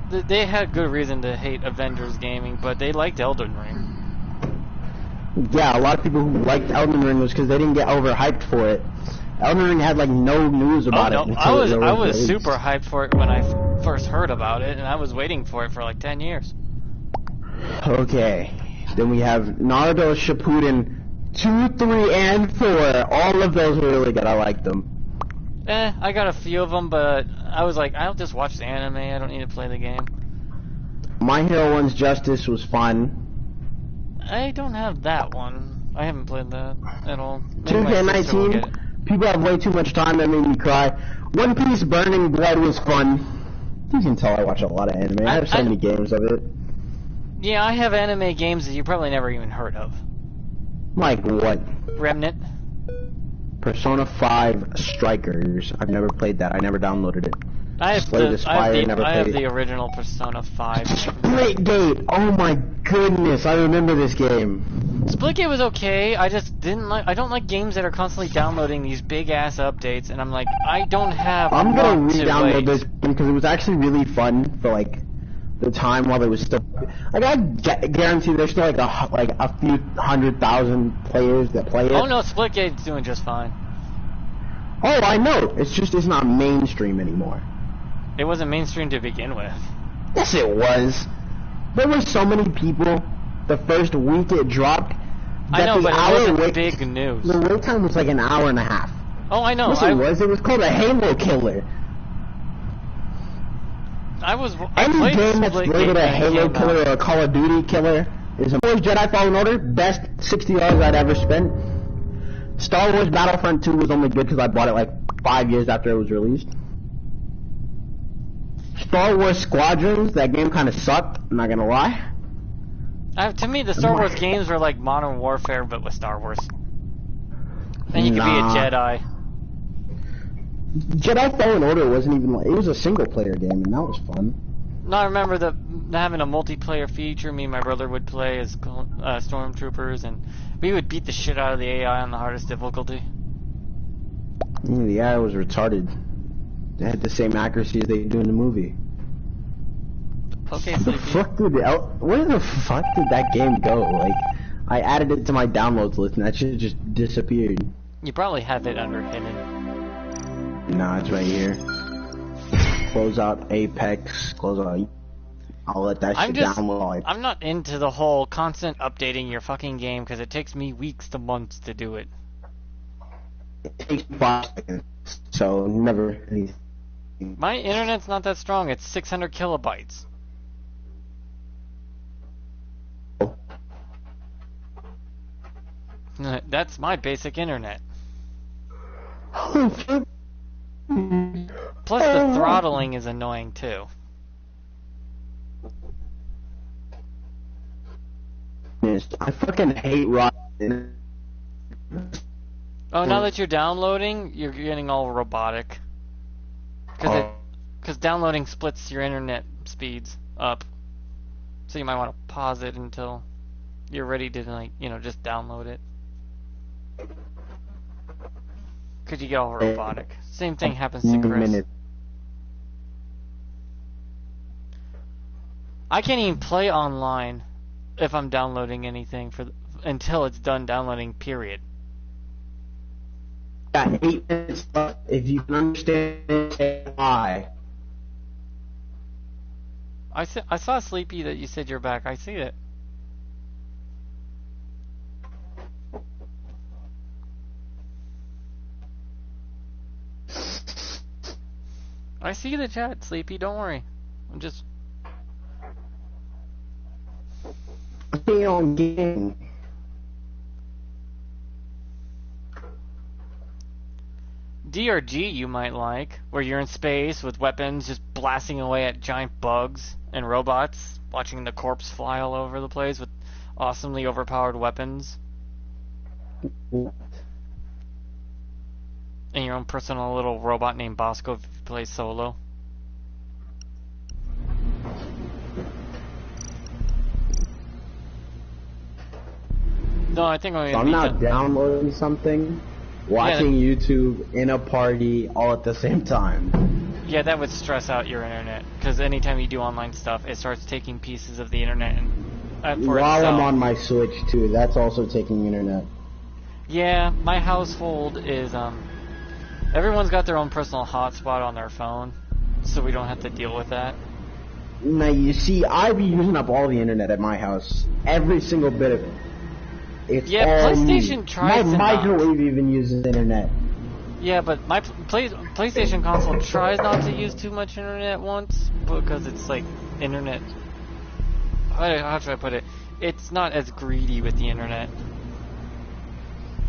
had good reason to hate Avengers gaming, but they liked Elden Ring. Yeah, a lot of people who liked Elden Ring was because they didn't get overhyped for it. Elden Ring had like no news about Oh it. no, until it I was released. super hyped for it when I first heard about it, and I was waiting for it for like 10 years. Okay, then we have Naruto Shippuden 2, 3, and 4. All of those were really good. I liked them. I got a few of them, but I was like, I'll just watch the anime. I don't need to play the game. My Hero One's Justice was fun. I don't have that one. I haven't played that at all. Maybe my sister will get it. 2K19, people have way too much time, that made me cry. One Piece Burning Blood was fun. You can tell I watch a lot of anime. I have so many games of it. Yeah, I have anime games that you probably never even heard of. Like what? Remnant. Persona 5 Strikers. I've never played that. I never downloaded it. I have Slay the Spire, never I have played the it. original Persona 5. Splitgate! Oh my goodness, I remember this game. Splitgate was okay. I just didn't like. I don't like games that are constantly downloading these big ass updates, and I'm like, I don't have. I'm gonna months to re-download wait. this game because it was actually really fun for like the time while it was still. Like I guarantee there's still like a few 100,000 players that play it. Oh no, Splitgate's doing just fine. Oh, I know. It's not mainstream anymore. It wasn't mainstream to begin with. Yes, it was. There were so many people the first week it dropped. I know, that but the it hour wasn't wait, big news. The wait time was like an hour and a half. Oh, I know. Yes, it was. It was called a Halo Killer. I Any played game that's Splitgate rated a when it Halo came Killer out. or a Call of Duty Killer is a Star Wars Jedi Fallen Order. Best $60 I'd ever spent. Star Wars Battlefront 2 was only good because I bought it like 5 years after it was released. Star Wars Squadrons, that game kind of sucked, I'm not gonna lie. To me, the Star Wars games were like Modern Warfare, but with Star Wars. And you could be a Nah. Jedi. Jedi Fallen Order wasn't even like, it was a single player game and that was fun. No, I remember having a multiplayer feature. Me and my brother would play as stormtroopers, and we would beat the shit out of the AI on the hardest difficulty. Yeah, the AI was retarded. They had the same accuracy as they do in the movie. Okay, Where the Sleepy. fuck where the fuck did that game go? Like, I added it to my downloads list and that shit just disappeared. You probably have it under hidden. Nah, it's right here. Close out Apex, close out. I'll let that shit download. I'm not into the whole constant updating your fucking game because it takes me weeks to months to do it. It takes 5 seconds, so never. My internet's not that strong. It's 600 kilobytes. That's my basic internet. Plus, the throttling is annoying too. I fucking hate rock. Oh, now that you're downloading, you're getting all robotic. Because downloading splits your internet speeds up. So you might want to pause it until you're ready to, like, just download it. Could you get all robotic? Same thing happens to Chris. I can't even play online if I'm downloading anything until it's done downloading, period. Got 8 minutes left. If you can understand why. I saw Sleepy that you said you're back. I see it. I see the chat, Sleepy. Don't worry. I'm just... on game. DRG you might like, where you're in space with weapons just blasting away at giant bugs and robots, watching the corpse fly all over the place with awesomely overpowered weapons. And your own personal little robot named Bosco if you play solo. No, I think I'm not downloading something, watching YouTube in a party all at the same time. Yeah, that would stress out your internet, because anytime you do online stuff, it starts taking pieces of the internet and for While itself. I'm on my Switch too, that's also taking internet. Yeah, my household is everyone's got their own personal hotspot on their phone, so we don't have to deal with that. Now you see, I be using up all the internet at my house, every single bit of it. It's all PlayStation me. tries My microwave even uses internet. Yeah, but my PlayStation console tries not to use too much internet once, because it's like internet. How should I put it? It's not as greedy with the internet.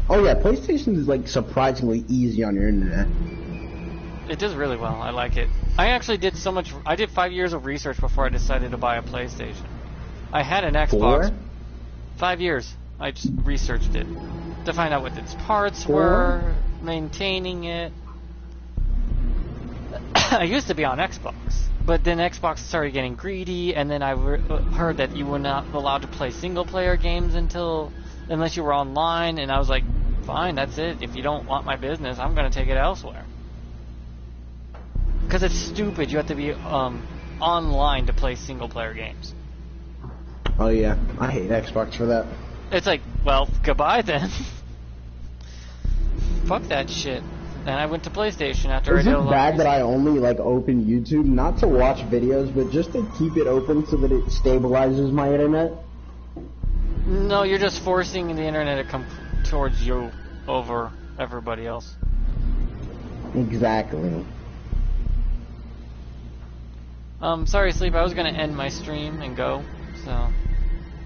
Oh yeah, PlayStation is like surprisingly easy on your internet. It does really well. I like it. I actually did so much. I did 5 years of research before I decided to buy a PlayStation. I had an Xbox. 4? 5 years. I just researched it to find out what its parts were, maintaining it. I used to be on Xbox, but then Xbox started getting greedy, and then I heard that you were not allowed to play single-player games unless you were online, and I was like, fine, that's it. If you don't want my business, I'm going to take it elsewhere. Because it's stupid. You have to be online to play single-player games. Oh yeah, I hate Xbox for that. It's like, well, goodbye then. Fuck that shit. And I went to PlayStation after I did a lot of bad that research. I only like open YouTube, not to watch videos, but just to keep it open so that it stabilizes my internet? No, you're just forcing the internet to come towards you over everybody else. Exactly. Sorry, Sleep, I was gonna end my stream and go, so...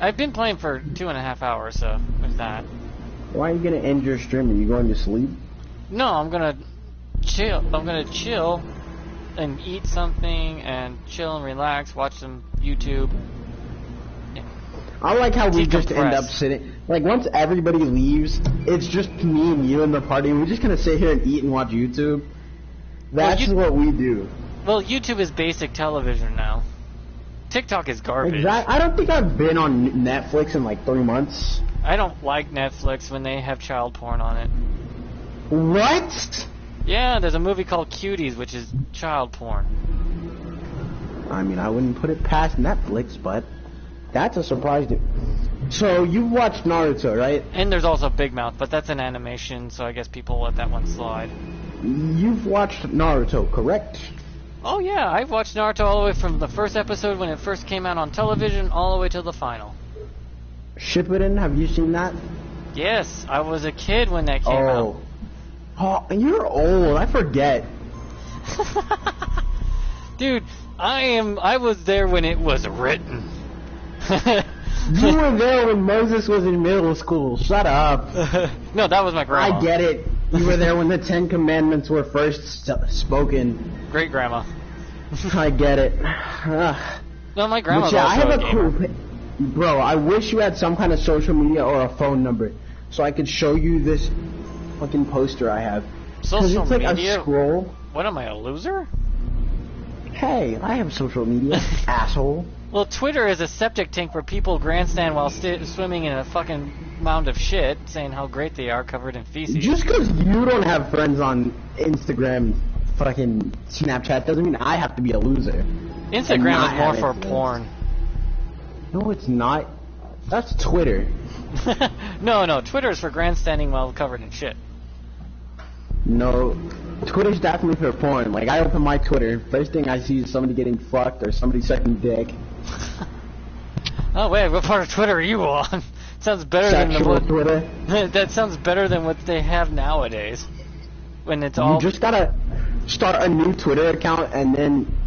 I've been playing for 2.5 hours, so there's that. Why are you gonna end your stream? Are you going to sleep? No, I'm gonna chill. I'm gonna chill and eat something and chill and relax, watch some YouTube. I like how we just end Decompress. up sitting... Like, once everybody leaves, it's just me and you in the party, and we're just gonna sit here and eat and watch YouTube. That's what we do. Well, YouTube is basic television now. TikTok is garbage. Exactly. I don't think I've been on Netflix in like 3 months. I don't like Netflix when they have child porn on it. What? Yeah, there's a movie called Cuties, which is child porn. I mean, I wouldn't put it past Netflix, but that's a surprise. So you watched Naruto, right? And there's also Big Mouth, but that's an animation, so I guess people let that one slide. You've watched Naruto, correct? Oh yeah, I've watched Naruto all the way from the first episode when it first came out on television all the way to the final. Shippuden, have you seen that? Yes, I was a kid when that came out. Oh, you're old. I forget. Dude, I was there when it was written. You were there when Moses was in middle school. Shut up. No, that was my grandma. I get it. You were there when the 10 Commandments were first spoken. Great grandma. I get it. No, my grandma's But yeah, also I have a a gamer. cool... Bro, I wish you had some kind of social media or a phone number so I could show you this fucking poster I have. 'Cause Social it's like media? a scroll. What am I, a loser? Hey, I have social media, asshole. Well, Twitter is a septic tank where people grandstand while swimming in a fucking mound of shit, saying how great they are covered in feces. Just because you don't have friends on Instagram, fucking Snapchat, doesn't mean I have to be a loser. Instagram is more for porn. No, it's not. That's Twitter. No, Twitter is for grandstanding while covered in shit. No, Twitter's definitely for porn. Like, I open my Twitter, first thing I see is somebody getting fucked or somebody sucking dick. Oh wait, what part of Twitter are you on? Sounds better than Sexual Twitter. That sounds better than what they have nowadays. When it's all You just gotta start a new Twitter account and then